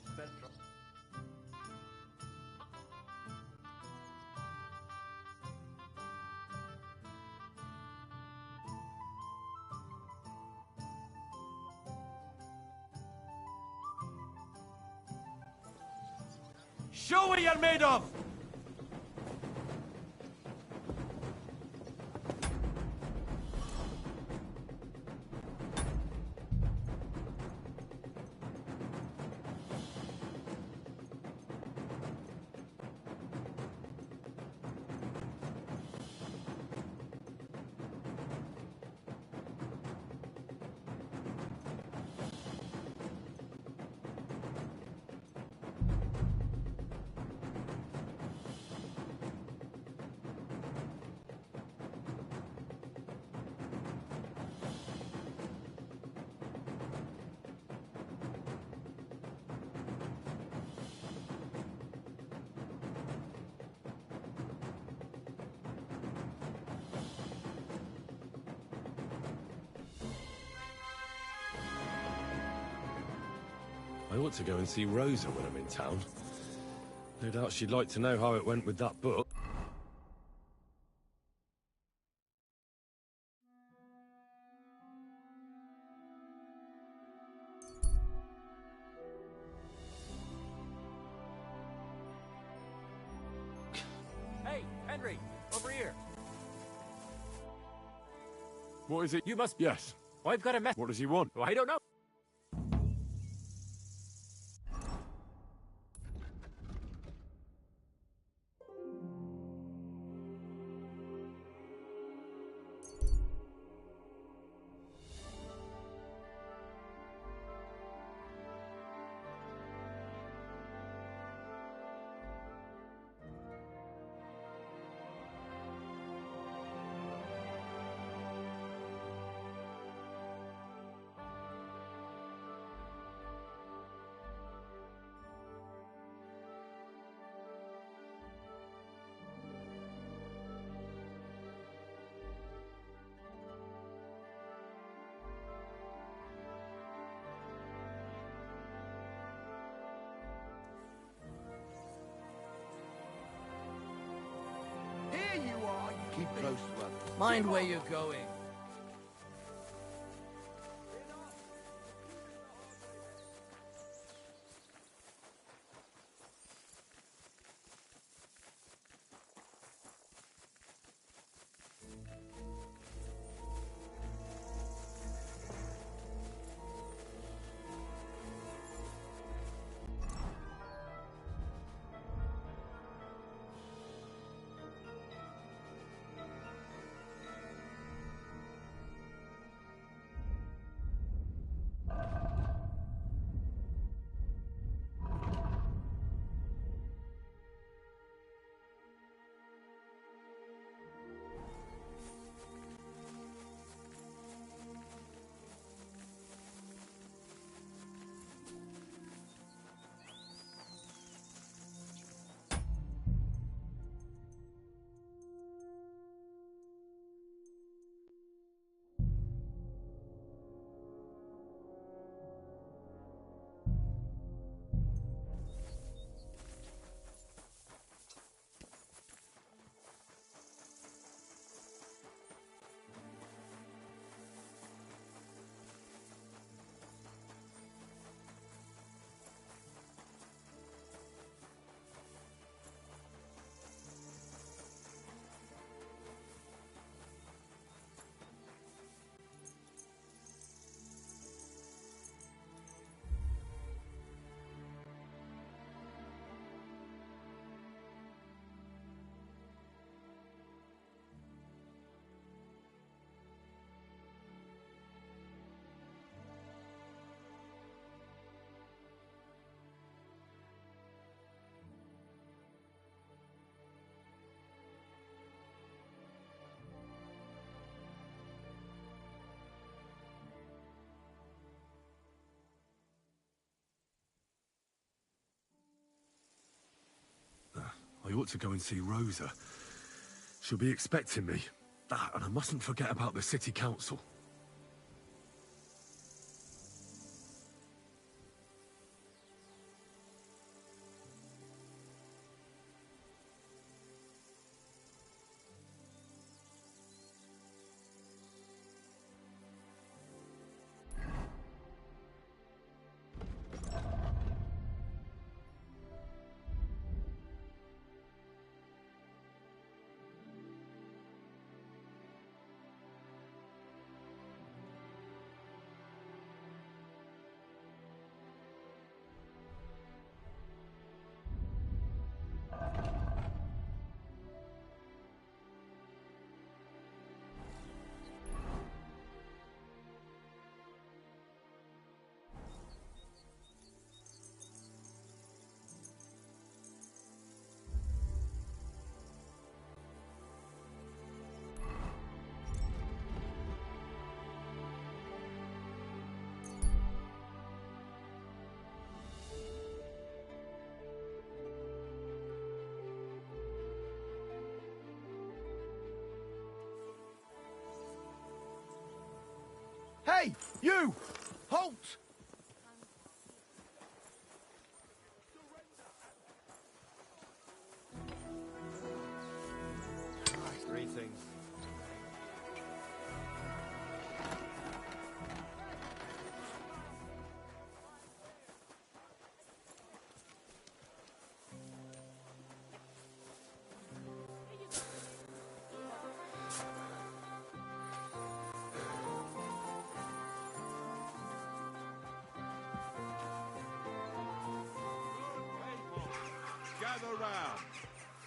Show what you're made of! I ought to go and see Rosa when I'm in town. No doubt she'd like to know how it went with that book. Hey, Henry, over here. What is it? You must... Yes. I've got a mess. What does he want? I don't know. Here you are, you Keep close to others. Mind where you're going. I ought to go and see Rosa. She'll be expecting me. Ah, and I mustn't forget about the city council. Hey, you! Halt! Greetings. Gather round.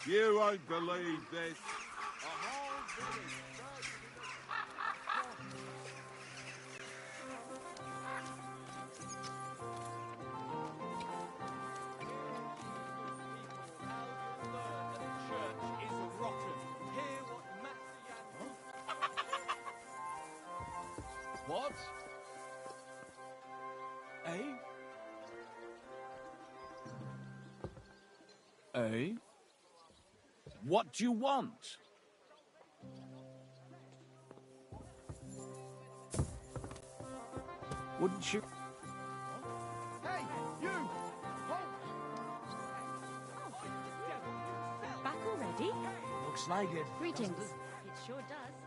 You won't believe this. A whole village What? Eh? Eh? What do you want? Wouldn't you? Hey, you! Back already? Looks like it. Greetings. It sure does.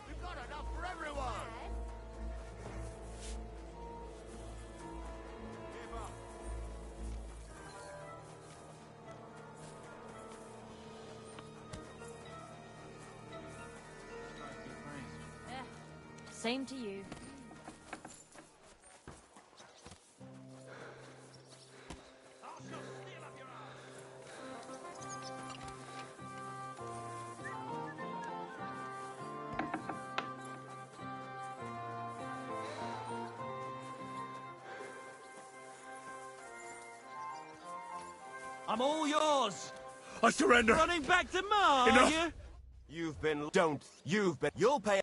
We've got enough for everyone. Give up. Same to you. I'm all yours. I surrender. Running back to Ma, Enough. are you? You've been... Don't. You've been... You'll pay...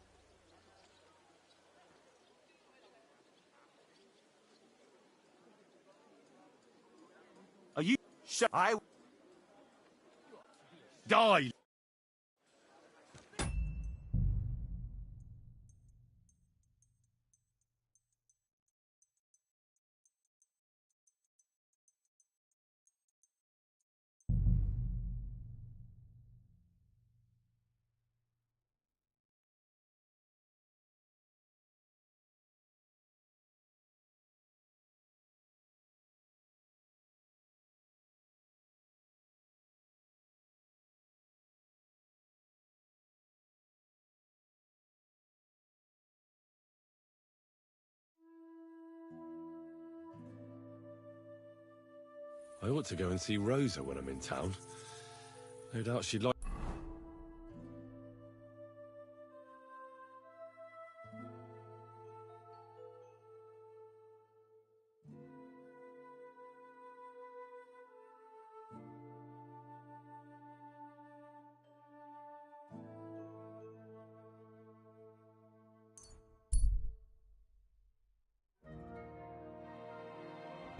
Are you... I... Die! I ought to go and see Rosa when I'm in town. No doubt she'd like...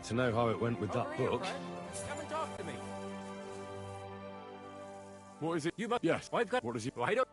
to know how it went with that Over here, book. friend. Come and talk to me. What is it? You must. Yes. I've got. What is it? I don't.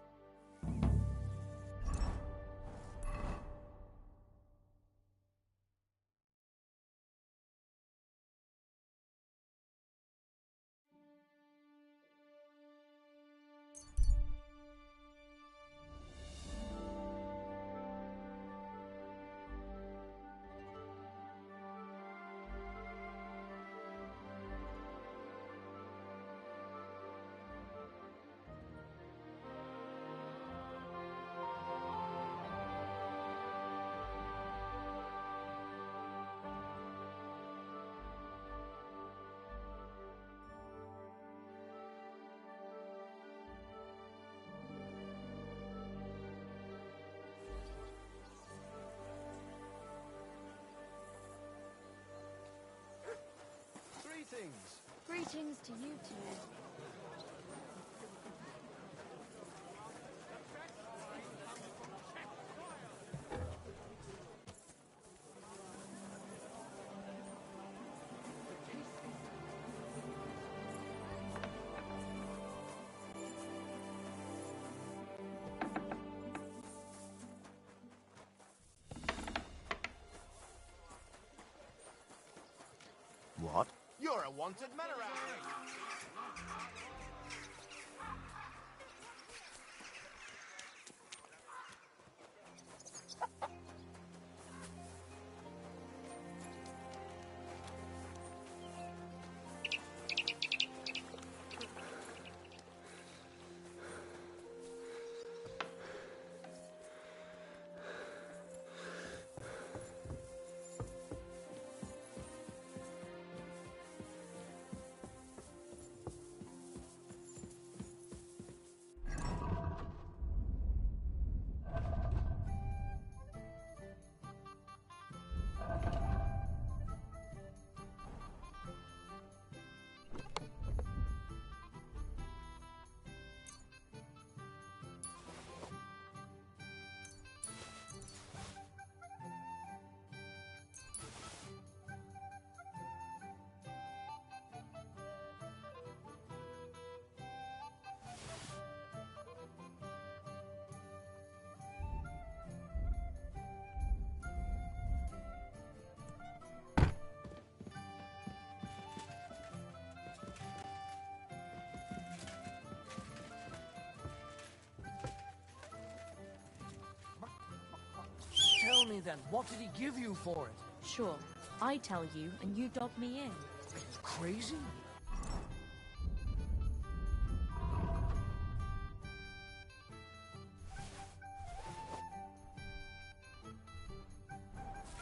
Greetings. Greetings to you two. What? You're a wanted man around here. Tell me then, what did he give you for it? Sure, I tell you, and you dob me in. Crazy?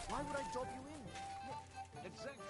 Why would I dob you in? Exactly.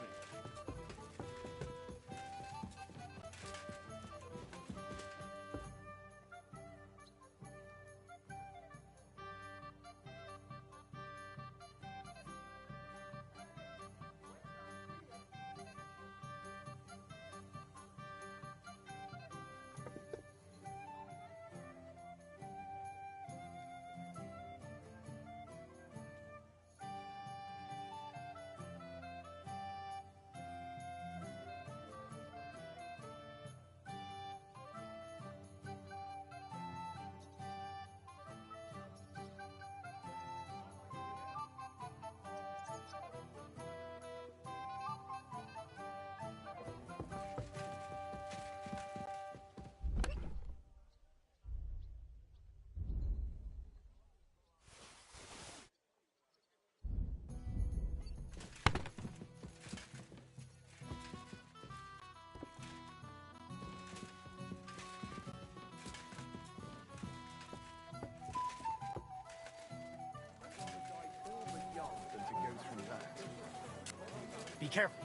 Be careful.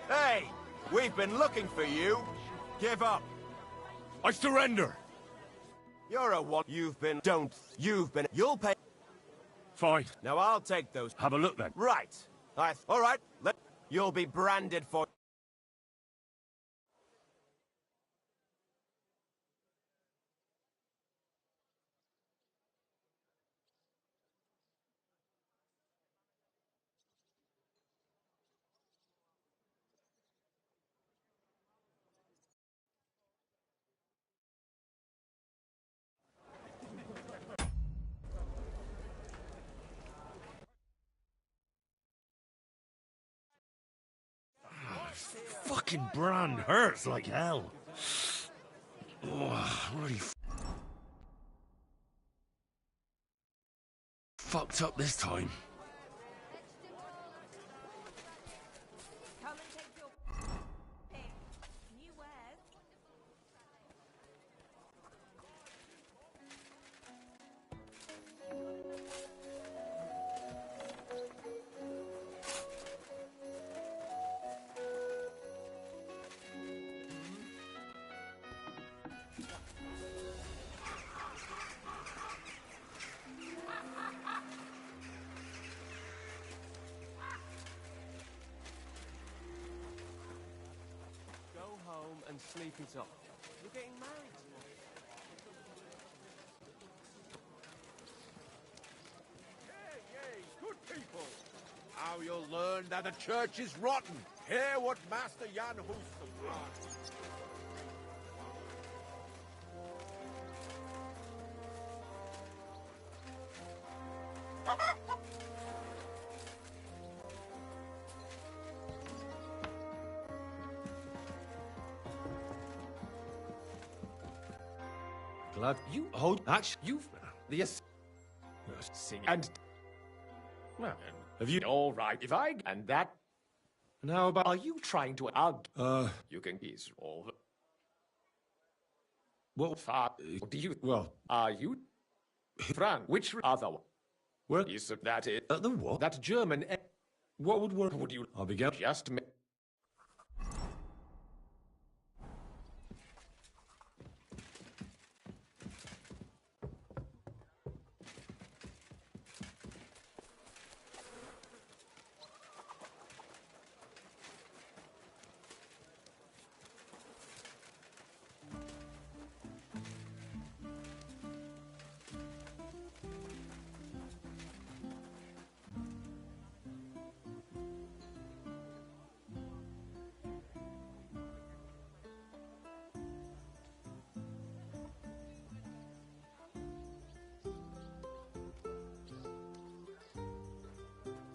Hey, we've been looking for you. Give up. I surrender! You're a what? You've been. You'll pay. Fine. Now I'll take those. Have a look then. Right. All right. You'll be branded for. Fucking brand hurts like hell. Oh, really fucked up this time. Come and take your pick. New wares. Go home and sleep it off. You're getting married tomorrow. Yay, good people. Now you'll learn that the church is rotten. Hear what Master Jan Huston wants. Glad you hold. Actually, you've the sing and well, have you all right? If I and that. And how about? Are you trying to you can ease all. Well, far do you? Well, are you? Frank, which other one? Well, is that it? The what? That German. What would work? Would you? I'll begin. Just.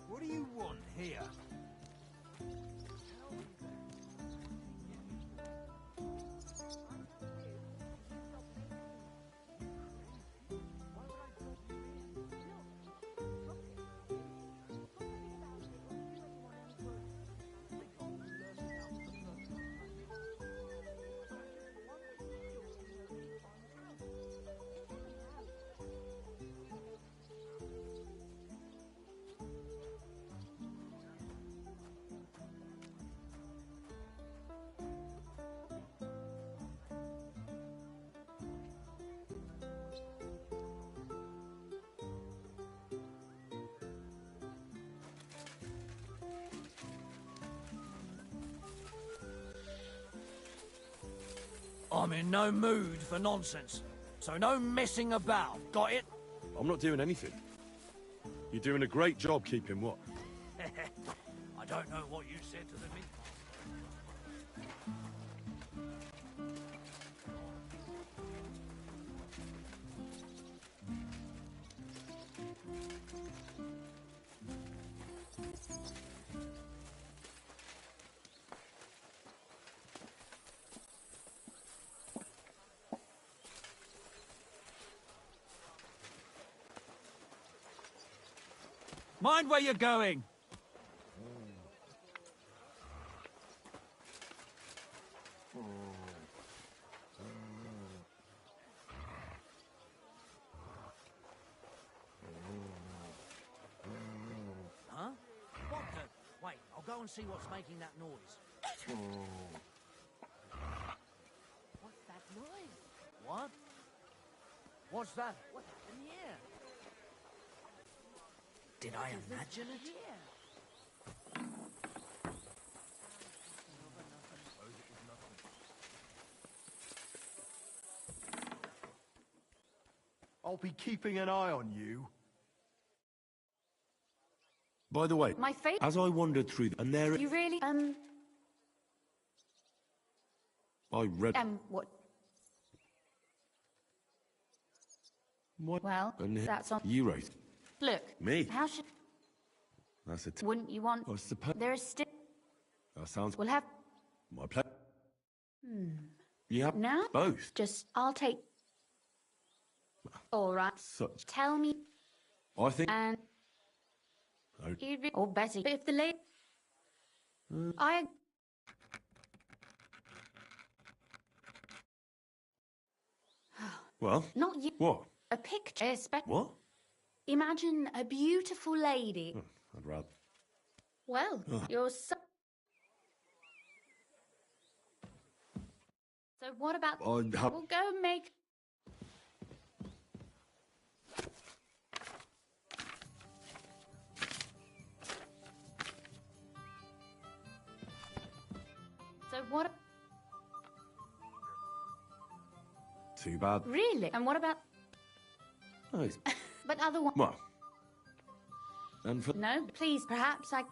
What do you want here? I'm in no mood for nonsense, so no messing about. Got it? I'm not doing anything. You're doing a great job keeping what? I don't know what you said to the mint. Mind where you're going. Huh? What the? Wait, I'll go and see what's making that noise. What's that noise? What? What's that? What happened here? Did I imagine it? I'll be keeping an eye on you. By the way, My face. as I wandered through, and there You really, I read. what? What? Well, And that's on. you wrote. Look. Me? How should? That's it. Wouldn't you want? I suppose. There is still. That sounds. We'll have. My pleasure. Hmm. Yeah. Now? Both. Just, I'll take. All right. Such. Tell me. I think. And. I- Or Betty. But if the lady. I. Well. Not you. What? A picture. What? Imagine a beautiful lady. Oh, I'd rather. Well, you're so. So what about? I'd have. We'll go and make. So what? Too bad. Really? And what about? Nice. But other one. Well. And for. No, please. Perhaps I.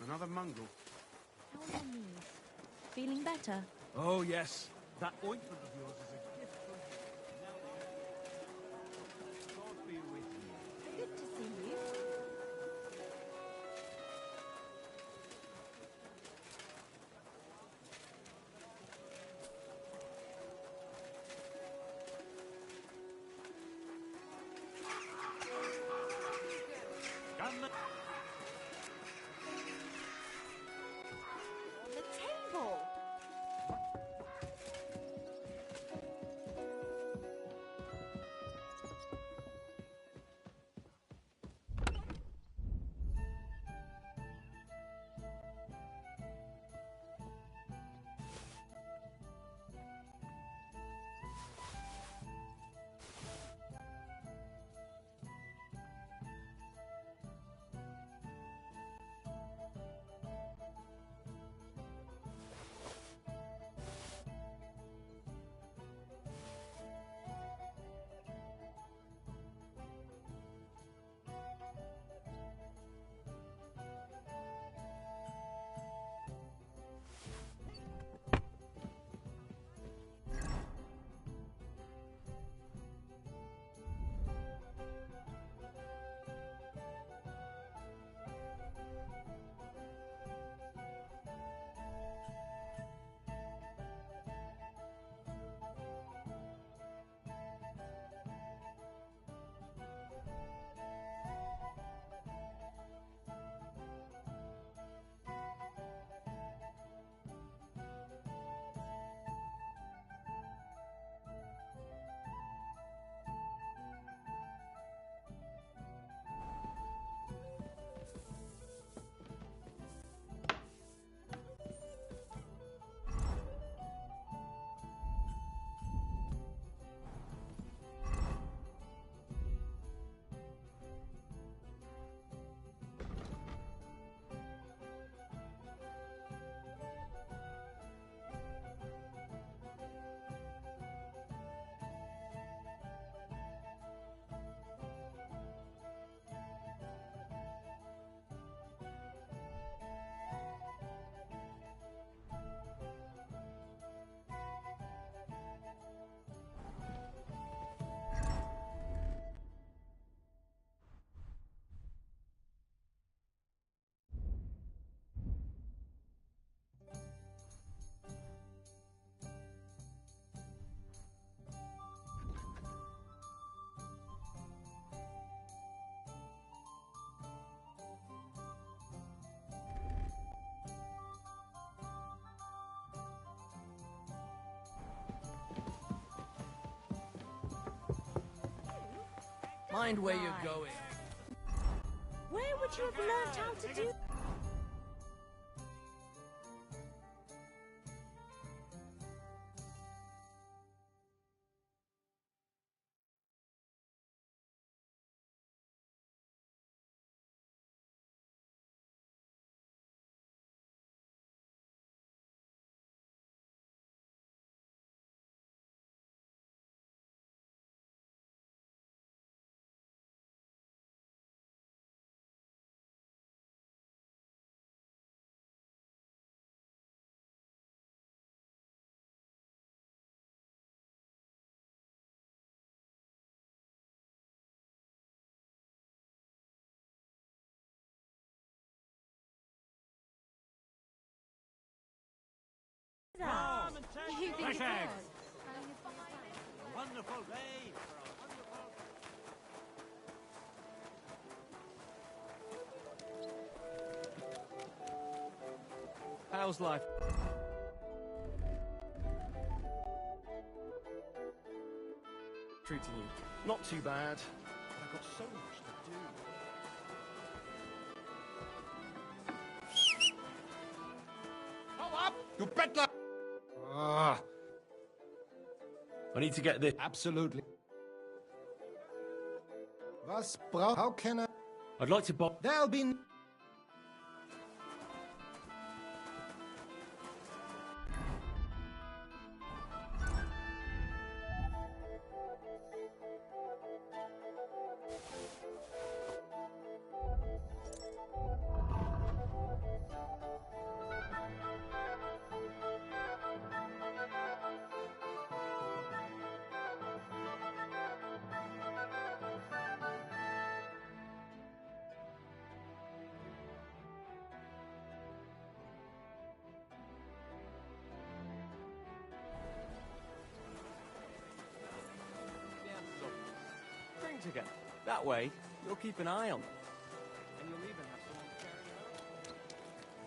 Another mongrel. How are your knees? Feeling better? Oh, yes. That ointment of yours is a gift from God be with you. Good to see you. On the table. Mind where you're going. Where would you have learnt how to do? Come and take You think it Hashtag. was? A wonderful day for a wonderful... How's life? Treating you. Not too bad. I've got so much to do. Hau ab, du Bettler! I need to get this. Absolutely. Was braucht? How can I? I'd like to buy. There'll be. Bring together. That way, you'll keep an eye on them. And you'll even have someone to carry them out.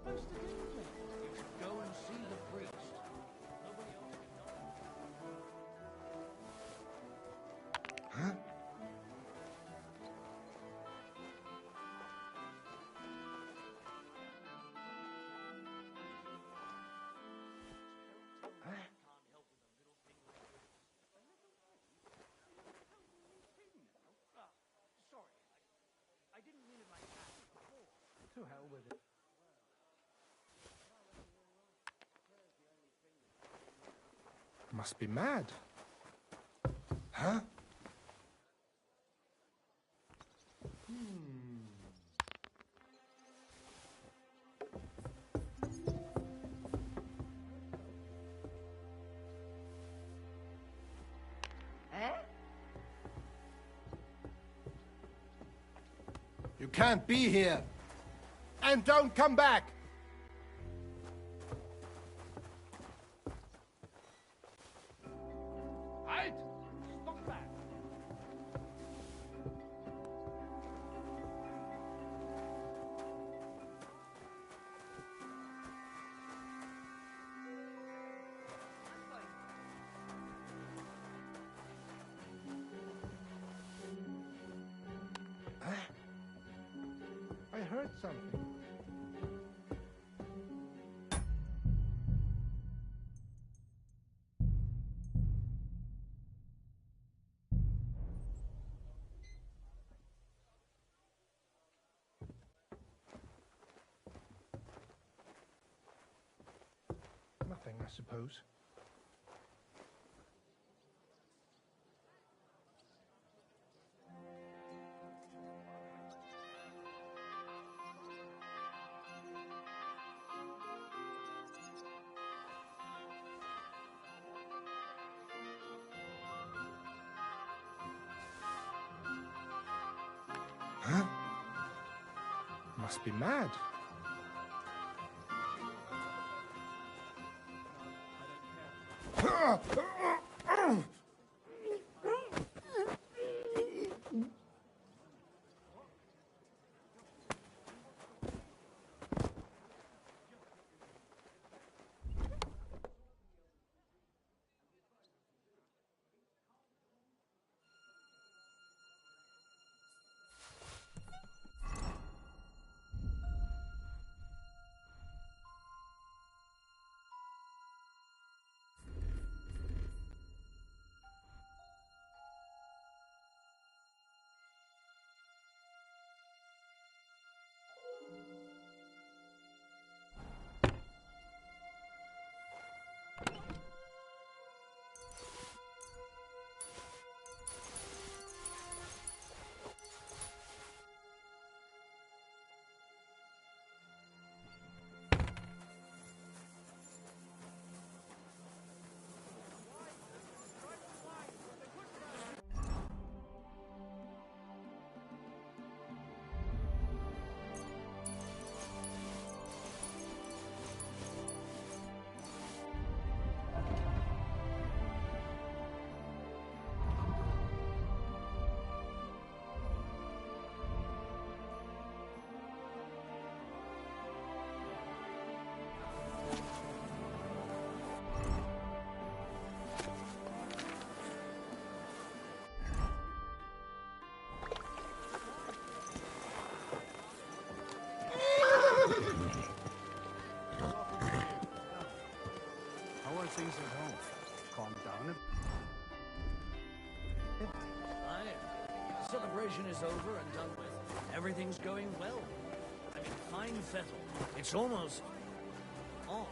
What's the danger? You should go and see the priest. Nobody else can know. Huh? Sorry, I didn't mean it like that before. To hell with it. Must be mad. Huh? Eh? You can't be here. And don't come back. Halt! Stop that! I heard something. Nothing, I suppose. Huh? Must be mad. How are things at home? Calm down a bit. The celebration is over and done with. Everything's going well. I mean, fine fettle. It's almost on.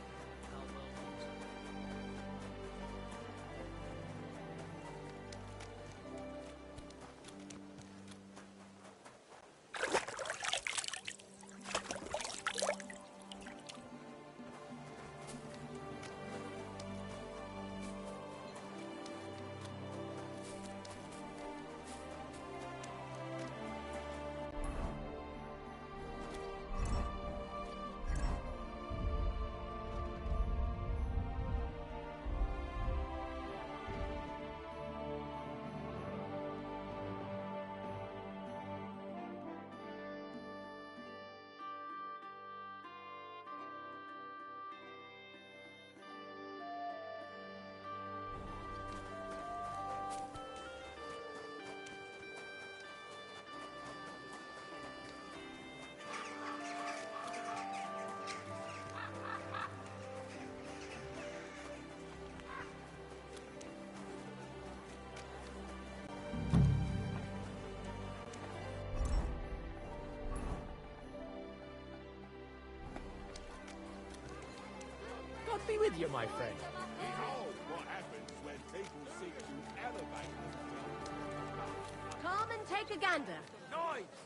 God be with you, my friend. Behold what happens when people seek to elevate themselves. Come and take a gander. Knives!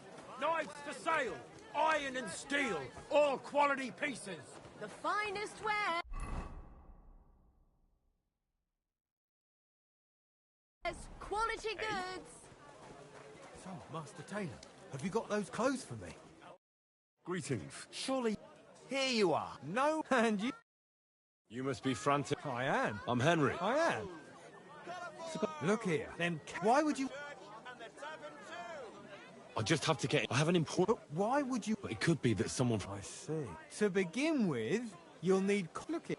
Knives for sale! Iron and steel! All quality pieces! The finest ware. Quality goods. So, Master Taylor, have you got those clothes for me? Greetings. Surely. Here you are. No, and you. You must be frantic. I am. I'm Henry. I am. Look here. Then why would you? I just have to get... I have an important... But why would you? It could be that someone... I see. To begin with, you'll need... Look here.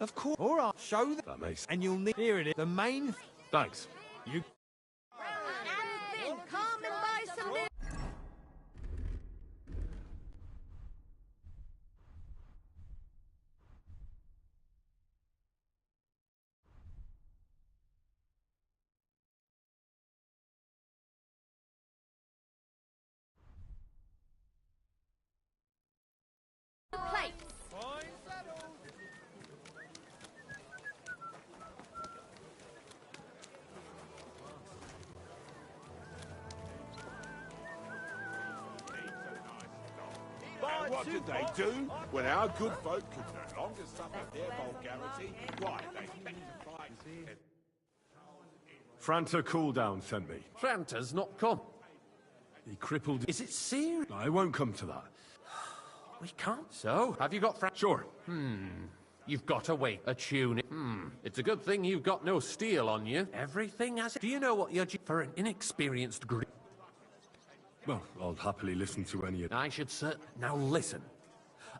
Of course. All right. Show them. That makes... And you'll need... Here it is. The main... Thanks. You... And then come and buy some milk. Plates. And what did they do when our good folk could no longer suffer their vulgarity? Why, they begged to fight. Franta Cooldown sent me. Franta's not come. He crippled... Is it serious? I won't come to that. We can't. So, have you got Sure. You've got to wait a tune. It's a good thing you've got no steel on you. Everything has. Do you know what you're for an inexperienced Greek? Well, I'll happily listen to any of... I should say. Now listen.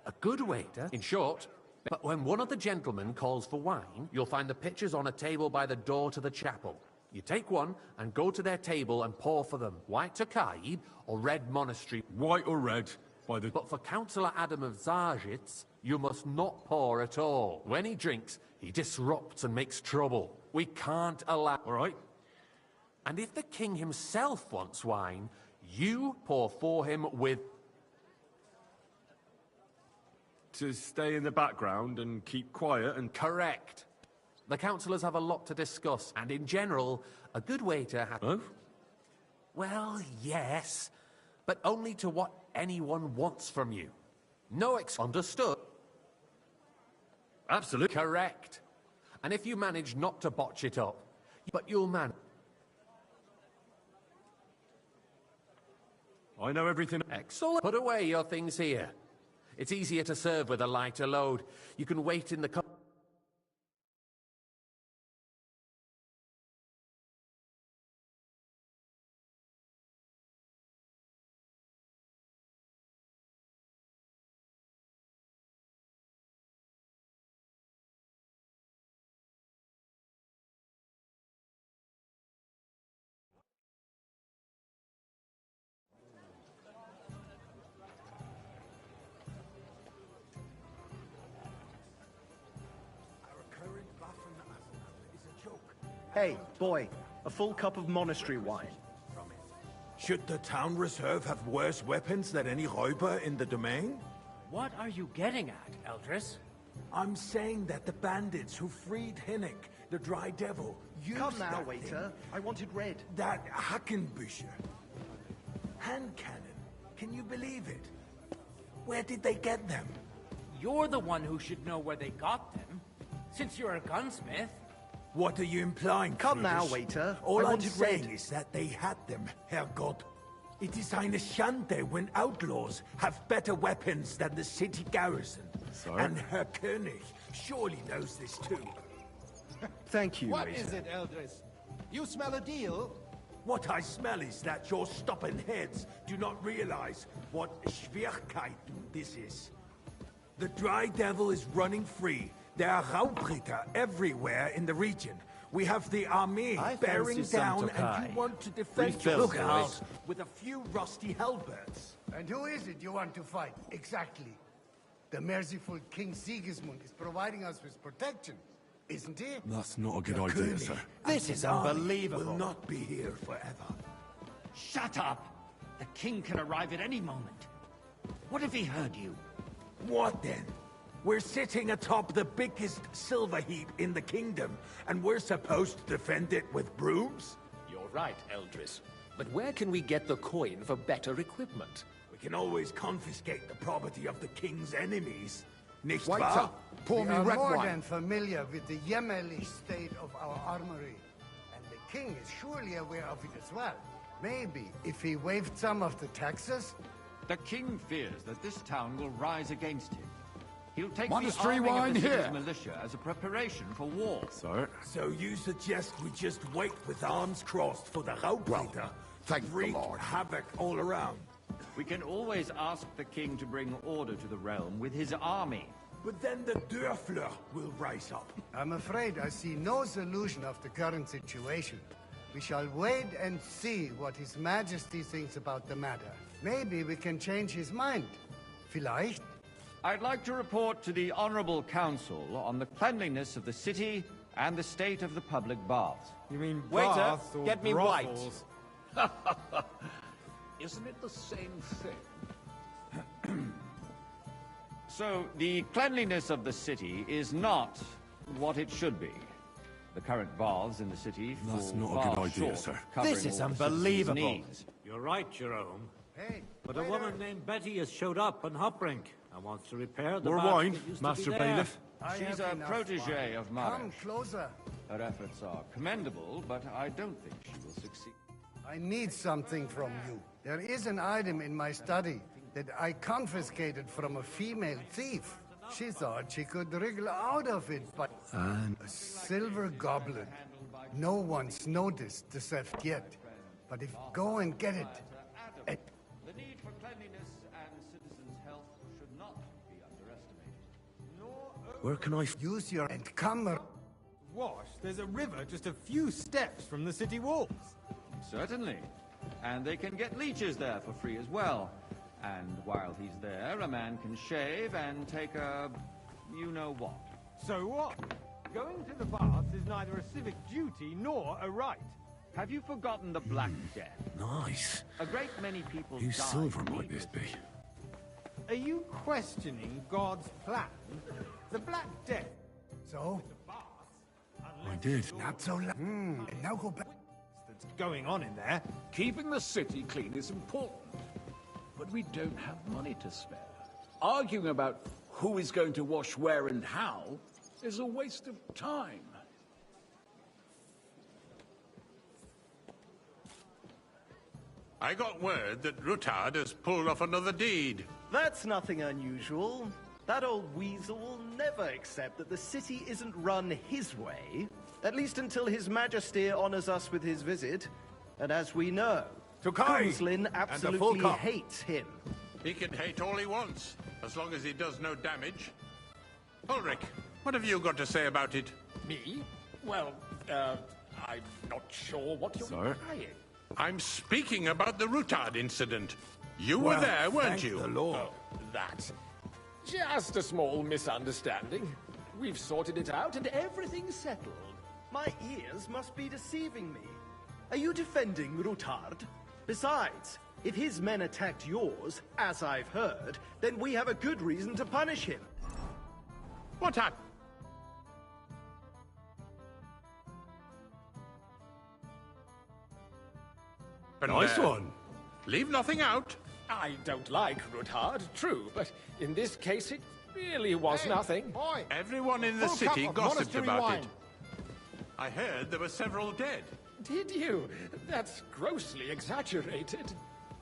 A good waiter, in short, but when one of the gentlemen calls for wine, you'll find the pitchers on a table by the door to the chapel. You take one and go to their table and pour for them. White Takaib or red monastery. White or red? But for Councillor Adam of Zarjitz, you must not pour at all. When he drinks, he disrupts and makes trouble. We can't allow... All right? And if the king himself wants wine, you pour for him with... To stay in the background and keep quiet and... Correct. The councillors have a lot to discuss, and in general, a good waiter has... Oh? Well, yes, but only to what anyone wants from you. No Understood? Absolutely. Correct. And if you manage not to botch it up, but you'll manage... I know everything. Excellent. Put away your things here. It's easier to serve with a lighter load. You can wait in the... Hey, boy, a full cup of monastery wine. Should the town reserve have worse weapons than any Räuber in the domain? What are you getting at, Eldris? I'm saying that the bandits who freed Hinnick, the Dry Devil, used Come now, that waiter. thing. I wanted red. That Hackenbücher. Hand cannon. Can you believe it? Where did they get them? You're the one who should know where they got them, since you're a gunsmith. What are you implying, Come now, Friedrich? waiter. All I I'm wanted saying red. is that they had them, Herrgott. It is eine Schande when outlaws have better weapons than the city garrison. So? And Herr König surely knows this too. Thank you, What waiter. is it, Eldris? You smell a deal? What I smell is that your stubborn heads do not realize what Schwierigkeiten this is. The Dry Devil is running free. There are Raubritter everywhere in the region. We have the army bearing down, and you want to defend yourselves with a few rusty halberds. And who is it you want to fight, exactly? The merciful King Sigismund is providing us with protection, isn't he? That's not a good idea, sir. This is unbelievable. Will not be here forever. Shut up! The king can arrive at any moment. What if he heard you? What then? We're sitting atop the biggest silver heap in the kingdom, and we're supposed to defend it with brooms? You're right, Eldris. But where can we get the coin for better equipment? We can always confiscate the property of the king's enemies. Nicht Waiter, wahr? we are more than familiar with the yeomanry state of our armory. And the king is surely aware of it as well. Maybe if he waived some of the taxes? The king fears that this town will rise against him. He'll take Monastery the arming wine of the city's here. militia as a preparation for war. So you suggest we just wait with arms crossed for the Raubritter? thank the wreak Lord. havoc all around. We can always ask the king to bring order to the realm with his army. But then the Dörfler will rise up. I'm afraid I see no solution of the current situation. We shall wait and see what His Majesty thinks about the matter. Maybe we can change his mind. Vielleicht? I'd like to report to the Honorable Council on the cleanliness of the city and the state of the public baths. You mean Waiter, baths or get me brothels? white. Isn't it the same thing? So, the cleanliness of the city is not what it should be. The current baths in the city That's fall not a far good idea, short sir. of covering This is all the citizens' unbelievable. needs. You're right, Jerome. Hey, but a woman named Betty has showed up on Hopbrink and wants to repair the More baths wine, that used Master to be Bailiff. I She's have a enough protege wine. of Marash. Come closer. Her efforts are commendable, but I don't think she will succeed. I need something from you. There is an item in my study that I confiscated from a female thief. She thought she could wriggle out of it, but And a silver goblet. No one's noticed the theft yet. But if go and get it. The need for cleanliness and citizens' health should not be underestimated. where can I Use your and come. Wash, there's a river just a few steps from the city walls. Certainly. And they can get leeches there for free as well. And while he's there, a man can shave and take a... you-know-what. So what? Going to the baths is neither a civic duty nor a right. Have you forgotten the Black Death? Nice. A great many people Whose died silver might this be? Are you questioning God's plan? The Black Death. So? I did. Not so loud. And now go back. That's going on in there. Keeping the city clean is important, but we don't have money to spare. Arguing about who is going to wash where and how is a waste of time. I got word that Rutard has pulled off another deed. That's nothing unusual. That old weasel will never accept that the city isn't run his way, at least until His Majesty honors us with his visit. And as we know, Goobslin absolutely hates him. He can hate all he wants, as long as he does no damage. Ulrich, what have you got to say about it? Me? Well, I'm not sure what you're implying. I'm speaking about the Rutard incident. You were there, weren't you? The Lord. Oh, that. Just a small misunderstanding. We've sorted it out and everything's settled. My ears must be deceiving me. Are you defending Rutard? Besides, if his men attacked yours, as I've heard, then we have a good reason to punish him. What happened? Nice one. Leave nothing out. I don't like Rutard, true, but in this case it really was nothing. Boy, everyone in the city gossiped about it. I heard there were several dead. Did you? That's grossly exaggerated.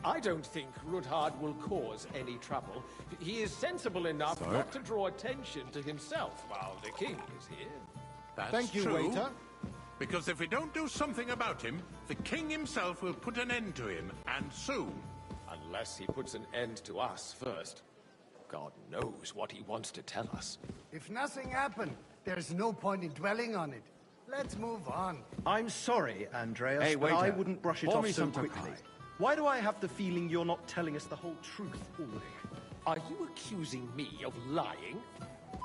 I don't think Rutard will cause any trouble. He is sensible enough not to draw attention to himself while the king is here. That's Thank you, true. waiter. Because if we don't do something about him, the king himself will put an end to him, and soon. Unless he puts an end to us first. God knows what he wants to tell us. If nothing happened, there's no point in dwelling on it. Let's move on. I'm sorry, Andreas, Hey, but waiter. I wouldn't brush it Pour off me so some quickly. Tokai. Why do I have the feeling you're not telling us the whole truth, Ulrich? Are you accusing me of lying?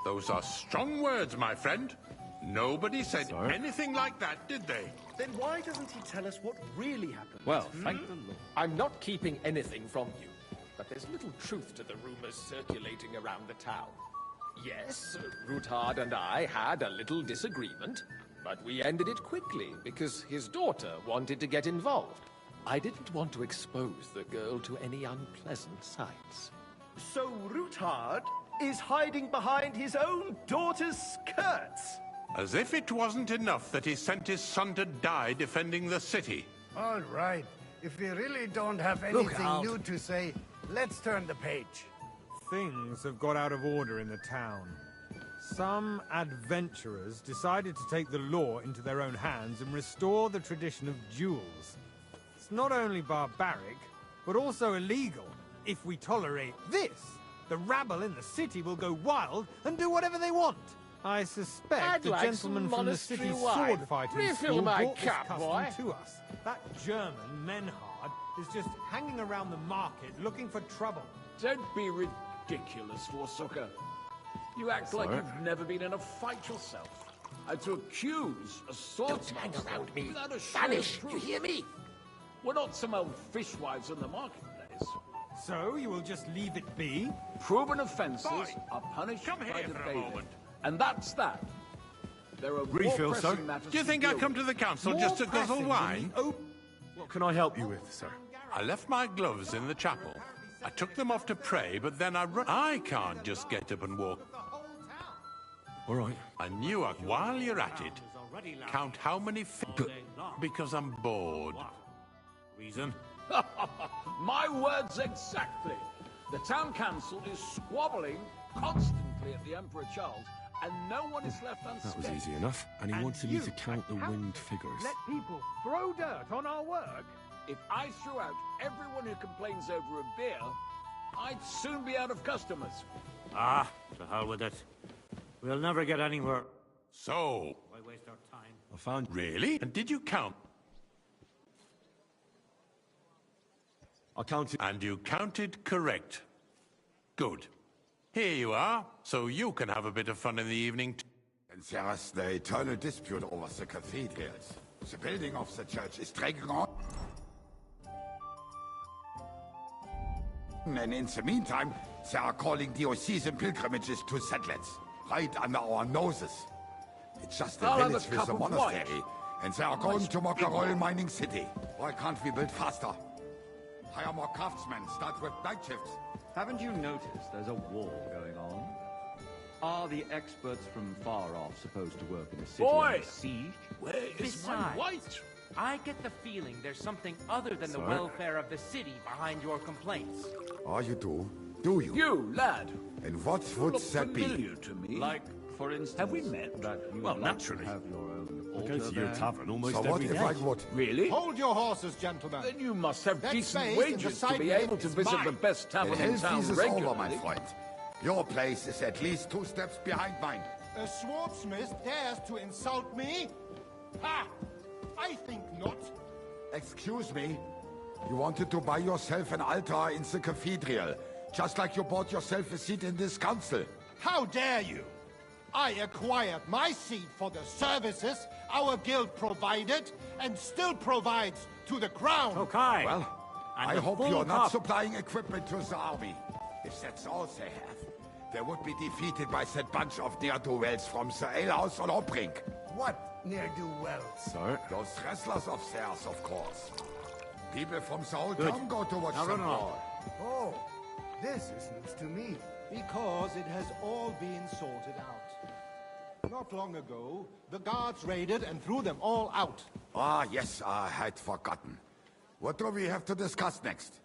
Those are strong words, my friend. Nobody said anything like that, did they? Then why doesn't he tell us what really happened? Well, thank the Lord. I'm not keeping anything from you, but there's little truth to the rumors circulating around the town. Yes, Rutard and I had a little disagreement, but we ended it quickly because his daughter wanted to get involved. I didn't want to expose the girl to any unpleasant sights. So Rutard is hiding behind his own daughter's skirts? As if it wasn't enough that he sent his son to die defending the city. All right. If we really don't have Look anything out. new to say, let's turn the page. Things have got out of order in the town. Some adventurers decided to take the law into their own hands and restore the tradition of duels. It's not only barbaric, but also illegal. If we tolerate this, the rabble in the city will go wild and do whatever they want. I suspect I'd the like gentleman some from the monastery city's wine. sword fighting Refill school my brought this cup, custom boy. to us. That German, Menhard, is just hanging around the market looking for trouble. Don't be ridiculous, Forsucker. You act like you've never been in a fight yourself. And to accuse a swordsmaster around me. without a Vanish, you hear me? We're not some old fishwives in the marketplace. So you will just leave it be? Proven offences are punished come by here the for a bailiff. moment. And that's that. There are Refill, more sir? pressing matters Do you think I deal come with. to the council More just to guzzle pressing wine? than the What can I help you with, sir? I left my gloves in the chapel. I took them off to pray, but then I can't just get up and walk. All right. I knew while you're at it, count how many because I'm bored. Reason? My words exactly. The town council is squabbling constantly directly at the Emperor Charles, and no one is left unscathed. That was easy enough, and he wanted me to count the winged figures. Let people throw dirt on our work? If I threw out everyone who complains over a beer, I'd soon be out of customers. Ah, to hell with it. We'll never get anywhere. So... Why waste our time? I found... Really? And did you count? I counted... And you counted correct. Good. Here you are, so you can have a bit of fun in the evening. And there is the eternal dispute over the cathedrals. The building of the church is dragging on. And in the meantime, they are calling diocesan pilgrimages to settlers, right under our noses. It's just a I'll village have a with cup a of monastery, wine. and they are going to make a royal mining city. Why can't we build faster? Hire more craftsmen, start with night shifts. Haven't you noticed there's a war going on? Are the experts from far off supposed to work in a city under siege? Where is my Besides, white? I get the feeling there's something other than the Sir? welfare of the city behind your complaints. Oh, you do? Do you? You, lad. And what would Look that be? familiar to me. Like, for instance, Have we met? that you Well, like naturally. to have your own I altar go to your there? tavern almost So what every if day. I would? Really? Hold your horses, gentlemen. Then you must have That decent space in the wages to side be lane able to is visit mine. the best The tavern in hell town is regularly. over, my friend. Your place is at least 2 steps behind mine. A swordsmith dares to insult me? Ha! I think not. Excuse me? You wanted to buy yourself an altar in the cathedral, just like you bought yourself a seat in this council. How dare you? I acquired my seat for the services our guild provided and still provides to the crown. Okay. Well, And I the hope full you're not cup. supplying equipment to the army. If that's all they have, they would be defeated by that bunch of ne'er-do-wells from the alehouse on Obrink. What ne'er-do-wells? Sir? Those wrestlers of theirs, of course. People from the whole Good. town go to watch Now them run along. brawl. Oh, this is news to me. Because it has all been sorted out. Not long ago, the guards raided and threw them all out. Ah, yes, I had forgotten. What do we have to discuss next?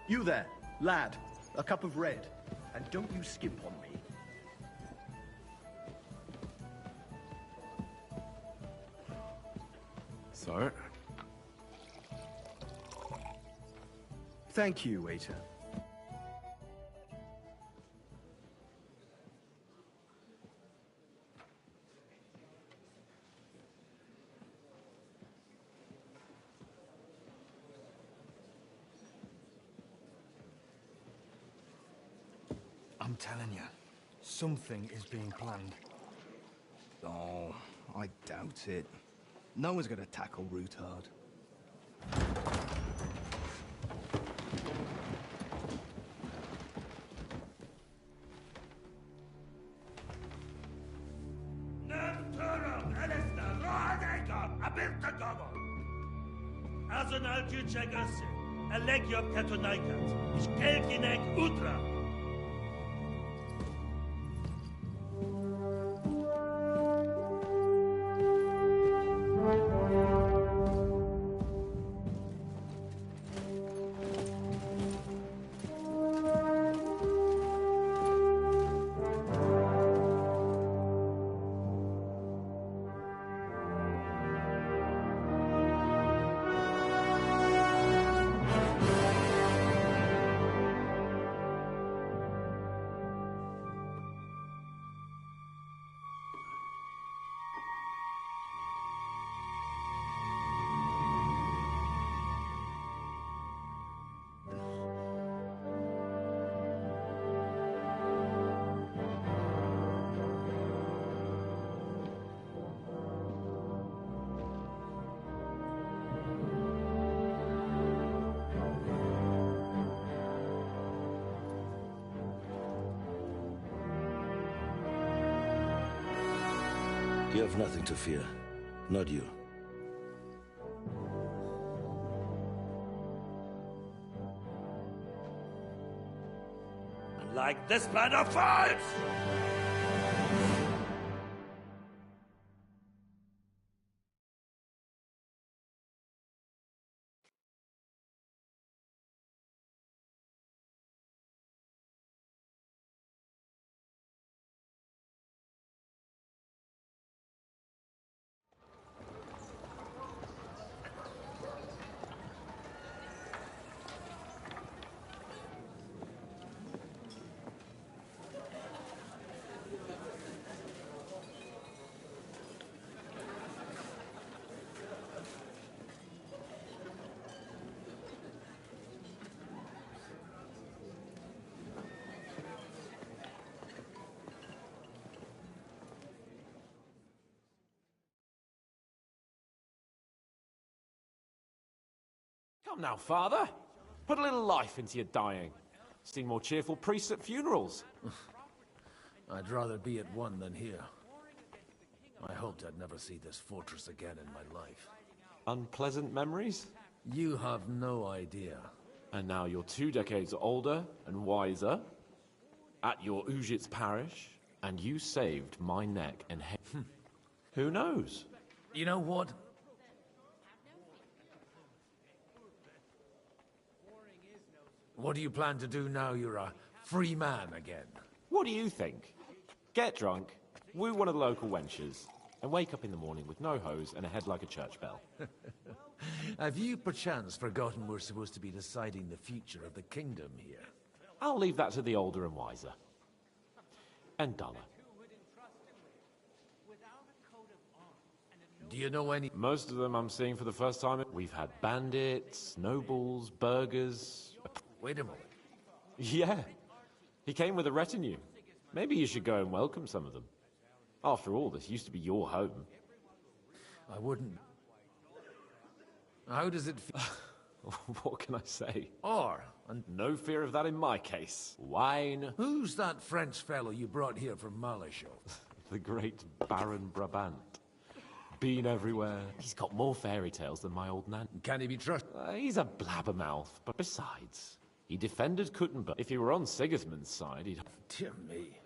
You there, lad. A cup of red. And don't you skimp on me. Sir? Thank you, waiter. I'm telling you, something is being planned. Oh, I doubt it. No one's gonna tackle Rootard. Azonal Tüchegase, Elegio Petonaikat, Skelkinek Utra. You have nothing to fear. Not you. Like this plan of fights! Come now, Father. Put a little life into your dying. Seen more cheerful priests at funerals. I'd rather be at one than here. I hoped I'd never see this fortress again in my life. Unpleasant memories? You have no idea. And now you're 2 decades older and wiser, at your Ujit's parish, and you saved my neck and head. Who knows? You know what? What do you plan to do now you're a free man again? What do you think? Get drunk, woo one of the local wenches, and wake up in the morning with no hose and a head like a church bell. Have you perchance forgotten we're supposed to be deciding the future of the kingdom here? I'll leave that to the older and wiser. And duller. Do you know any? Most of them I'm seeing for the first time. We've had bandits, nobles, burghers. Wait a moment. Yeah. He came with a retinue. Maybe you should go and welcome some of them. After all, this used to be your home. I wouldn't. How does it feel? What can I say? And no fear of that in my case. Wine. Who's that French fellow you brought here from Malachal? The great Baron Brabant. Been everywhere. He's got more fairy tales than my old nan. Can he be trusted? He's a blabbermouth, but besides, he defended Kuttenberg. If he were on Sigismund's side, he'd... Dear me.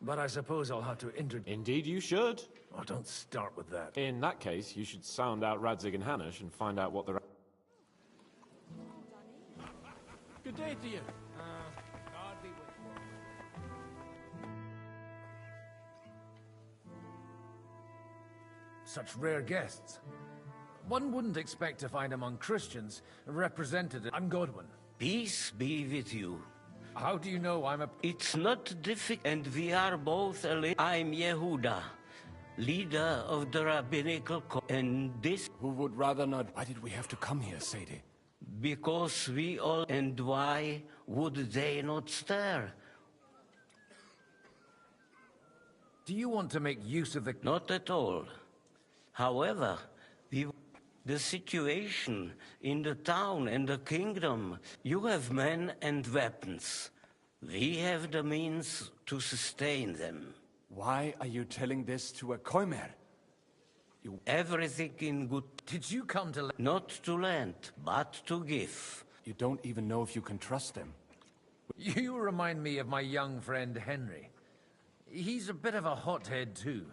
But I suppose I'll have to Indeed you should. Oh, don't start with that. In that case, you should sound out Radzig and Hanush and find out what they're... Good day to you. God be with you. Such rare guests. One wouldn't expect to find among Christians represented. I'm Godwin. Peace be with you. How do you know I'm a... It's not difficult, and we are both I'm Yehuda, leader of the rabbinical and this... Who would rather not... Why did we have to come here, Sadie? Because we all... And why would they not stir? Do you want to make use of the... Not at all. However, the situation in the town and the kingdom, you have men and weapons. We have the means to sustain them. Why are you telling this to a Koimer? Everything in good... Did you come to... Not to lend, but to give. You don't even know if you can trust them. You remind me of my young friend Henry. He's a bit of a hothead too.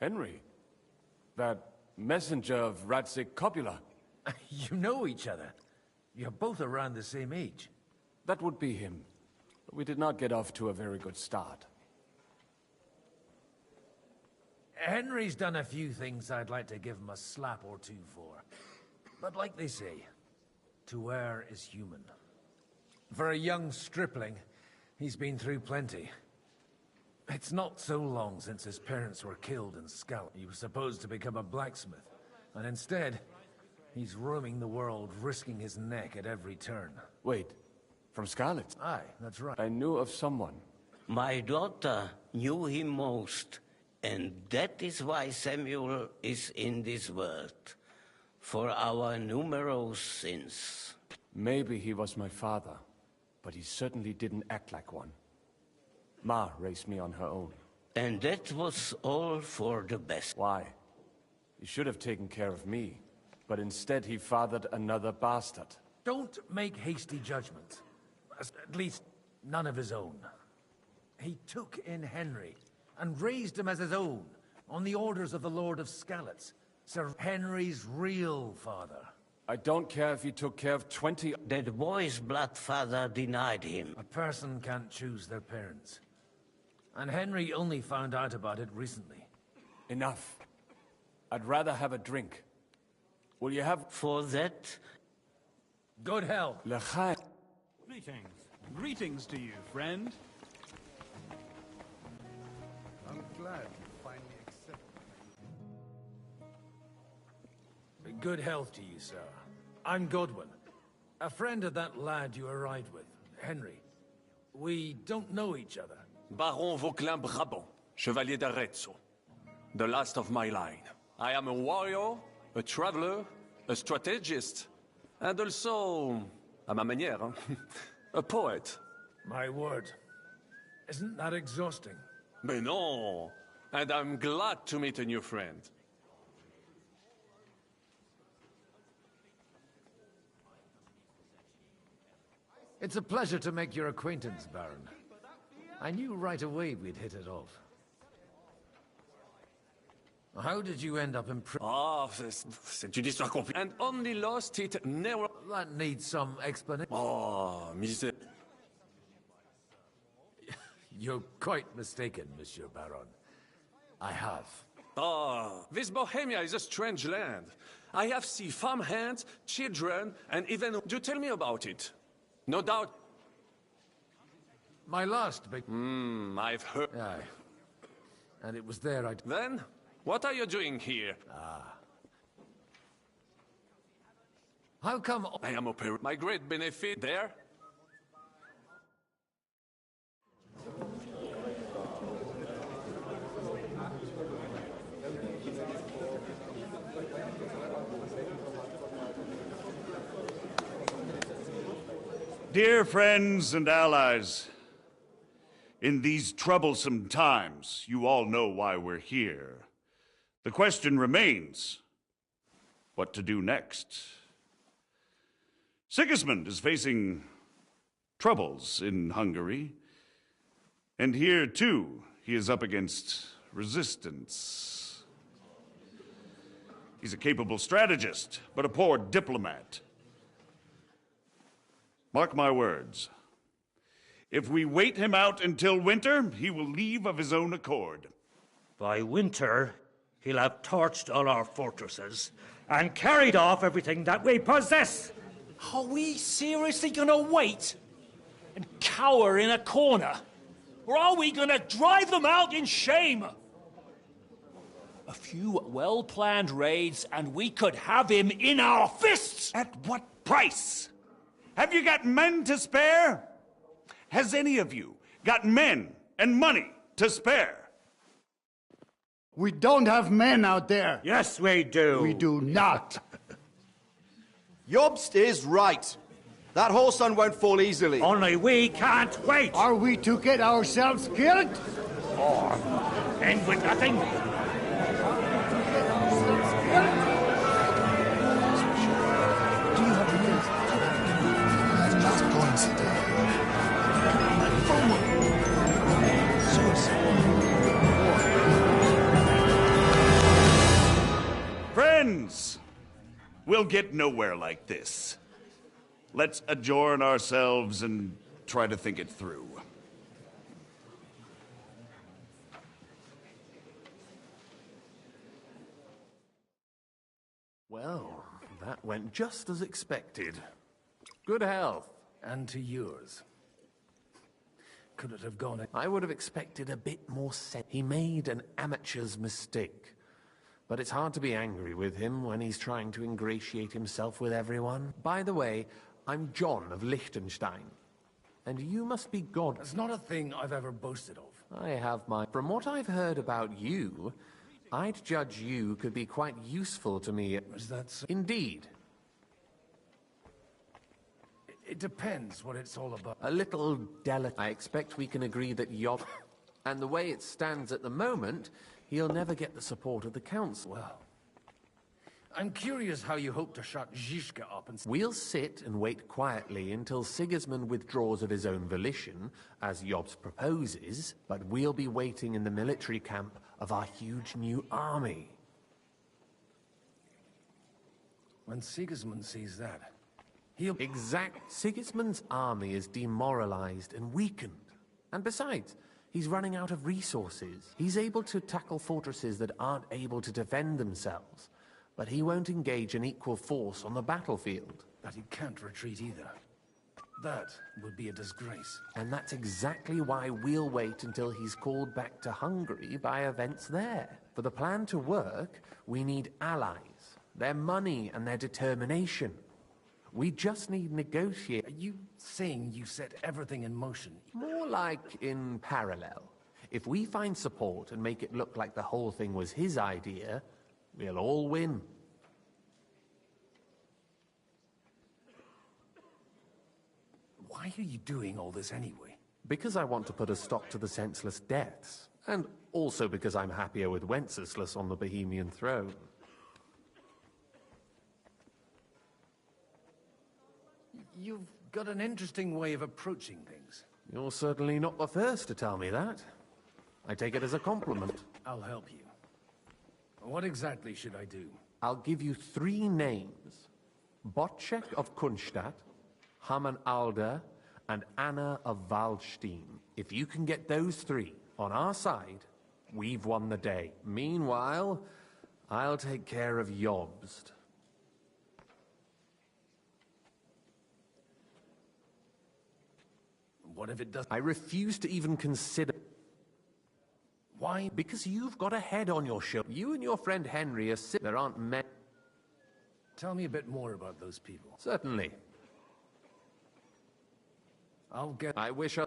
Henry? That messenger of Radzig Copula? You know each other. You're both around the same age. That would be him. We did not get off to a very good start. Henry's done a few things I'd like to give him a slap or two for. But like they say, to err is human. For a young stripling, he's been through plenty. It's not so long since his parents were killed in Scout. He was supposed to become a blacksmith, and instead, he's roaming the world, risking his neck at every turn. Wait, from Scarlet? Aye, that's right. I knew of someone. My daughter knew him most, and that is why Samuel is in this world. For our numerous sins. Maybe he was my father, but he certainly didn't act like one. Ma raised me on her own. And that was all for the best. Why? He should have taken care of me, but instead he fathered another bastard. Don't make hasty judgments. At least, none of his own. He took in Henry, and raised him as his own, on the orders of the Lord of Skalitz, Sir Henry's real father. I don't care if he took care of 20... That boy's blood father denied him. A person can't choose their parents. And Henry only found out about it recently. Enough. I'd rather have a drink. Will you have... For that... Good health. L'chaim. Greetings. Greetings to you, friend. I'm glad you finally accepted me. Good health to you, sir. I'm Godwin. A friend of that lad you arrived with, Henry. We don't know each other. Baron Vauquelin Brabant, Chevalier d'Arezzo. The last of my line. I am a warrior, a traveler, a strategist, And also, à ma manière, a poet. My word. Isn't that exhausting? Mais non! And I'm glad to meet a new friend. It's a pleasure to make your acquaintance, Baron. I knew right away we'd hit it off. How did you end up in prison? Ah, c'est une histoire compliquée. And only lost it never... That needs some explanation. Oh, misère. You're quite mistaken, Monsieur Baron. I have. Ah, this Bohemia is a strange land. I have seen farmhands, children, and even... Do tell me about it. No doubt. My last big... I've heard... Aye. And it was there I... Then? What are you doing here? How come... I am my great benefit there? Dear friends and allies, in these troublesome times, you all know why we're here. The question remains, what to do next? Sigismund is facing troubles in Hungary, and here, too, he is up against resistance. He's a capable strategist, but a poor diplomat. Mark my words. If we wait him out until winter, he will leave of his own accord. By winter, he'll have torched all our fortresses and carried off everything that we possess. Are we seriously gonna wait and cower in a corner? Or are we gonna drive them out in shame? A few well-planned raids and we could have him in our fists! At what price? Have you got men to spare? Has any of you got men and money to spare? We don't have men out there. Yes, we do. We do not. Jobst is right. That whole sun won't fall easily. Only we can't wait. Are we to get ourselves killed? Or end with nothing? Friends, we'll get nowhere like this. Let's adjourn ourselves and try to think it through. Well, that went just as expected. Good health, and to yours. Could it have gone... I would have expected a bit more sense. He made an amateur's mistake. But it's hard to be angry with him when he's trying to ingratiate himself with everyone. By the way, I'm John of Liechtenstein. And you must be God. That's not a thing I've ever boasted of. I have my... From what I've heard about you, I'd judge you could be quite useful to me. Is that so? Indeed. It depends what it's all about. A little delicate. I expect we can agree that Job... And the way it stands at the moment, he'll never get the support of the council. Well, I'm curious how you hope to shut Zizka up and... We'll sit and wait quietly until Sigismund withdraws of his own volition, as Jobst proposes, but we'll be waiting in the military camp of our huge new army. When Sigismund sees that, he'll... Sigismund's army is demoralized and weakened. And besides, he's running out of resources. He's able to tackle fortresses that aren't able to defend themselves, but he won't engage an equal force on the battlefield. But he can't retreat either. That would be a disgrace. And that's exactly why we'll wait until he's called back to Hungary by events there. For the plan to work, we need allies, their money and their determination. We just need negotiate. Are you saying you set everything in motion? More like in parallel. If we find support and make it look like the whole thing was his idea, we'll all win. Why are you doing all this anyway? Because I want to put a stop to the senseless deaths. And also because I'm happier with Wenceslas on the Bohemian throne. You've got an interesting way of approaching things. You're certainly not the first to tell me that. I take it as a compliment. I'll help you. What exactly should I do? I'll give you 3 names. Botchek of Kunstadt, Hamann Alder, and Anna of Waldstein. If you can get those 3 on our side, we've won the day. Meanwhile, I'll take care of Jobst. What if it does? I refuse to even consider. Why? Because you've got a head on your shoulder. You and your friend Henry are sick. There aren't many. Tell me a bit more about those people. Certainly. I'll get. I wish I.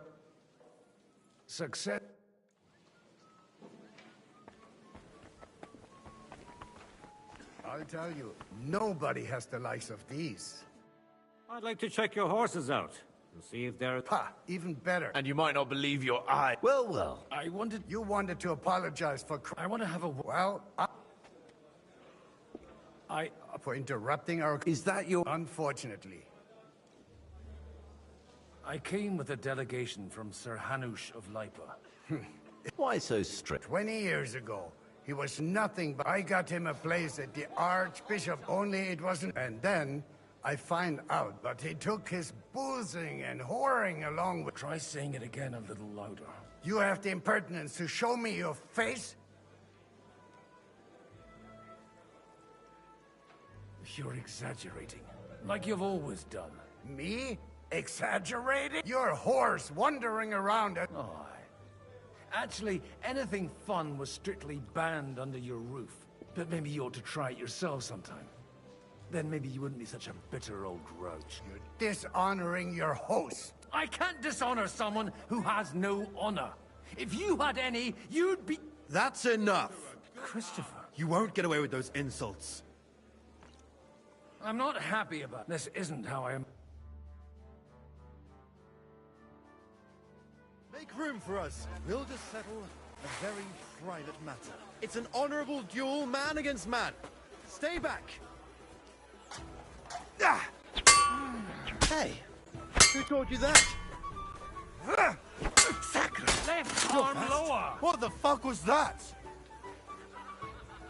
Success. I'll tell you, nobody has the likes of these. I'd like to check your horses out and see if they're... Ha! Even better. And you might not believe your eye. Well, well. You wanted to apologize for... I want to have a... Well, for interrupting our... Is that your... Unfortunately. I came with a delegation from Sir Hanush of Lipa. Why so strict? 20 years ago, he was nothing but... I got him a place at the Archbishop, only it wasn't... And then... I find out, but he took his boozing and whoring along with... Try saying it again a little louder. You have the impertinence to show me your face? You're exaggerating, like you've always done. Me? Exaggerating? You're a horse wandering around at... Oh, actually, anything fun was strictly banned under your roof. But maybe you ought to try it yourself sometime. Then maybe you wouldn't be such a bitter old grouch. You're dishonoring your host. I can't dishonor someone who has no honor. If you had any, you'd be... That's enough! Christopher. You won't get away with those insults. I'm not happy about this. Isn't how I am. Make room for us. We'll just settle a very private matter. It's an honorable duel, man against man. Stay back. Hey, who taught you that? Left arm lower! What the fuck was that?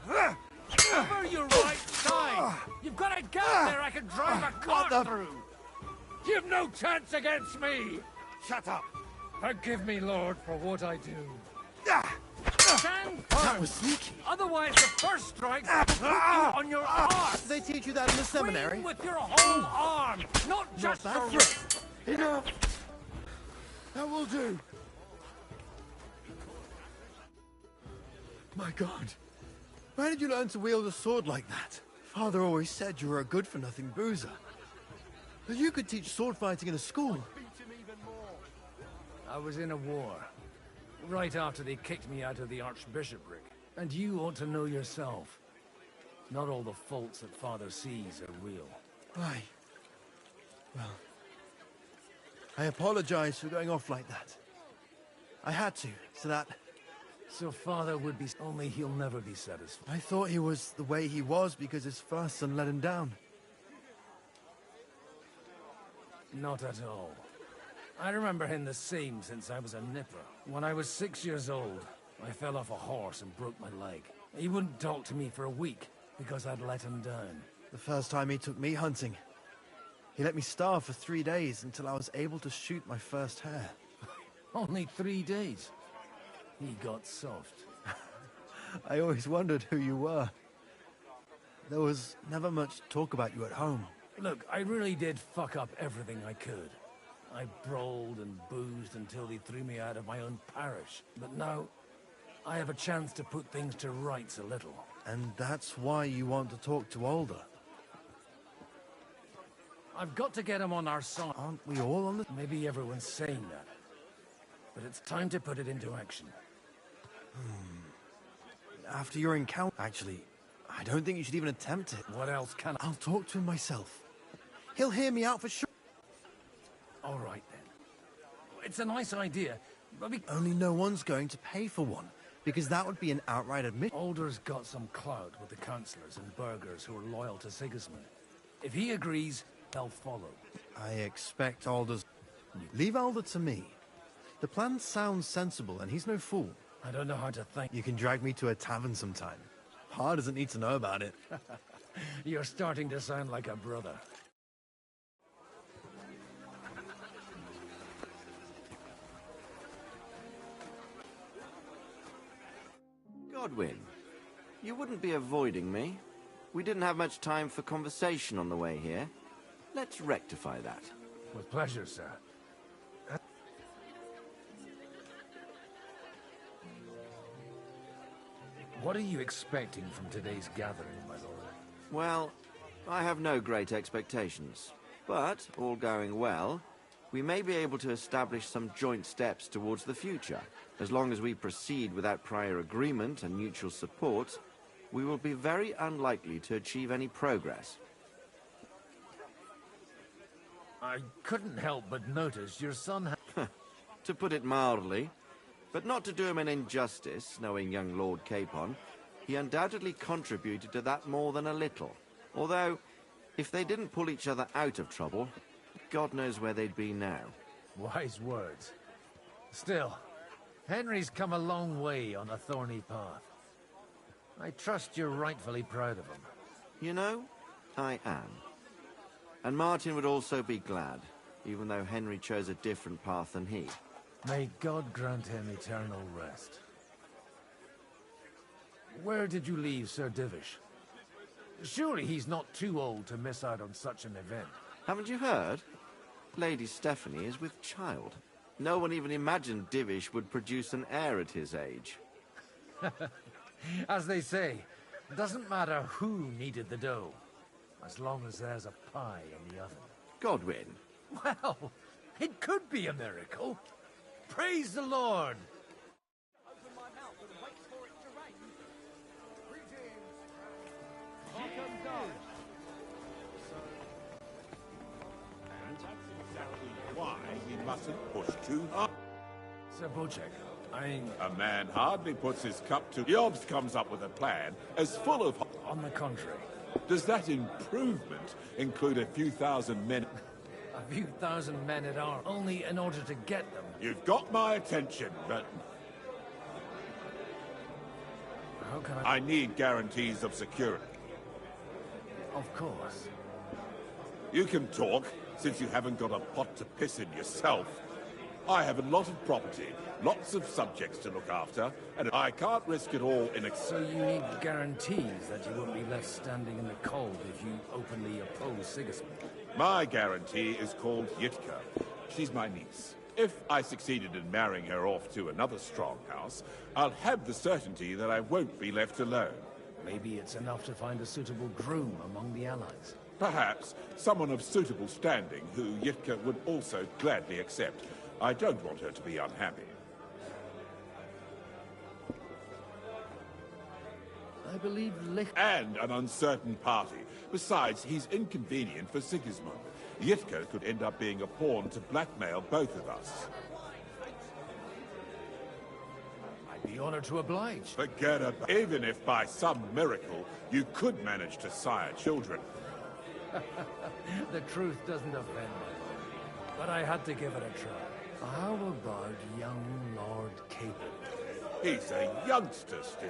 Cover your right side! You've got a gap there I can drive a car through! You've no chance against me! Shut up! Forgive me, Lord, for what I do. Stand That was sneaky. Otherwise, the first strike will put you on your arse. Did they teach you that in the seminary? Swing with your whole arm, not just your wrist. Enough. That will do. My God. Where did you learn to wield a sword like that? Father always said you were a good-for-nothing boozer. But you could teach sword fighting in a school. I was in a war. Right after they kicked me out of the archbishopric. And you ought to know yourself. Not all the faults that Father sees are real. Aye. Well, I apologize for going off like that. I had to, so that... So Father would be... Only he'll never be satisfied. I thought he was the way he was because his first son let him down. Not at all. I remember him the same since I was a nipper. When I was 6 years old, I fell off a horse and broke my leg. He wouldn't talk to me for a week because I'd let him down. The first time he took me hunting, he let me starve for 3 days until I was able to shoot my first hare. Only 3 days. He got soft. I always wondered who you were. There was never much talk about you at home. Look, I really did fuck up everything I could. I brawled and boozed until they threw me out of my own parish. But now, I have a chance to put things to rights a little. And that's why you want to talk to Alder. I've got to get him on our side. Aren't we all on the... Maybe everyone's saying that. But it's time to put it into action. After your encounter... Actually, I don't think you should even attempt it. What else can I... I'll talk to him myself. He'll hear me out for sure. All right, then. It's a nice idea, but Only no one's going to pay for one, because that would be an outright admission. Alder's got some clout with the councillors and burghers who are loyal to Sigismund. If he agrees, they'll follow. I expect Alder's... Leave Alder to me. The plan sounds sensible, and he's no fool. I don't know how to think. You can drag me to a tavern sometime. Pa doesn't need to know about it. You're starting to sound like a brother. Godwin, you wouldn't be avoiding me. We didn't have much time for conversation on the way here. Let's rectify that. With pleasure, sir. What are you expecting from today's gathering, my lord? Well, I have no great expectations. But, all going well, we may be able to establish some joint steps towards the future. As long as we proceed without prior agreement and mutual support, we will be very unlikely to achieve any progress. I couldn't help but notice your son To put it mildly, but not to do him an injustice, knowing young Lord Capon, he undoubtedly contributed to that more than a little. Although, if they didn't pull each other out of trouble, God knows where they'd be now. Wise words. Still, Henry's come a long way on a thorny path. I trust you're rightfully proud of him. You know, I am. And Martin would also be glad, even though Henry chose a different path than he. May God grant him eternal rest. Where did you leave Sir Divish? Surely he's not too old to miss out on such an event. Haven't you heard? Lady Stephanie is with child. No one even imagined Divish would produce an heir at his age. As they say, it doesn't matter who kneaded the dough, as long as there's a pie in the oven. Godwin. Well, it could be a miracle. Praise the Lord! Open my mouth and wait for it to rain. Greetings. Welcome, Dodge. And that's exactly why we mustn't push too hard. Sir Bocek, A man hardly puts his cup to... Yobs comes up with a plan as full of... On the contrary. Does that improvement include a few thousand men? A few thousand men at arms, only in order to get them. You've got my attention, but... How can I need guarantees of security. Of course. You can talk, since you haven't got a pot to piss in yourself. I have a lot of property, lots of subjects to look after, and I can't risk it all in a... So you need guarantees that you won't be left standing in the cold if you openly oppose Sigismund? My guarantee is called Yitka. She's my niece. If I succeeded in marrying her off to another strong house, I'll have the certainty that I won't be left alone. Maybe it's enough to find a suitable groom among the allies. Perhaps someone of suitable standing who Yitka would also gladly accept. I don't want her to be unhappy. I believe And an uncertain party. Besides, he's inconvenient for Sigismund. Yitka could end up being a pawn to blackmail both of us. I'd be honored to oblige. Forget about... Even if by some miracle you could manage to sire children. The truth doesn't offend me, but I had to give it a try. How about young Lord Capon? He's a youngster still.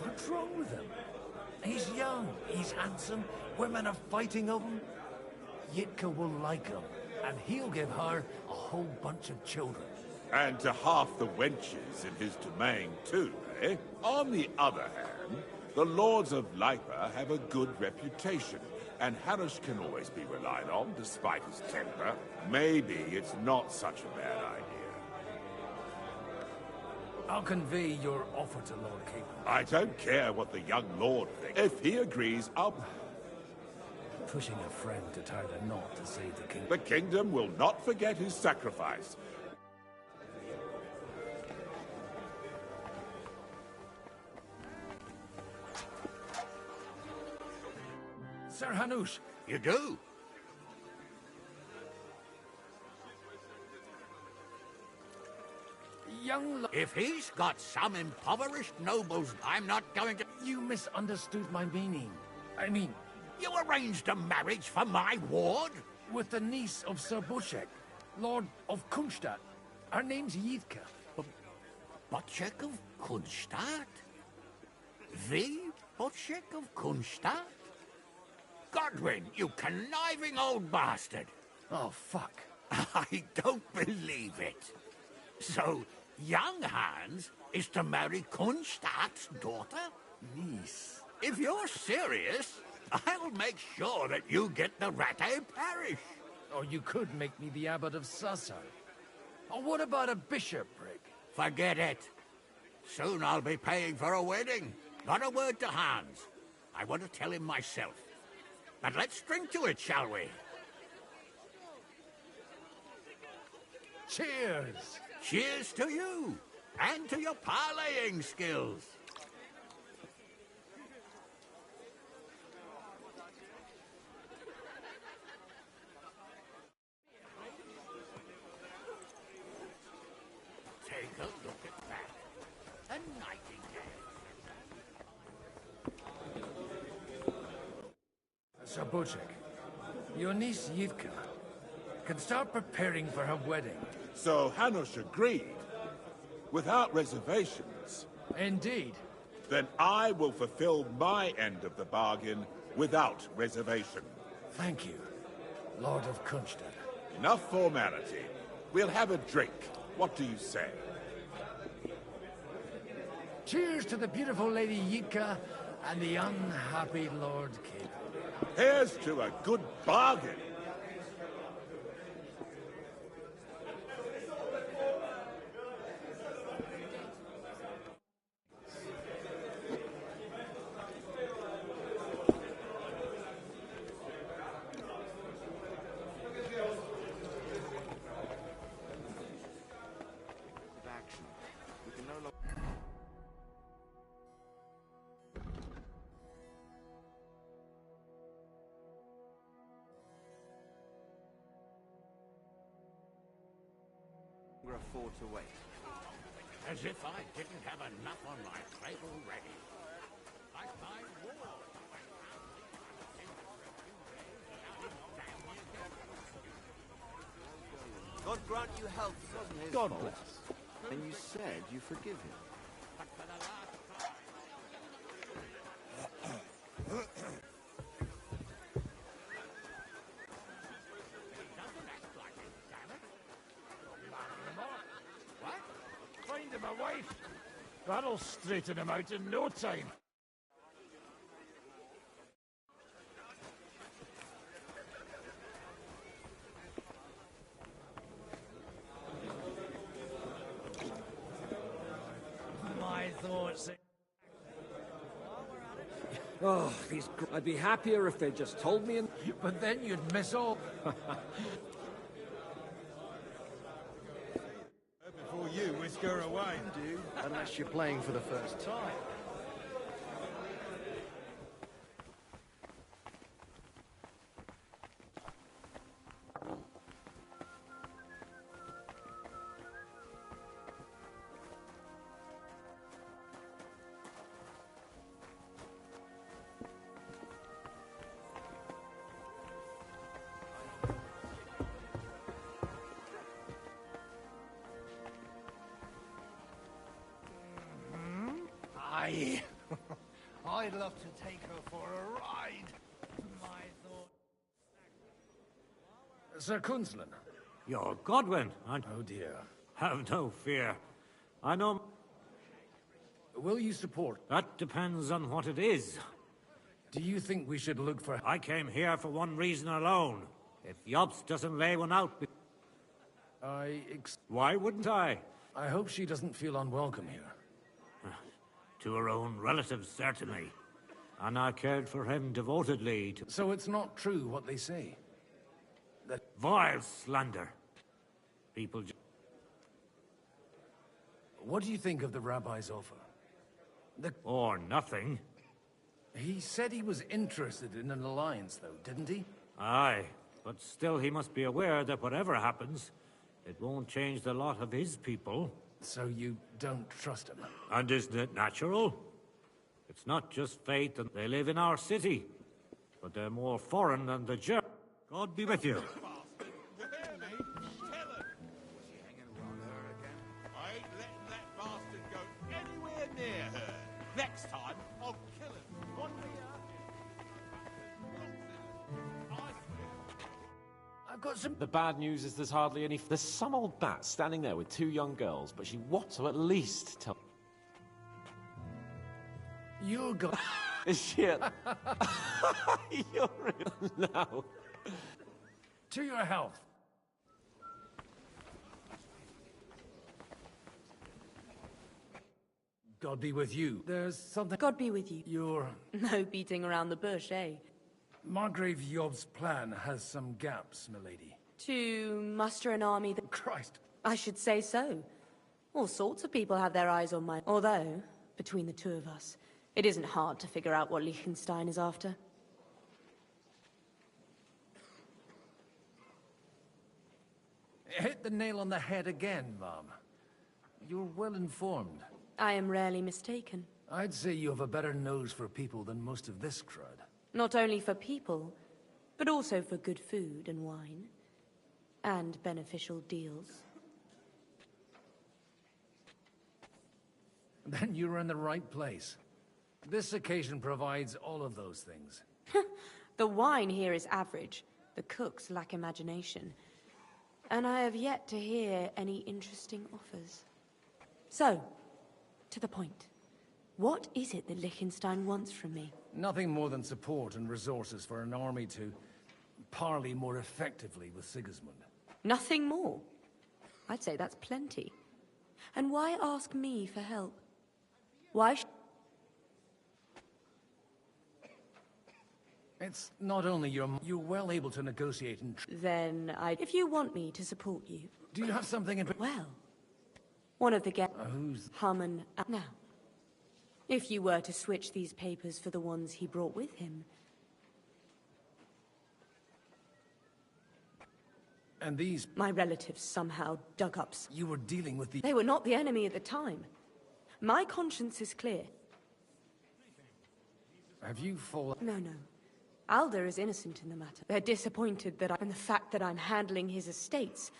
What's wrong with him? He's young, he's handsome, women are fighting over him. Yitka will like him, and he'll give her a whole bunch of children. And to half the wenches in his domain too, eh? On the other hand, the lords of Lipa have a good reputation, and Harish can always be relied on, despite his temper. Maybe it's not such a bad idea. I'll convey your offer to Lord Capon. I don't care what the young lord thinks. If he agrees, I'll... Pushing a friend to tie the knot to save the kingdom. The kingdom will not forget his sacrifice. Sir Hanush! You do? If he's got some impoverished nobles, I'm not going to... You misunderstood my meaning. I mean... You arranged a marriage for my ward? With the niece of Sir Bushek, Lord of Kunstadt. Her name's Yidka. Bushek of Kunstadt? The Bushek of Kunstadt? Godwin, you conniving old bastard! Oh, fuck. I don't believe it. So, young Hans is to marry Kunstadt's daughter? Niece. If you're serious, I'll make sure that you get the Rattay parish. Or you could make me the abbot of Sassa. Or what about a bishopric? Forget it. Soon I'll be paying for a wedding. Not a word to Hans. I want to tell him myself. But let's drink to it, shall we? Cheers! Cheers to you! And to your parleying skills! Take a look at that. A nightingale. Sir Bushek, your niece Yivka can start preparing for her wedding. So Hanush agreed, without reservations. Indeed. Then I will fulfill my end of the bargain without reservation. Thank you, Lord of Kunstadt. Enough formality. We'll have a drink. What do you say? Cheers to the beautiful Lady Yidka and the unhappy Lord King. Here's to a good bargain. Afford to wait. As if I didn't have enough on my plate already. Like my ward. God grant you health. It wasn't his God fault. bless. And you said you forgive him. Find him a wife. That'll straighten him out in no time. My thoughts. Oh, I'd be happier if they just told me. But then you'd miss all. Before you whisk her away. Do, unless you're playing for the first time. I'd love to take her for a ride. My thought. Sir Kunzlin. You're Godwin, aren't you? Oh dear. Have no fear. I know... Will you support? That depends on what it is. Do you think we should look for... I came here for one reason alone. If Yops doesn't lay one out... Why wouldn't I? I hope she doesn't feel unwelcome here. To her own relatives, certainly. And I cared for him devotedly. So it's not true what they say? That... Vile slander. People... What do you think of the rabbi's offer? Or nothing. He said he was interested in an alliance, though, didn't he? Aye, but still he must be aware that whatever happens, it won't change the lot of his people. So you don't trust him? And isn't it natural? It's not just fate that they live in our city, but they're more foreign than the German. God be with you. I ain't letting that bastard go anywhere near her. Next time, I'll kill him. On me, I've got some... The bad news is there's hardly any... There's some old bat standing there with 2 young girls, but she wants to at least tell... You're go... Shit. You're real now. To your health. God be with you. There's something... God be with you. You're... No beating around the bush, eh? Margrave Yob's plan has some gaps, milady. To muster an army that... Christ. I should say so. All sorts of people have their eyes on my... Although, between the two of us, it isn't hard to figure out what Liechtenstein is after. Hit the nail on the head again, Mom. You're well informed. I am rarely mistaken. I'd say you have a better nose for people than most of this crowd. Not only for people, but also for good food and wine. And beneficial deals. Then you're in the right place. This occasion provides all of those things. The wine here is average. The cooks lack imagination. And I have yet to hear any interesting offers. So, to the point. What is it that Liechtenstein wants from me? Nothing more than support and resources for an army to parley more effectively with Sigismund. Nothing more? I'd say that's plenty. And why ask me for help? Why It's not only you're well able to negotiate and... Then if you want me to support you... Do you have something in... Well, one of the who's... Harmon... Now, if you were to switch these papers for the ones he brought with him... And these... My relatives somehow dug up... You were dealing with the... They were not the enemy at the time. My conscience is clear. Have you fallen... No. Alder is innocent in the matter. They're disappointed that and the fact that I'm handling his estates.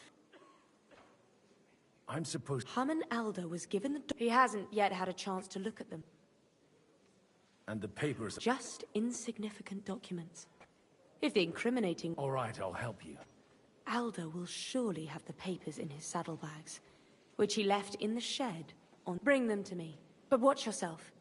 I'm supposed... Harmon Alder was given the... He hasn't yet had a chance to look at them. And the papers... Just insignificant documents. If the incriminating... All right, I'll help you. Alder will surely have the papers in his saddlebags, which he left in the shed on... Bring them to me. But watch yourself.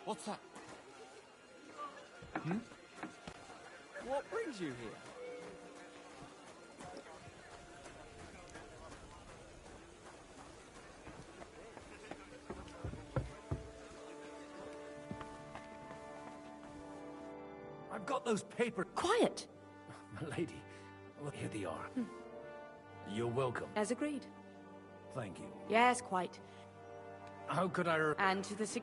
What's that? Hmm? What brings you here? I've got those papers. Quiet! Milady, look, here they are. You're welcome. As agreed. Thank you. Yes, quite. How could I... And to the...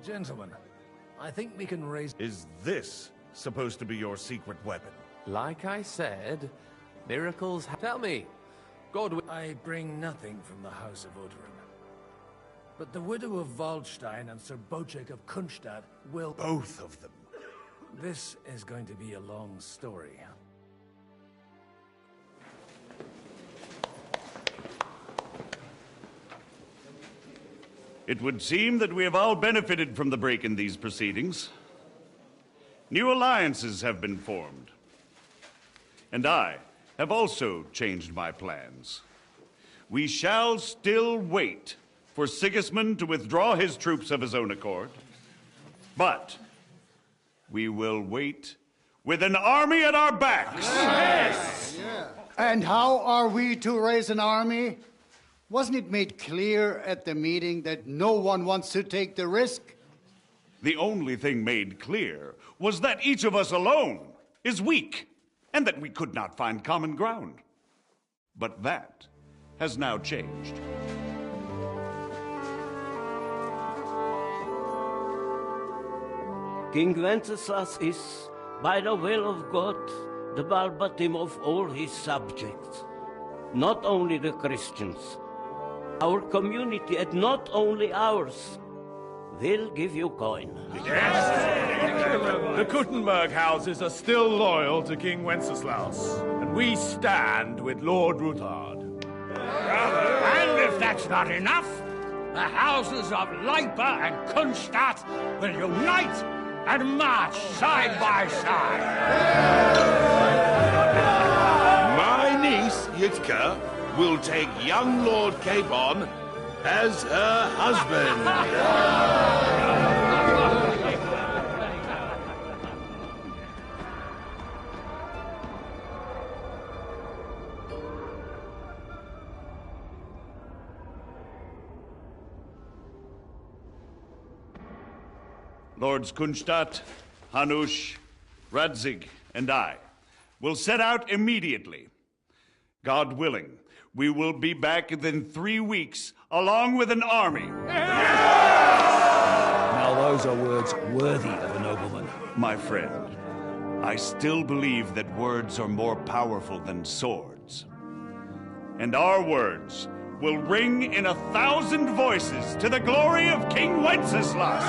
Gentlemen, I think we can raise... Is this supposed to be your secret weapon? Like I said, miracles... Tell me, God... I bring nothing from the House of Odorin. But the widow of Waldstein and Sir Bocek of Kunstadt will... Both of them. This is going to be a long story. It would seem that we have all benefited from the break in these proceedings. New alliances have been formed. And I have also changed my plans. We shall still wait for Sigismund to withdraw his troops of his own accord, But we will wait with an army at our backs. Yes. And how are we to raise an army? Wasn't it made clear at the meeting that no one wants to take the risk? The only thing made clear was that each of us alone is weak, and that we could not find common ground. But that has now changed. King Wenceslas is, by the will of God, the Balbatim of all his subjects. Not only the Christians, our community, and not only ours, will give you coin. The Kuttenberg houses are still loyal to King Wenceslaus, and we stand with Lord Ruthard. And if that's not enough, the houses of Leipa and Kunstadt will unite and march side by side. My niece, Yitka, will take young Lord Capon as her husband. Lords Kunstadt, Hanush, Radzig, and I will set out immediately. God willing, we will be back within 3 weeks, along with an army. Now those are words worthy of a nobleman. My friend, I still believe that words are more powerful than swords. And our words will ring in 1,000 voices to the glory of King Wenceslas.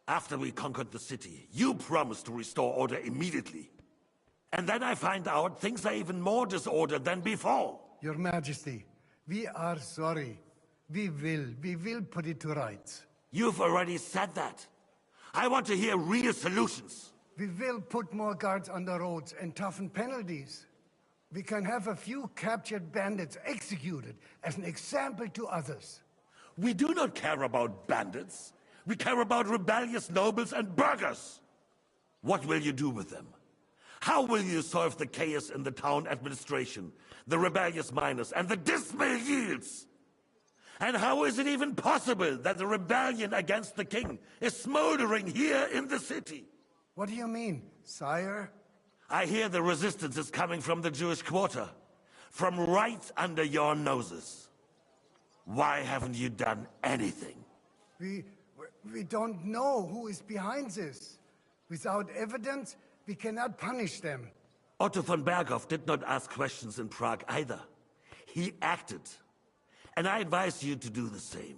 After we conquered the city, you promised to restore order immediately. And then I find out things are even more disordered than before. Your Majesty, we are sorry. We will put it to rights. You've already said that. I want to hear real solutions. We will put more guards on the roads and toughen penalties. We can have a few captured bandits executed as an example to others. We do not care about bandits. We care about rebellious nobles and burghers. What will you do with them? How will you solve the chaos in the town administration, the rebellious miners, and the dismal yields? And how is it even possible that the rebellion against the king is smoldering here in the city? What do you mean, sire? I hear the resistance is coming from the Jewish quarter, from right under your noses. Why haven't you done anything? We don't know who is behind this. Without evidence, we cannot punish them. Otto von Berghoff did not ask questions in Prague either. He acted. And I advise you to do the same.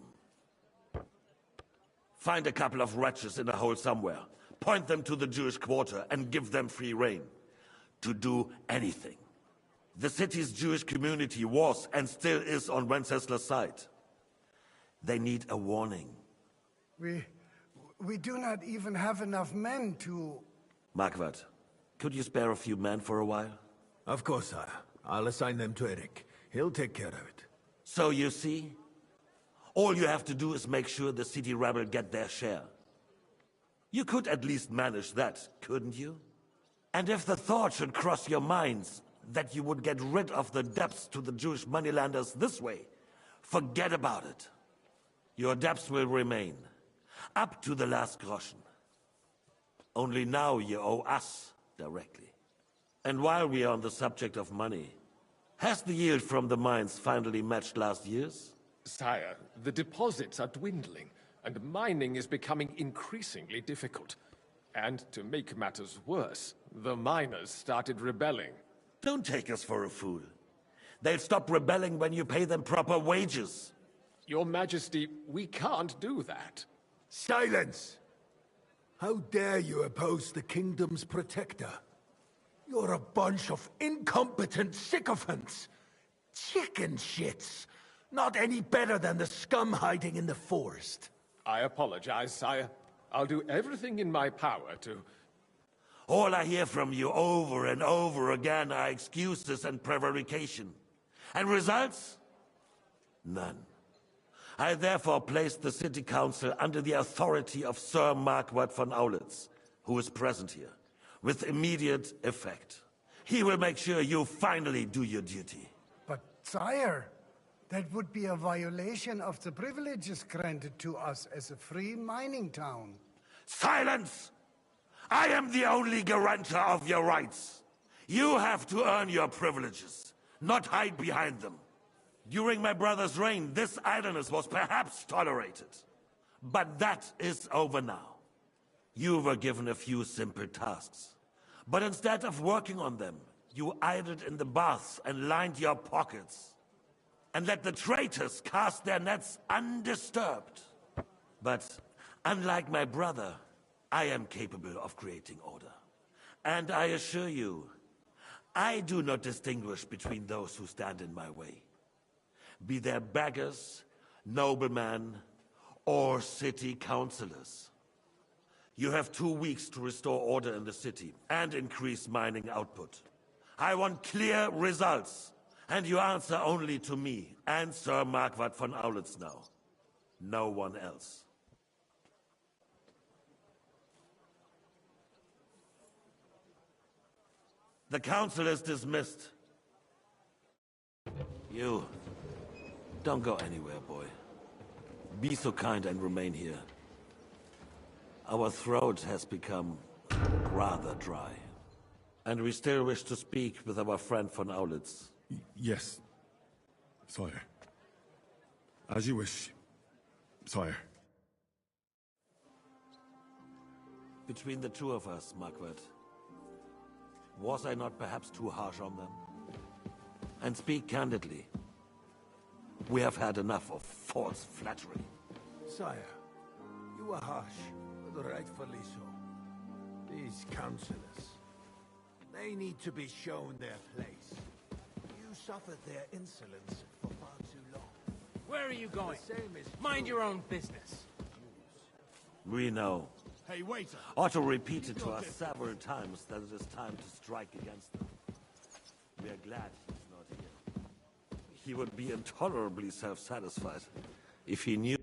Find a couple of wretches in a hole somewhere, point them to the Jewish quarter, and give them free rein to do anything. The city's Jewish community was and still is on Wencesla's side. They need a warning. We do not even have enough men to... Marquardt, could you spare a few men for a while? Of course, sire. I'll assign them to Eric. He'll take care of it. So you see, all you have to do is make sure the city rebel get their share. You could at least manage that, couldn't you? And if the thought should cross your minds that you would get rid of the debts to the Jewish moneylenders this way, forget about it. Your debts will remain, up to the last groschen. Only now you owe us directly. And while we are on the subject of money, has the yield from the mines finally matched last year's? Sire, the deposits are dwindling, and mining is becoming increasingly difficult. And to make matters worse, the miners started rebelling. Don't take us for a fool. They'll stop rebelling when you pay them proper wages. Your Majesty, we can't do that. Silence! How dare you oppose the kingdom's protector? You're a bunch of incompetent sycophants! Chicken shits! Not any better than the scum hiding in the forest. I apologize, sire. I'll do everything in my power to... All I hear from you over and over again are excuses and prevarication. And results? None. I therefore placed the city council under the authority of Sir Marquardt von Aulitz, who is present here, with immediate effect. He will make sure you finally do your duty. But, sire, that would be a violation of the privileges granted to us as a free mining town. Silence! I am the only guarantor of your rights. You have to earn your privileges, not hide behind them. During my brother's reign, this idleness was perhaps tolerated. But that is over now. You were given a few simple tasks. But instead of working on them, you idled in the baths and lined your pockets. And let the traitors cast their nets undisturbed. But unlike my brother, I am capable of creating order. And I assure you, I do not distinguish between those who stand in my way. Be they beggars, noblemen, or city councillors. You have 2 weeks to restore order in the city and increase mining output. I want clear results, and you answer only to me and Sir Marquardt von Aulitz now. No one else. The council is dismissed. You, don't go anywhere, boy. Be so kind and remain here. Our throat has become rather dry. And we still wish to speak with our friend von Aulitz. Yes, sire. As you wish, sire. Between the two of us, Marquardt, was I not perhaps too harsh on them? And speak candidly, we have had enough of false flattery. Sire, you were harsh, but Rightfully so. These councillors, they need to be shown their place. You suffered their insolence for far too long. Where are you going? The same is Mind true. your own business. We know. Hey, waiter! Otto repeated to us several times that it is time to strike against them. We are glad he's not here. He would be intolerably self-satisfied if he knew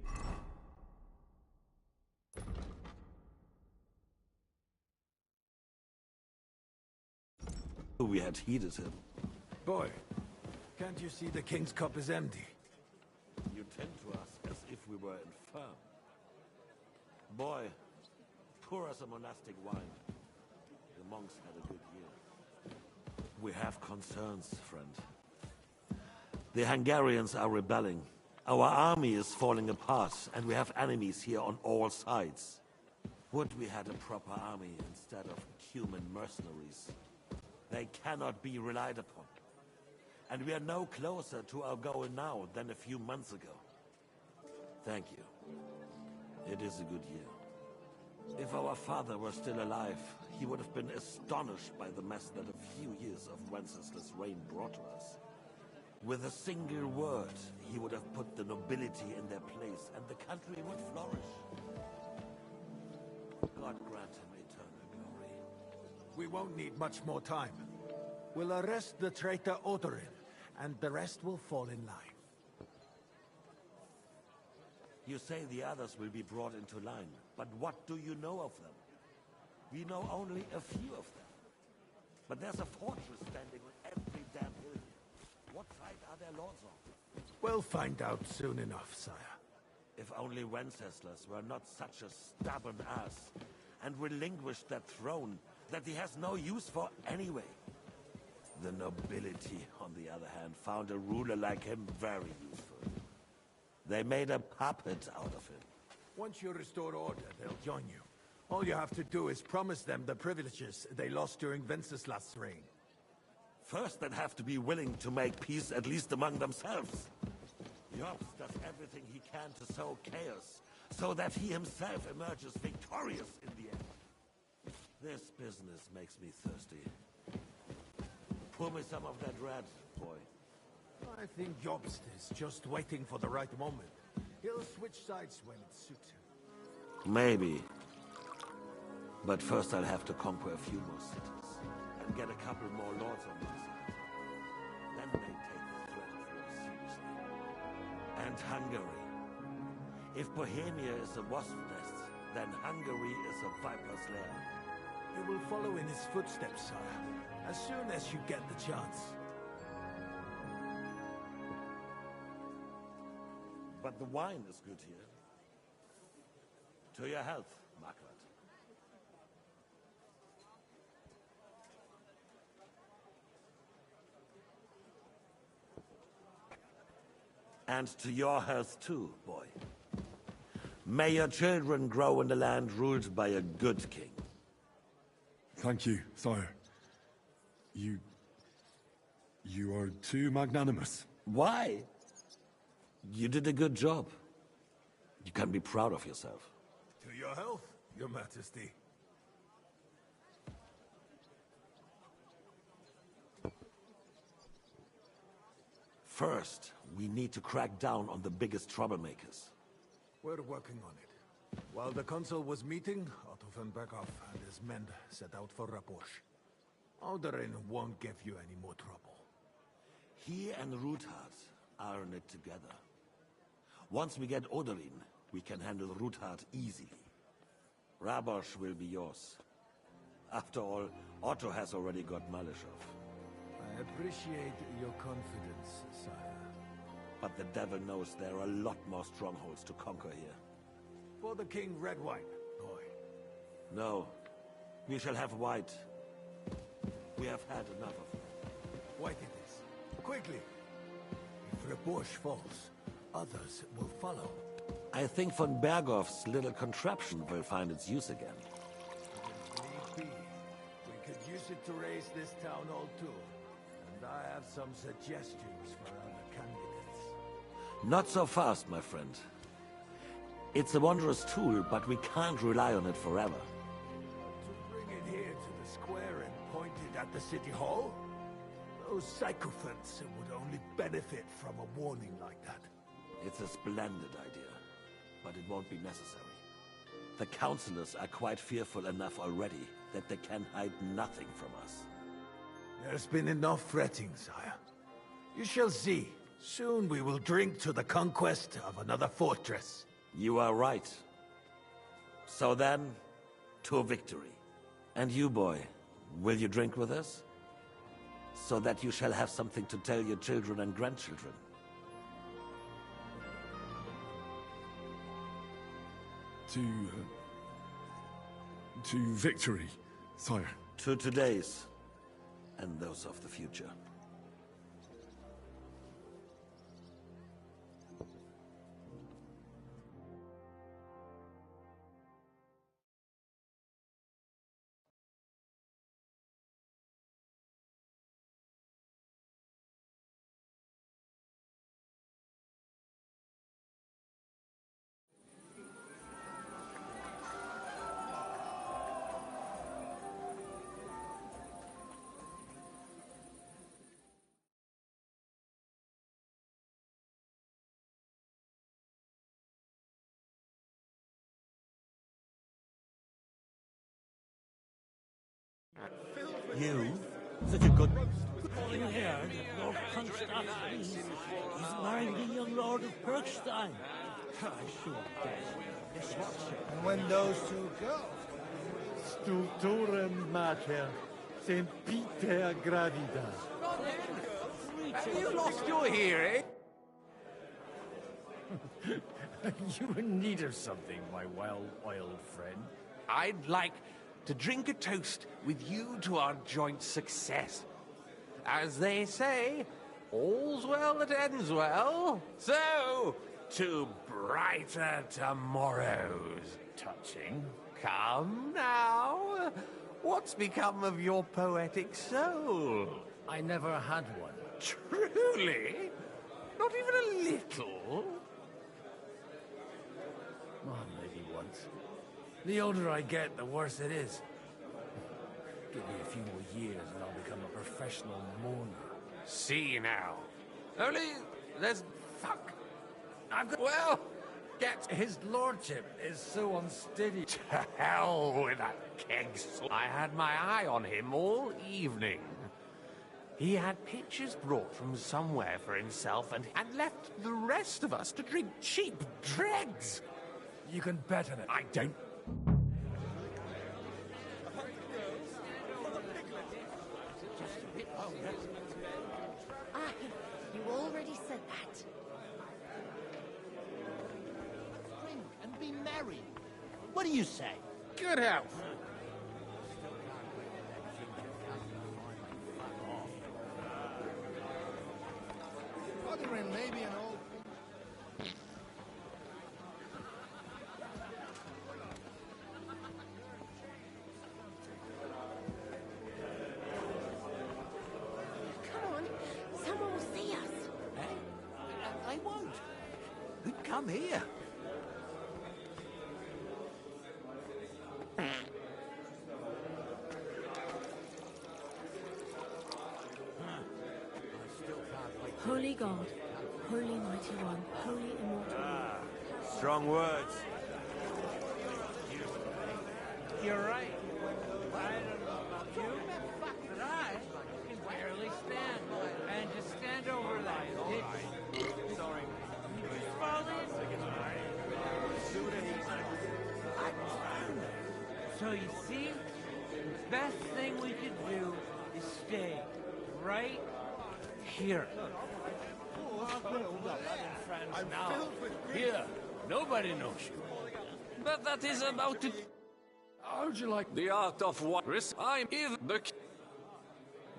we had heeded him. Boy, can't you see the king's cup is empty? You tend to us as if we were infirm. Boy, pour us a monastic wine. The monks had a good year. We have concerns, friend. The Hungarians are rebelling. Our army is falling apart, and we have enemies here on all sides. Would we had a proper army instead of human mercenaries? They cannot be relied upon. And we are no closer to our goal now than a few months ago. Thank you. It is a good year. If our father were still alive, he would have been astonished by the mess that a few years of Wenceslas' reign brought to us. With a single word, he would have put the nobility in their place, and the country would flourish. God grant him eternal glory. We won't need much more time. We'll arrest the traitor Odorin, and the rest will fall in line. You say the others will be brought into line, but what do you know of them? We know only a few of them. But there's a fortress standing on every damn hill here. What side are their lords on? We'll find out soon enough, sire. If only Wenceslas were not such a stubborn ass, and relinquished that throne that he has no use for anyway. The nobility, on the other hand, found a ruler like him very useful. They made a puppet out of him. Once you restore order, they'll join you. All you have to do is promise them the privileges they lost during Wenceslas' reign. First, they'd have to be willing to make peace, at least among themselves. Jobs does everything he can to sow chaos, so that he himself emerges victorious in the end. This business makes me thirsty. Pour me some of that red, boy. I think Jobst is just waiting for the right moment. He'll switch sides when it suits him. Maybe. But first I'll have to conquer a few more cities, and get a couple more lords on my side. Then they take the threat of war seriously. And Hungary. If Bohemia is a wasp nest, then Hungary is a viper's lair. You will follow in his footsteps, sire, as soon as you get the chance. But the wine is good here. To your health, Margaret. And to your health too, boy. May your children grow in the land ruled by a good king. Thank you, sire. You are too magnanimous. Why? You did a good job. You can be proud of yourself. To your health, your majesty. First, we need to crack down on the biggest troublemakers. We're working on it. While the consul was meeting, Otto von Berghoff and his men set out for Raposh. Odorin won't give you any more trouble. He and Ruthard are in it together. Once we get Odorin, we can handle Ruthard easily. Rabosh will be yours. After all, Otto has already got Malishov. I appreciate your confidence, sire. But the devil knows there are a lot more strongholds to conquer here. For the king, red wine, boy. No. We shall have white. We have had enough of it. White it is. Quickly! If Raposh falls, others will follow. I think von Berghoff's little contraption will find its use again. If need be, we could use it to raise this town all too. And I have some suggestions for other candidates. Not so fast, my friend. It's a wondrous tool, but we can't rely on it forever. Bring it here to the square and point it at the city hall? Those sycophants would only benefit from a warning like that. It's a splendid idea, but it won't be necessary. The councillors are quite fearful enough already that they can hide nothing from us. There's been enough fretting, sire. You shall see. Soon we will drink to the conquest of another fortress. You are right. So then, to victory. And you, boy, will you drink with us? So that you shall have something to tell your children and grandchildren. To victory, sire. To today's, and those of the future. You? Such a good... You hear that Lord Constantine is marrying the young Lord of Perkstein. I sure guess. And when those two go? Stulturem mater, sempiter gravida. Have you lost your hearing? You in need of something, my well-oiled friend. I'd like to drink a toast with you to our joint success. As they say, all's well that ends well. So, to brighter tomorrows. Touching. Come now. What's become of your poetic soul? I never had one. Truly? Not even a little? Oh, maybe once. The older I get, the worse it is. Give me a few more years and I'll become a professional mourner. See now. Only, there's... Fuck. I've got... Well, get... His lordship is so unsteady. To hell with that keg. I had my eye on him all evening. He had pictures brought from somewhere for himself and left the rest of us to drink cheap dregs. You can bet on it. I don't... You already said that. Drink and be merry. What do you say? Good health. Othering maybe an old... Come on, someone will see us. They won't. Who'd come here? Holy God, Holy Mighty One, Holy Immortal One. Strong words. You're right. I don't know about you, but I can barely stand. And to stand over that ditch. Sorry. You just fall in. So you see, the best thing we could do is stay right here. Friends now. Here, nobody knows you. But that is about to... How'd you like the art of what? I'm in the...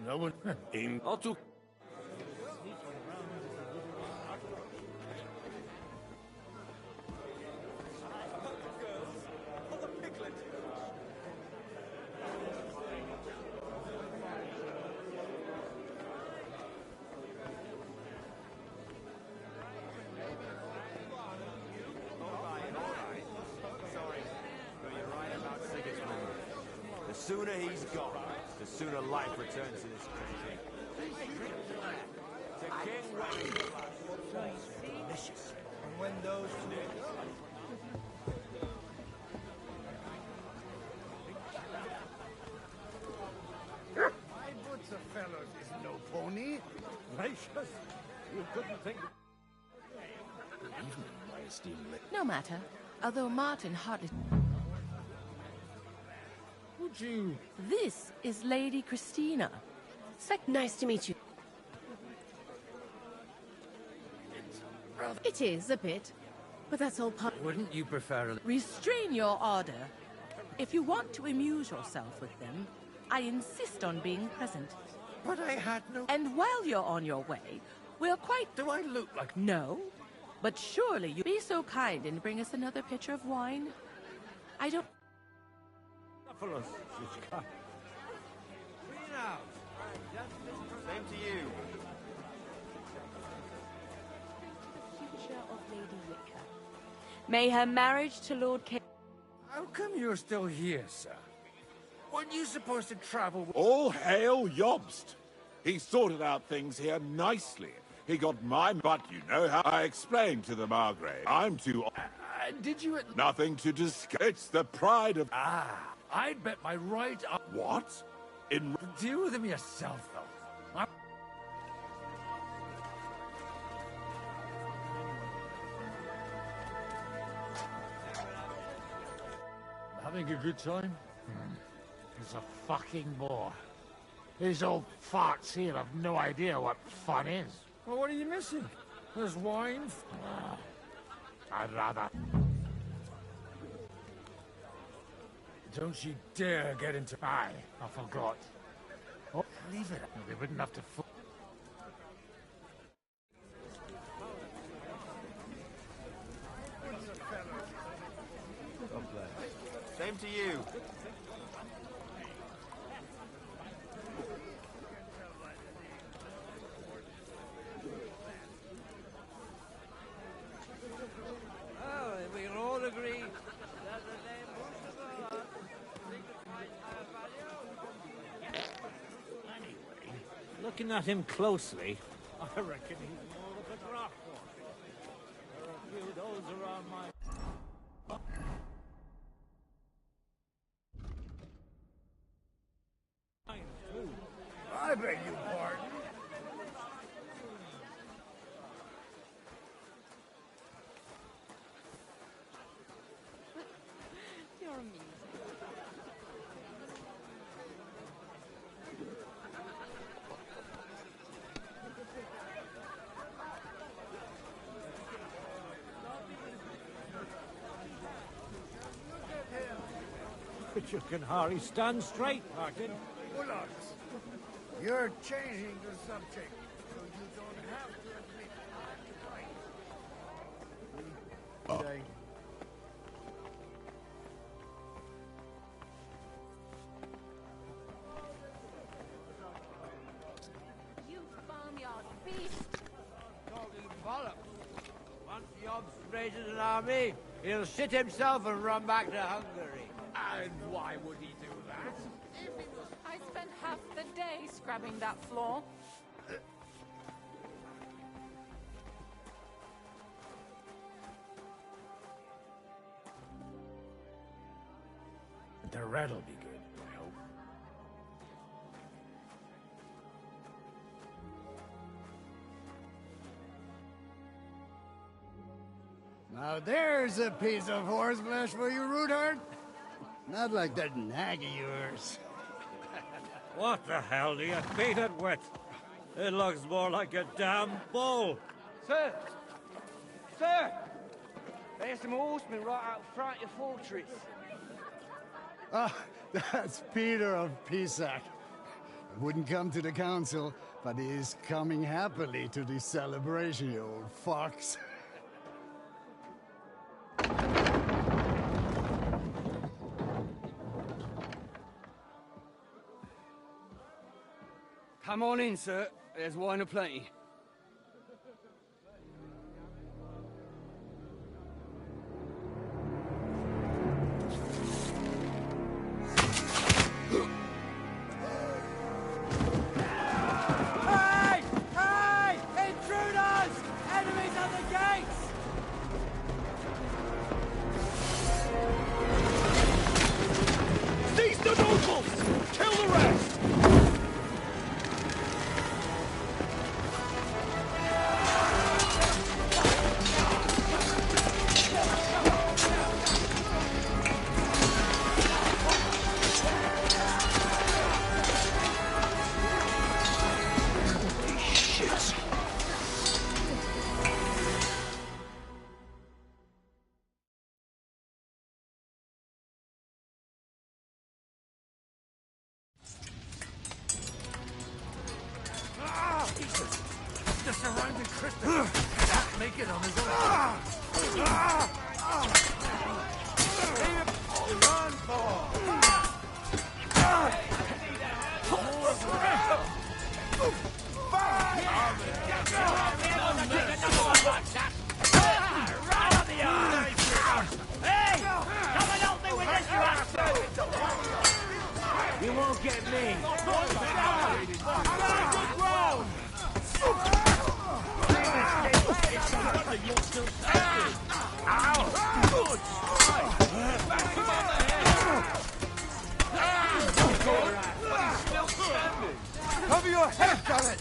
No one... In... Auto... sooner he's gone, the sooner life returns to this country. To King Wenceslas. Delicious. And when those My butcher fellows is no pony. Gracious, you couldn't think... Good evening, my esteemed lady. No matter, although Martin hardly... Would you... This is Lady Christina. Nice to meet you. It is a bit, but that's all part. Wouldn't you prefer a... Restrain your ardor. If you want to amuse yourself with them, I insist on being present. But I had no... And while you're on your way, we'll quite... Do I look like... No, but surely you... Be so kind and bring us another pitcher of wine. I don't... Same to you. Future of Lady Wicker. May her marriage to Lord King... How come you're still here, sir? Weren't you supposed to travel... All hail Jobst. He sorted out things here nicely. He got mine, but you know how I explained to the Margrave. I'm too... did you... Nothing to discuss. It's the pride of... I'd bet my right... What? In... Deal with him yourself, though. Having a good time? He's a fucking bore. These old farts here have no idea what fun is. Well, what are you missing? There's wine. I'd rather... Don't you dare get into... Aye, I forgot. Oh, leave it. They wouldn't have to... Same to you. Oh, we can all agree that the name Anyway, looking at him closely, I reckon he's more of a draft one. There are a few of those around my... I beg your pardon. You're amusing. But you can hardly stand straight, Martin. Bullocks, you're changing the subject, so you don't have to admit. Okay. You farmyard beast! Talking bollocks. Once Jobs raises an army, he'll shit himself and run back to Hungary. And why would he do that? I spent half the day scrubbing that floor. The red'll be good, I hope. Now there's a piece of horseflesh for you, Roothart. Not like that nag of yours. What the hell do you beat it with? It looks more like a damn bull. Sir! Sir! There's some horsemen right out front of your fortress. Ah, that's Peter of Pisac. Wouldn't come to the council, but he's coming happily to the celebration, you old fox. Come on in, sir. There's wine aplenty. won't get me. You're still standing. Good strike. Back him on the head. Still standing. Cover your head, damn it!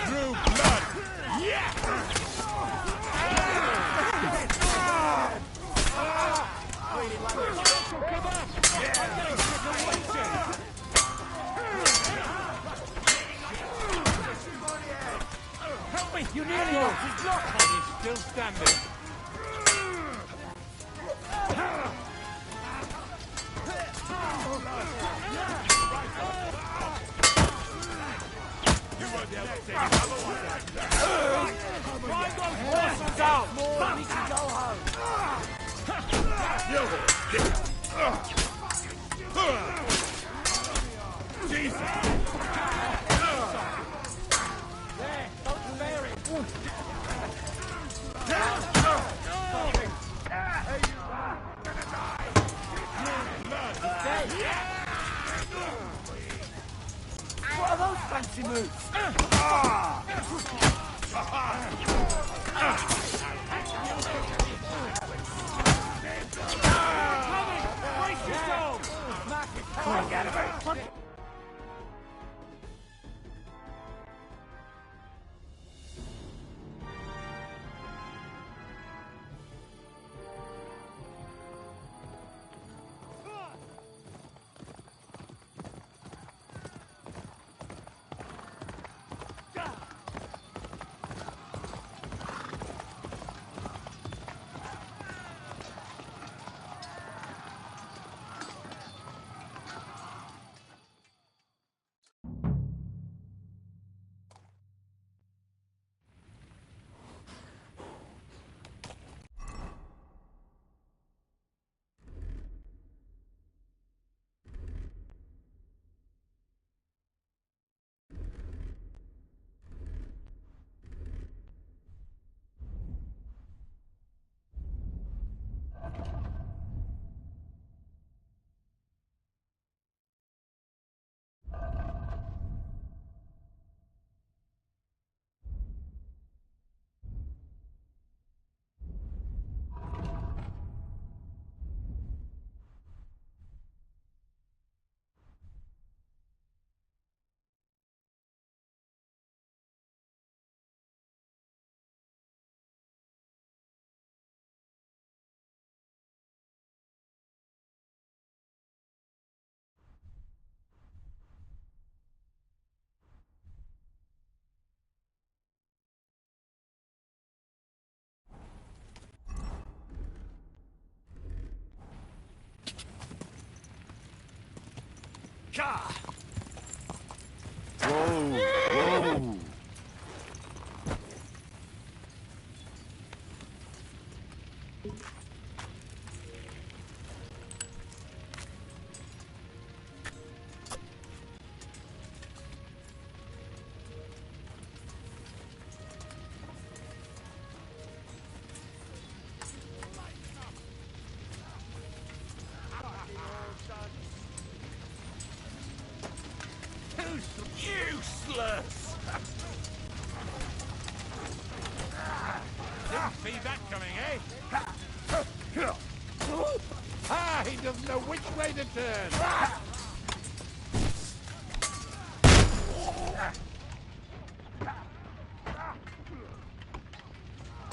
Drew blood! Yeah! Help me! You nearly lost his block! And he's still standing. You won't be able to take another one. Drive those horses out! More, we can go home. Jesus! There, don't spare it. What are those fancy moves? Brace yourselves! Come on, get him. Whoa! Whoa! Useless! Didn't see that coming, eh? Ah, he doesn't know which way to turn!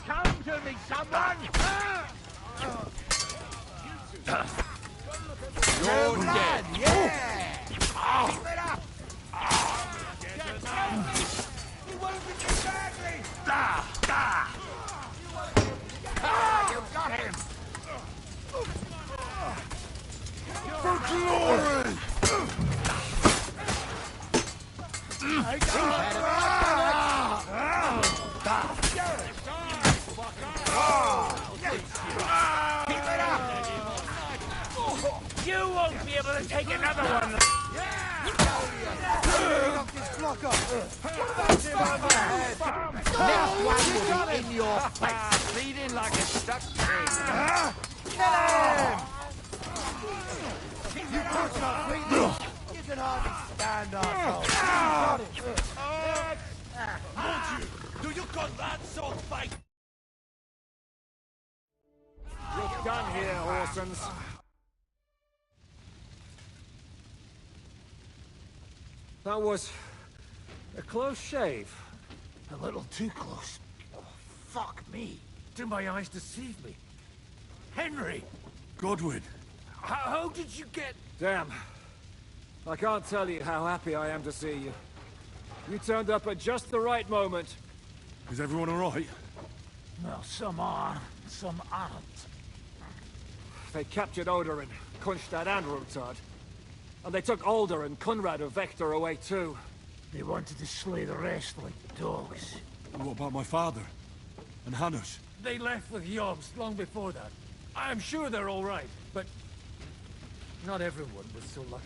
Come to me, someone! You're dead! Yeah! Oh. Keep it up! You won't be too badly! You got him! For glory! You won't be able to take another one! Next one will be in your face, bleeding like a stuck pig. Kill him! You push up, bleeding! can hardly stand ourselves. Won't you? Do you call that sword fight? You're done here, Orsons. That was a close shave. A little too close. Oh, fuck me. Do my eyes deceive me? Henry! Godwin. How did you get... Damn. I can't tell you how happy I am to see you. You turned up at just the right moment. Is everyone alright? Well, some are, some aren't. They captured Odorin, Kunstad and Rutard. And they took Alder and Conrad of Vector away too. They wanted to slay the rest like dogs. What about my father? And Hanush? They left with Yobs long before that. I'm sure they're all right, but not everyone was so lucky.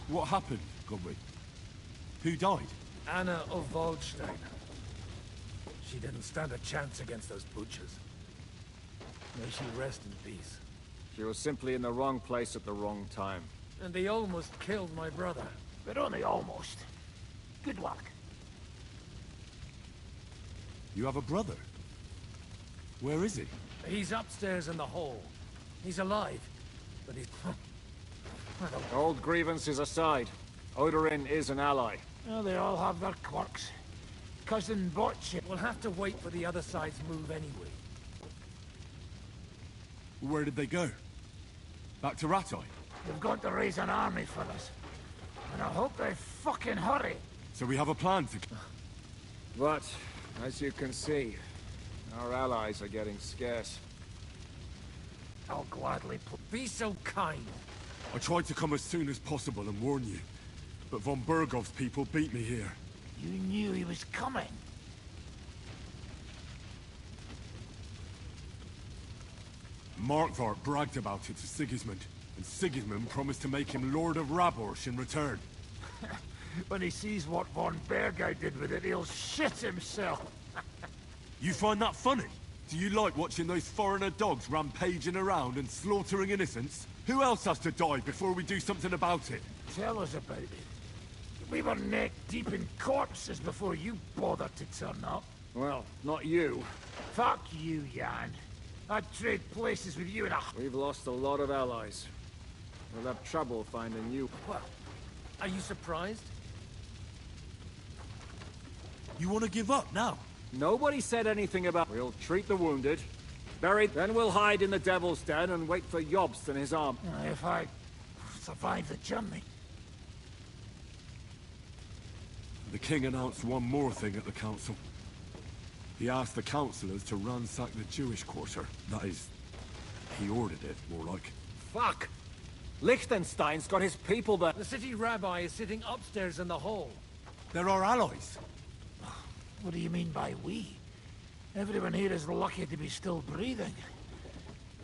What happened, Godwin? Who died? Anna of Waldstein. She didn't stand a chance against those butchers. May she rest in peace. She was simply in the wrong place at the wrong time. And they almost killed my brother. But only almost. Good luck. You have a brother? Where is he? He's upstairs in the hall. He's alive, but he's... Old grievances aside, Odorin is an ally. Well, they all have their quirks. Cousin Botch. We'll have to wait for the other side's move anyway. Where did they go? Back to Rattay? They've got to raise an army for us. And I hope they fucking hurry. So we have a plan to... But, as you can see, our allies are getting scarce. I'll gladly be so kind. I tried to come as soon as possible and warn you, but von Bergov's people beat me here. You knew he was coming. Markvart bragged about it to Sigismund, and Sigismund promised to make him Lord of Raborsh in return. When he sees what von Bergau did with it, he'll shit himself. You find that funny? Do you like watching those foreigner dogs rampaging around and slaughtering innocents? Who else has to die before we do something about it? Tell us about it. We were neck deep in corpses before you bothered to turn up. Well, not you. Fuck you, Jan. I'd trade places with you in a... We've lost a lot of allies. We'll have trouble finding new... Well, are you surprised? You want to give up now? Nobody said anything about... We'll treat the wounded, bury, then we'll hide in the Devil's Den and wait for Jobst and his arm. If I survive the journey. The king announced one more thing at the council. He asked the councillors to ransack the Jewish quarter. That is, he ordered it, more like. Fuck! Liechtenstein's got his people there. The city rabbi is sitting upstairs in the hall. They're our allies. What do you mean by we? Everyone here is lucky to be still breathing.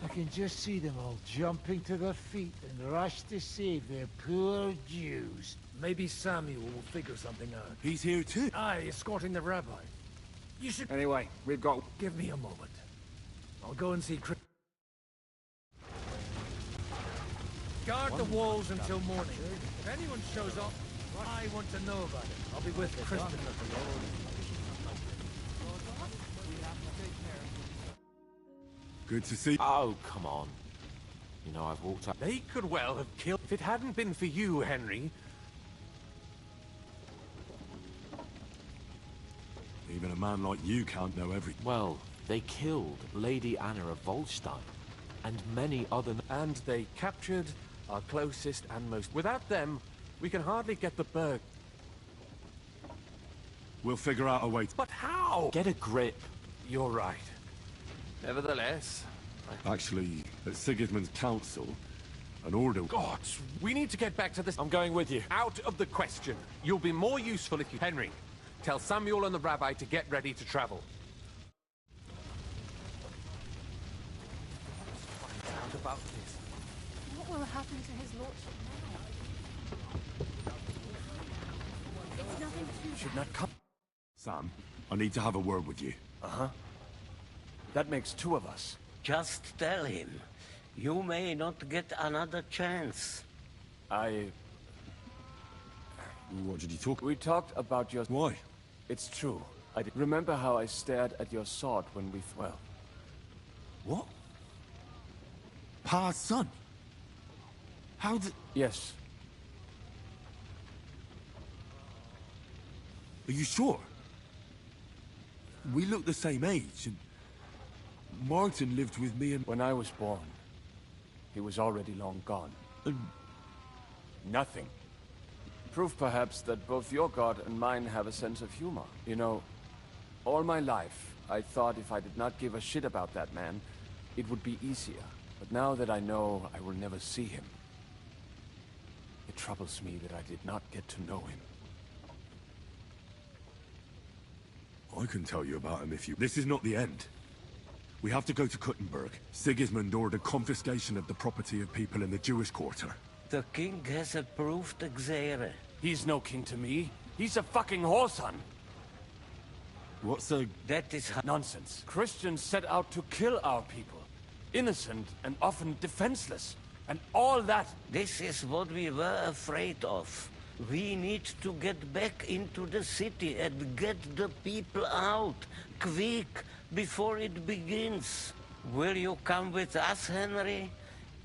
I can just see them all jumping to their feet and rush to save their poor Jews. Maybe Samuel will figure something out. He's here too. Aye, escorting the rabbi. You should... Anyway, we've got... Give me a moment. I'll go and see Chris. Guard the walls until morning. If anyone shows up, I want to know about it. I'll be with Kristen. Good to see. Oh, come on. You know, I've walked up... They could well have killed... If it hadn't been for you, Henry... Even a man like you can't know everything. Well, they killed Lady Anna of Waldstein, and many other... And they captured our closest and most... Without them, we can hardly get the Berg. We'll figure out a way. But how? Get a grip. You're right. Nevertheless... Actually, at Sigismund's council, an order... Gods, we need to get back to this... I'm going with you. Out of the question. You'll be more useful if you... Henry, tell Samuel and the rabbi to get ready to travel. Find out about this. What will happen to his lordship now? It's nothing too Should not come... Sam, I need to have a word with you. Uh-huh. That makes 2 of us. Just tell him. You may not get another chance. What did you talk? We talked about your... Why? It's true. Remember how I stared at your sword when we... Well... What? Pa's son? How did... Yes. Are you sure? We look the same age, and... Martin lived with me and... When I was born, he was already long gone. And... Nothing. Proof, perhaps, that both your god and mine have a sense of humor. You know, all my life, I thought if I did not give a shit about that man, it would be easier. But now that I know I will never see him, it troubles me that I did not get to know him. I can tell you about him if you... This is not the end. We have to go to Kuttenberg. Sigismund ordered confiscation of the property of people in the Jewish quarter. The king has approved GoobSlayer. He's no king to me. He's a fucking whoreson. What's a... That is... Nonsense. Christians set out to kill our people. Innocent and often defenseless. And all that... This is what we were afraid of. We need to get back into the city and get the people out. Quick, before it begins. Will you come with us, Henry?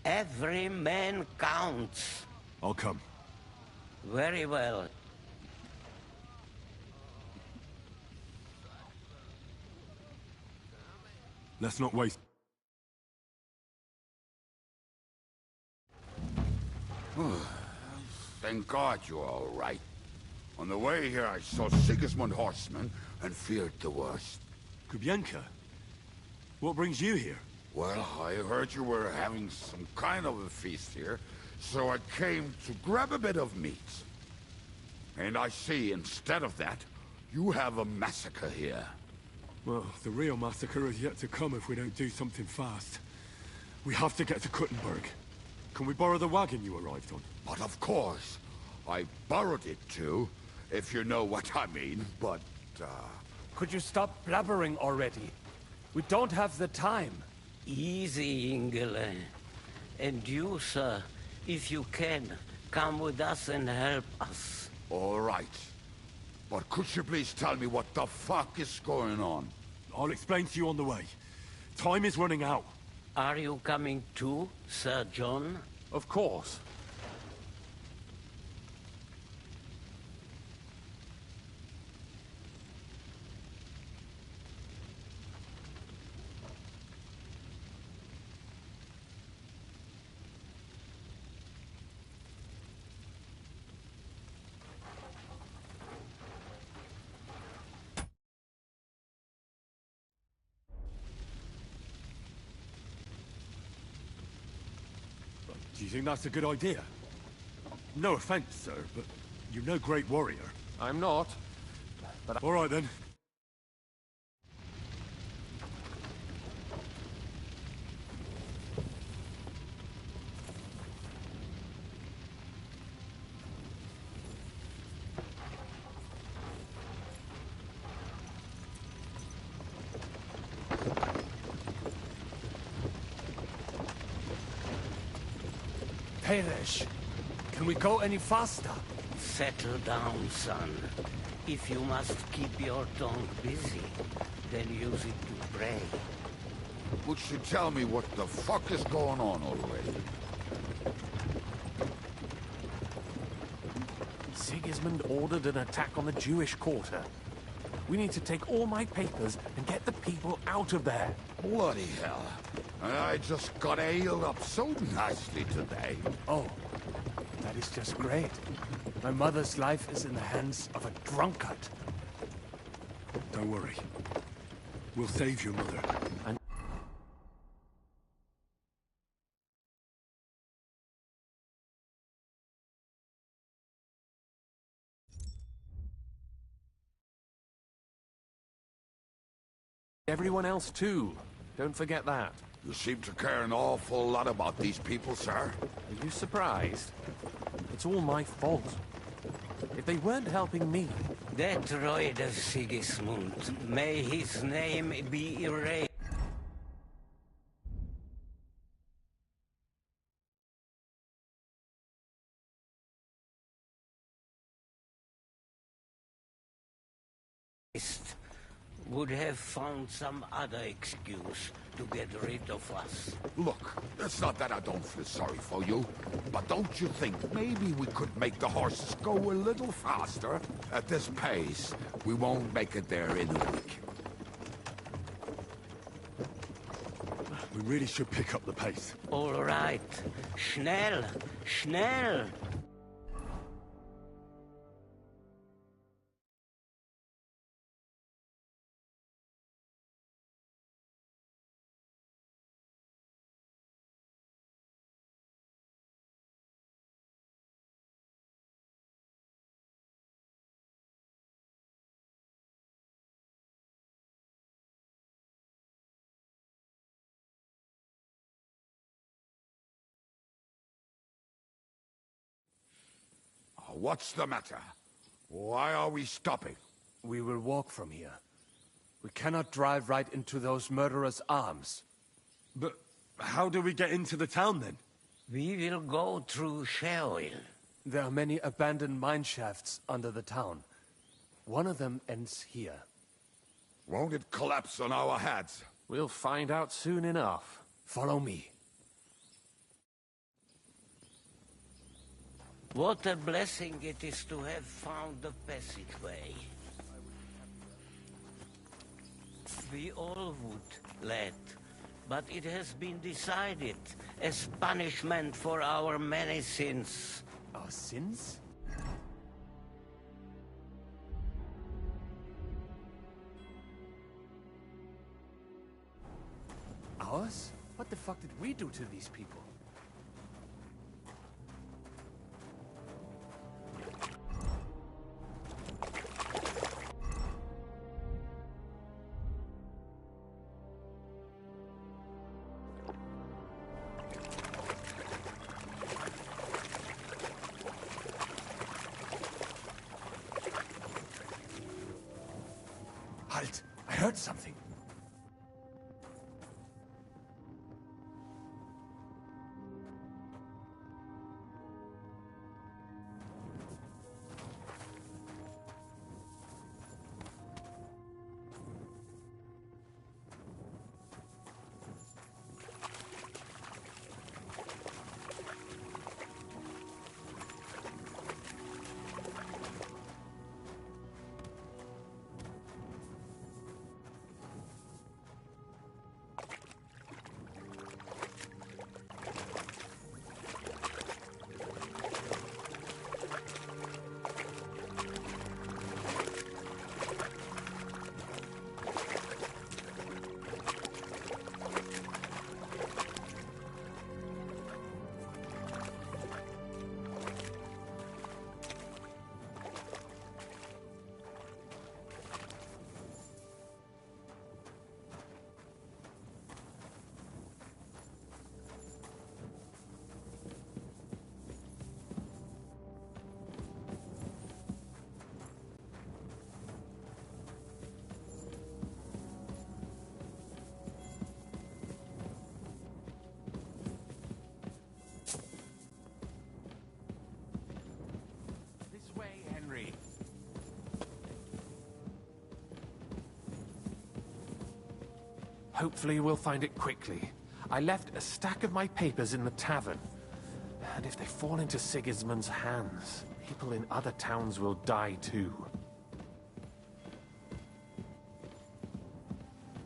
Every man counts. I'll come. Very well. Let's not waste... Thank God you're all right. On the way here, I saw Sigismund horsemen and feared the worst. Kubienka? What brings you here? Well, I heard you were having some kind of a feast here, so I came to grab a bit of meat. And I see, instead of that, you have a massacre here. Well, the real massacre is yet to come if we don't do something fast. We have to get to Kuttenberg. Can we borrow the wagon you arrived on? But of course. I borrowed it too, if you know what I mean, but, Could you stop blabbering already? We don't have the time. Easy, Ingele. And you, sir, if you can, come with us and help us. All right. But could you please tell me what the fuck is going on? I'll explain to you on the way. Time is running out. Are you coming too, Sir John? Of course. Do you think that's a good idea? No offense, sir, but you're no great warrior. I'm not. But all right, then. Peresh, can we go any faster? Settle down, son. If you must keep your tongue busy, then use it to pray. Would you tell me what the fuck is going on already? Sigismund ordered an attack on the Jewish quarter. We need to take all my papers and get the people out of there. Bloody hell. I just got ailed up so nicely today. Oh, that is just great. My mother's life is in the hands of a drunkard. Don't worry. We'll save your mother. And everyone else too. Don't forget that. You seem to care an awful lot about these people, sir. Are you surprised? It's all my fault. If they weren't helping me... That droid of Sigismund, may his name be erased. beast would have found some other excuse to get rid of us. Look, it's not that I don't feel sorry for you, but don't you think maybe we could make the horses go a little faster? At this pace, we won't make it there in a week. We really should pick up the pace. All right. Schnell! Schnell! What's the matter? Why are we stopping? We will walk from here. We cannot drive right into those murderers' arms. But how do we get into the town, then? We will go through Sheol. There are many abandoned mine shafts under the town. One of them ends here. Won't it collapse on our heads? We'll find out soon enough. Follow me. What a blessing it is to have found the passageway. We all would, lad, but it has been decided as punishment for our many sins. Our sins? Ours? What the fuck did we do to these people? Halt! I heard something. Hopefully we'll find it quickly. I left a stack of my papers in the tavern. And if they fall into Sigismund's hands, people in other towns will die too.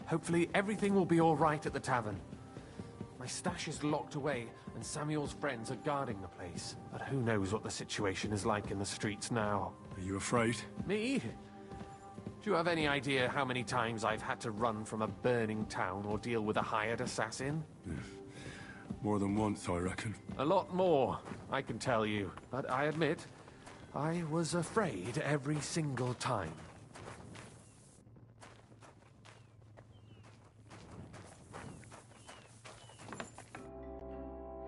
Hopefully everything will be all right at the tavern. My stash is locked away, and Samuel's friends are guarding the place. But who knows what the situation is like in the streets now. Are you afraid? Me? Do you have any idea how many times I've had to run from a burning town or deal with a hired assassin? More than once, I reckon. A lot more, I can tell you. But I admit, I was afraid every single time.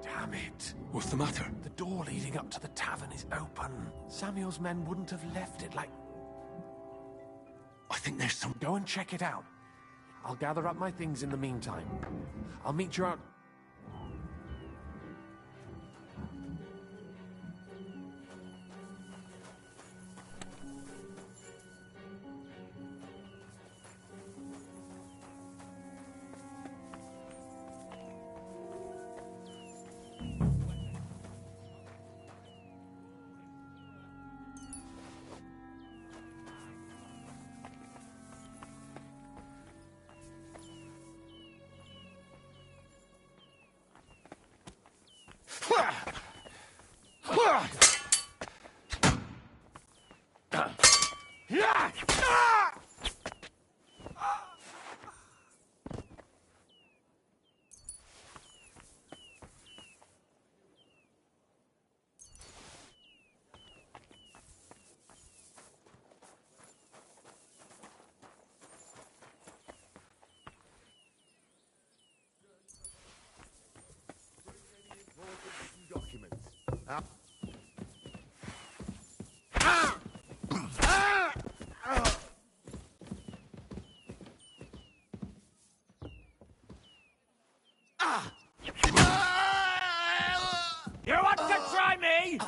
Damn it. What's the matter? The door leading up to the tavern is open. Samuel's men wouldn't have left it like... I think there's some... Go and check it out. I'll gather up my things in the meantime. I'll meet you out... You want to try me?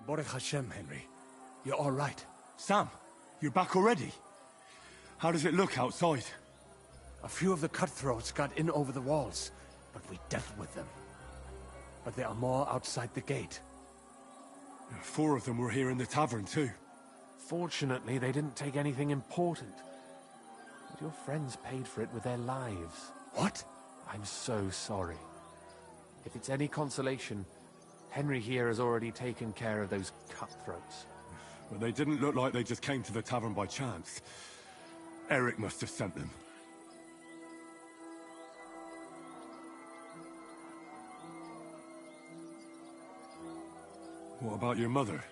Baruch Hashem, Henry. You're all right. Sam, you're back already? How does it look outside? A few of the cutthroats got in over the walls, but we dealt with them. But there are more outside the gate. 4 of them were here in the tavern, too. Fortunately, they didn't take anything important. But your friends paid for it with their lives. What? I'm so sorry. If it's any consolation, Henry here has already taken care of those cutthroats. But they didn't look like they just came to the tavern by chance. Eric must have sent them. What about your mother?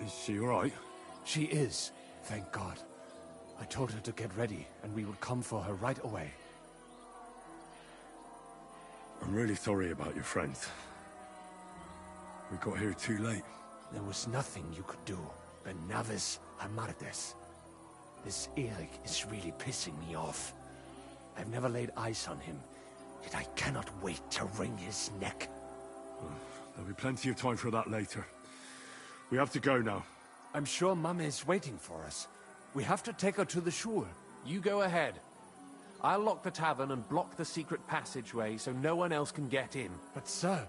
Is she all right? She is, thank God. I told her to get ready, and we would come for her right away. I'm really sorry about your friends. We got here too late. There was nothing you could do. Ben Navis Hamartes. This Eric is really pissing me off. I've never laid eyes on him, yet I cannot wait to wring his neck. There'll be plenty of time for that later. We have to go now. I'm sure Mama is waiting for us. We have to take her to the shul. You go ahead. I'll lock the tavern and block the secret passageway so no one else can get in. But sir,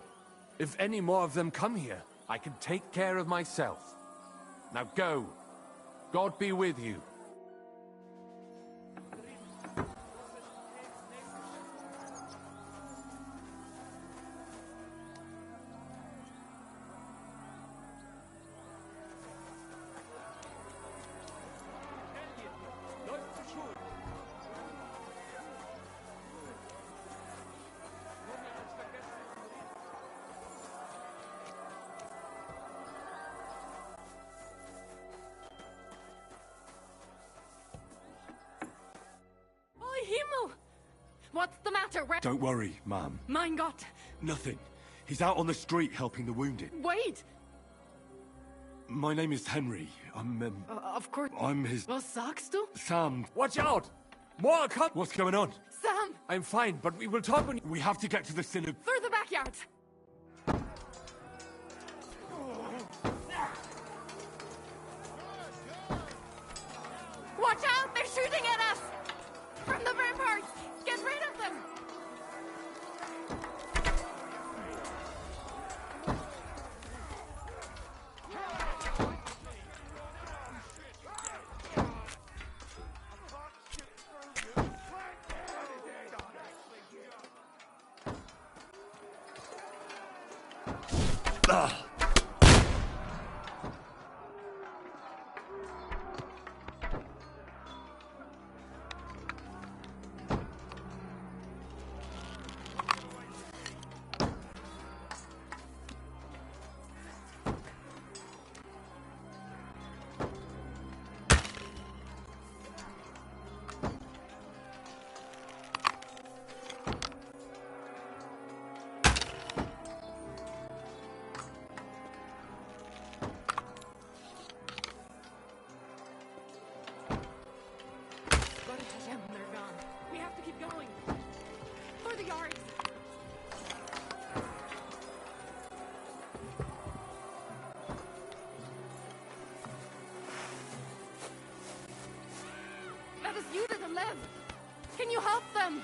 if any more of them come here, I can take care of myself. Now go. God be with you. What's the matter? Don't worry, ma'am. Mein Gott! Nothing. He's out on the street helping the wounded. Wait! My name is Henry. Of course. I'm his... Was sagst du? Sam. Watch out! More cut! What's going on? Sam! I'm fine, but we will talk when... We have to get to the synagogue. Through the backyard! Watch out! They're shooting at us! From the ramparts! Get rid of them! They're gone. We have to keep going. yards. That is you that live. Can you help them?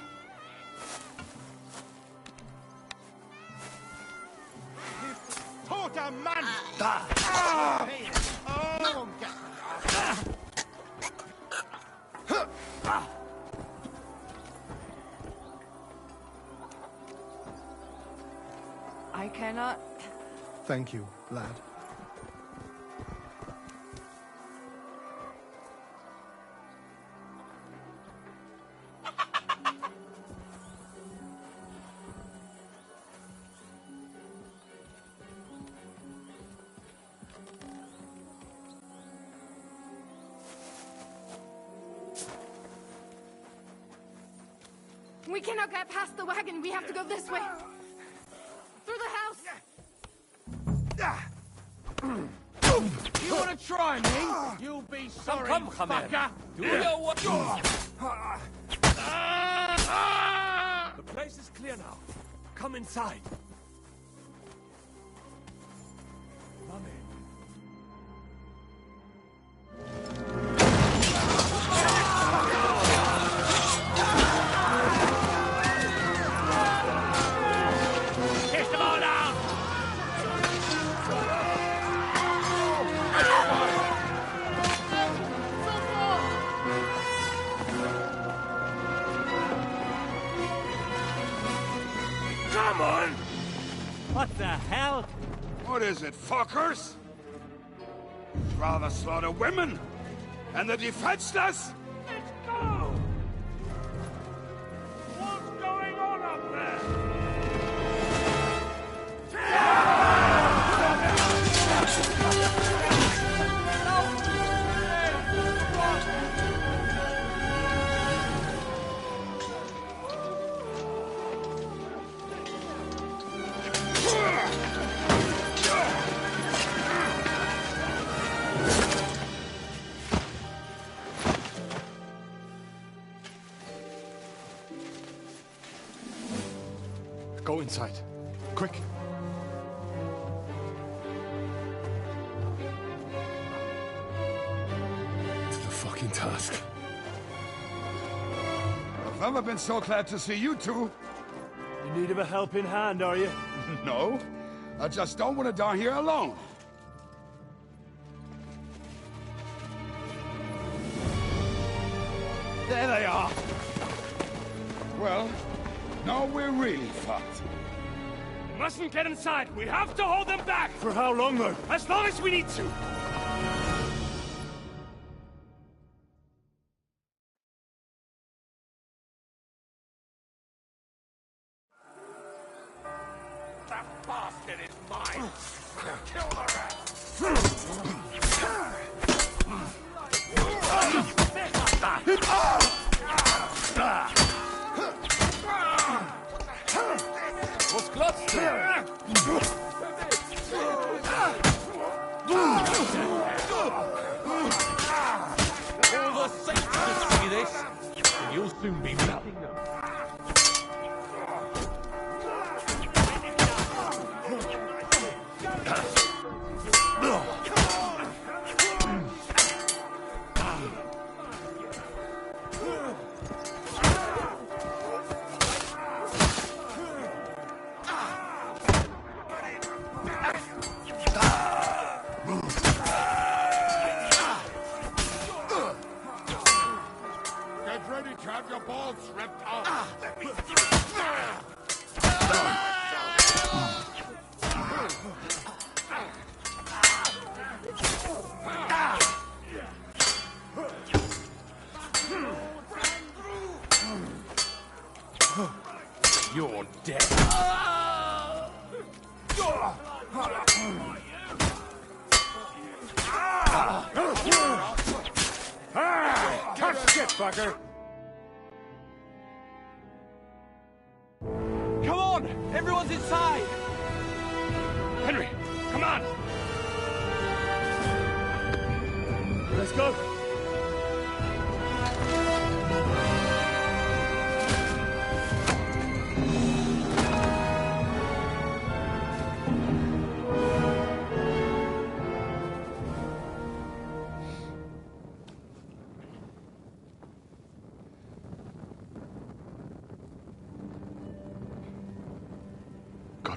Toter Mann! Oh, I cannot. Thank you, lad. We cannot get past the wagon. We have to go this way. Through the house. You want to try me? You'll be sorry, Come, fucker. Do your work. The place is clear now. Come inside. Come in. Kiss them all down. Come on! What the hell? What is it, fuckers? Rather slaughter women? And the defenseless? Let's go! What's going on up there? Go inside. Quick. To the fucking task. I've never been so glad to see you two. You need a helping hand, are you? No, I just don't want to die here alone. There they are. Well, now we're really fucked. We mustn't get inside. We have to hold them back. For how long, though? As long as we need to. That bastard is mine. Kill the rat. Was klotzt du? All the saints will see this, and you'll soon be melting them. Get ready to have your balls ripped off. You're dead. Tough shit, fucker. Come on! Everyone's inside! Henry, come on! Let's go.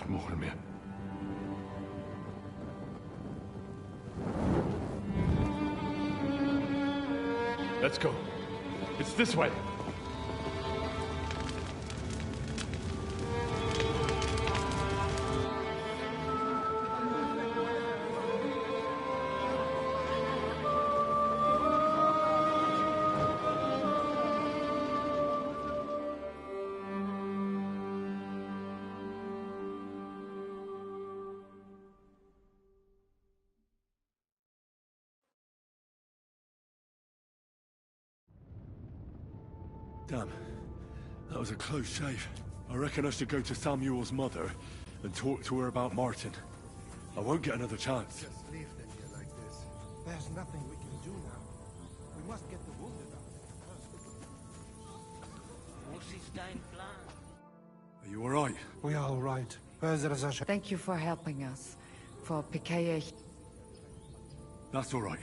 mogen meer. Let's go. It's this way. Damn. That was a close shave. I reckon I should go to Samuel's mother and talk to her about Martin. I won't get another chance. Just leave them here like this. There's nothing we can do now. We must get the wounded out. What is dein Plan? Are you alright? We are all right. Thank you for helping us. For Pikaia. That's alright.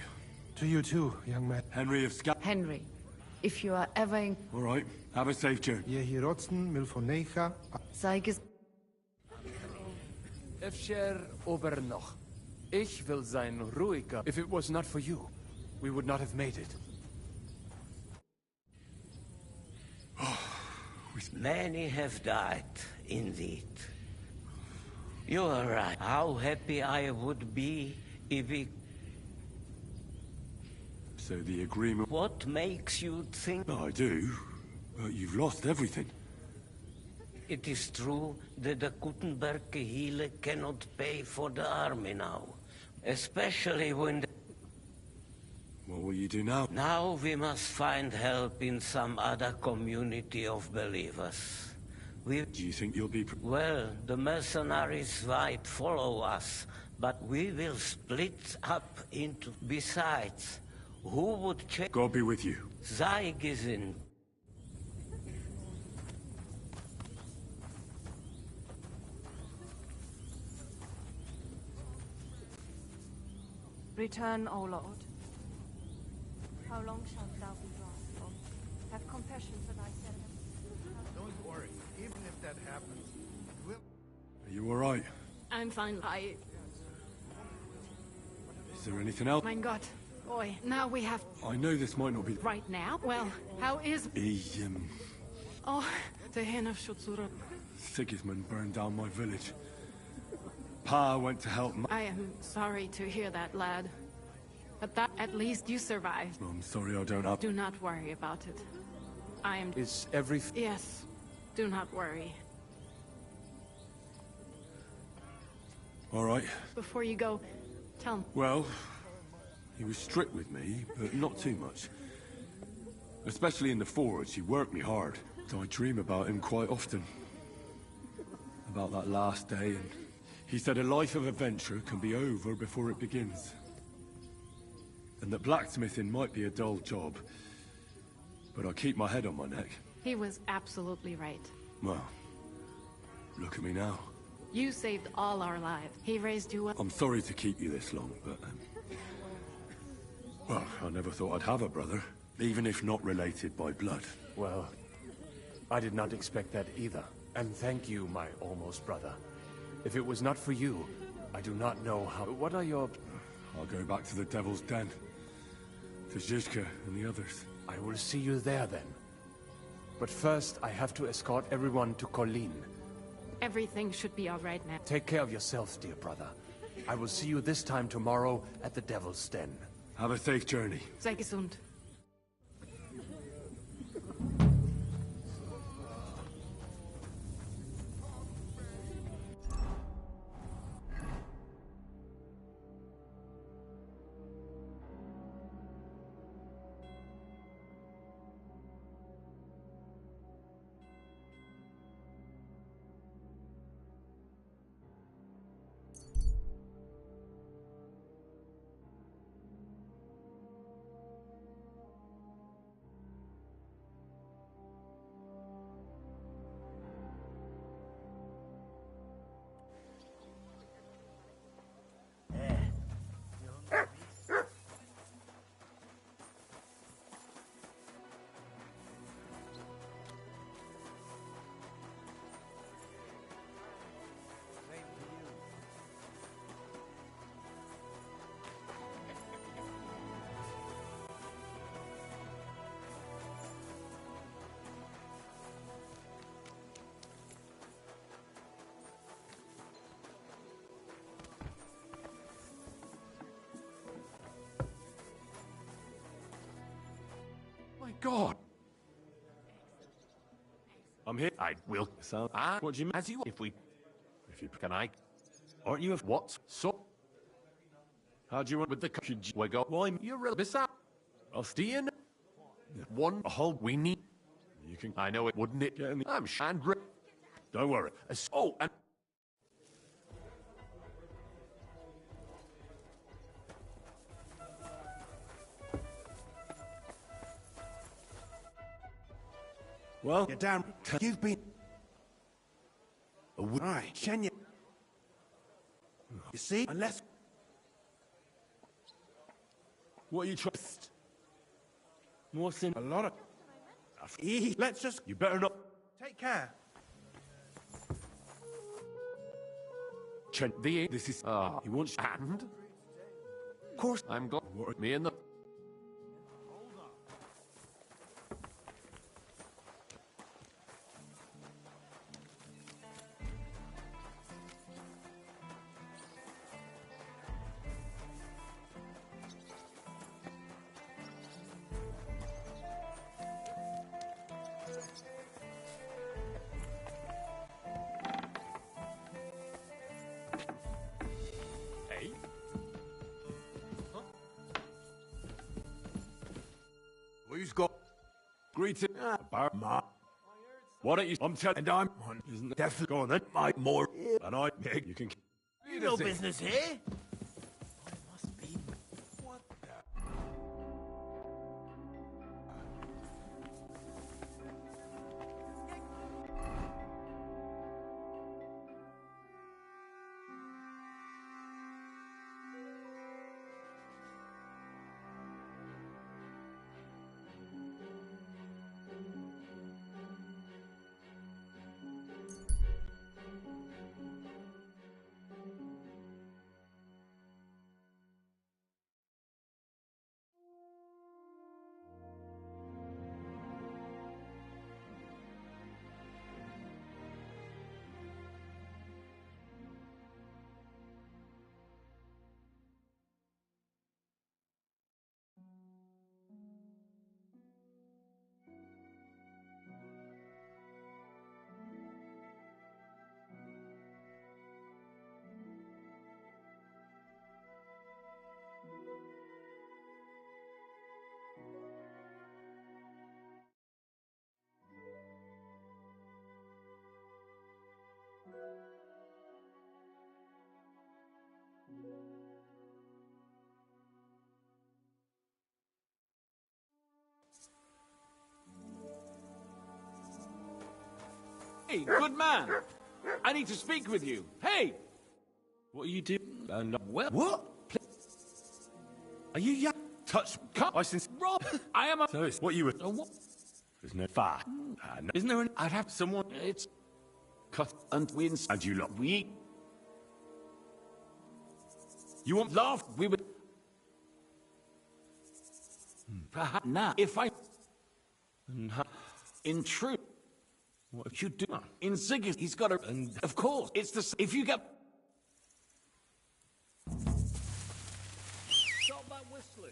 To you too, young man. Henry of Sca... Henry, if you are ever in... Alright. Have a safe journey. Sei ges... Efter ober noch. Ich will sein ruhiger. If it was not for you, we would not have made it. Many have died, indeed. You are right. How happy I would be if we... So the agreement... What makes you think... I do, but you've lost everything. It is true that the Gutenberg Gehele cannot pay for the army now. Especially when the... What will you do now? Now we must find help in some other community of believers. Do you think you'll be... Well, the mercenaries might follow us, but we will split up into... Besides, who would check... God be with you. Sei gesinnt. Return, O Lord. How long shalt thou be wrathful? Have compassion for thy servant. Don't worry. Even if that happens, we'll... Are you alright? I'm fine. Is there anything else? Mein Gott. Boy, now we have... I know this might not be... Right now? Well, how is... Oh, the hen of Schutzura. Sigismund burned down my village. Pa went to help I am sorry to hear that, lad. But that, at least you survived. I'm sorry I don't have... Do not worry about it. I am... Is every... Yes. Do not worry. Alright. Before you go, tell me. Well, he was strict with me, but not too much. Especially in the forge, he worked me hard. So I dream about him quite often. About that last day, and he said a life of adventure can be over before it begins. And that blacksmithing might be a dull job, but I keep my head on my neck. He was absolutely right. Well, look at me now. You saved all our lives. He raised you up. I'm sorry to keep you this long, but... well, I never thought I'd have a brother, even if not related by blood. Well, I did not expect that either. And thank you, my almost brother. If it was not for you, I do not know how... What are your... I'll go back to the Devil's Den. To Zizka and the others. I will see you there, then. But first, I have to escort everyone to Colleen. Everything should be all right now. Take care of yourself, dear brother. I will see you this time tomorrow at the Devil's Den. Have a safe journey. Sei gesund. My God. I'm here. I will. So, what do you mean? As you, if you, can I? Aren't you? What? So, how do you run with the country? We go. Why? You're real bizarre. I'll stay in. One hole we need. You can. I know it wouldn't it. I'm Chandra. Don't worry. Oh, and. Well, you're down. You've been. Right, can you? You see, unless. What you trust? More than a lot of. Let's just. You better not. Take care. This is. He wants hand. Of course, I'm glad. Me and the. Who's got greeting? Why don't you? I'm telling, and I'm on. Isn't definitely gone then? My more, and I beg you can. No business here. Hey, good man. I need to speak with you. Hey! What are you doing? Well, what? Are you young? Touch. Cut. I since. Rob! I am a. So it's what you were. What? There's no fire. No. Isn't there an. I'd have someone. It's. Cut and wins. And you lot. You want laugh? We would. Perhaps now, if I. In truth. What you do? In Ziggy, he's got a. And of course, it's the. If you get. Stop that whistling.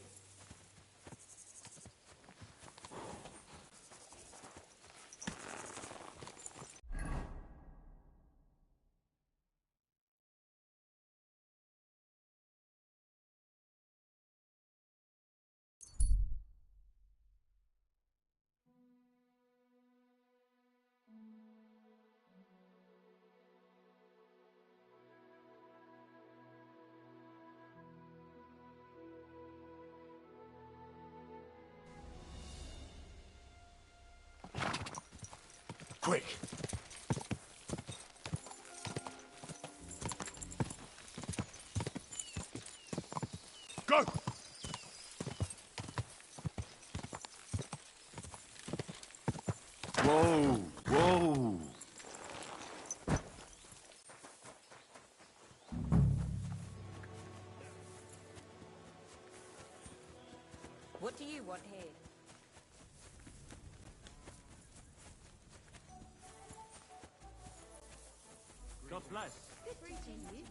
Quick! Go! Whoa! Whoa! What do you want here? God bless. Good to see you.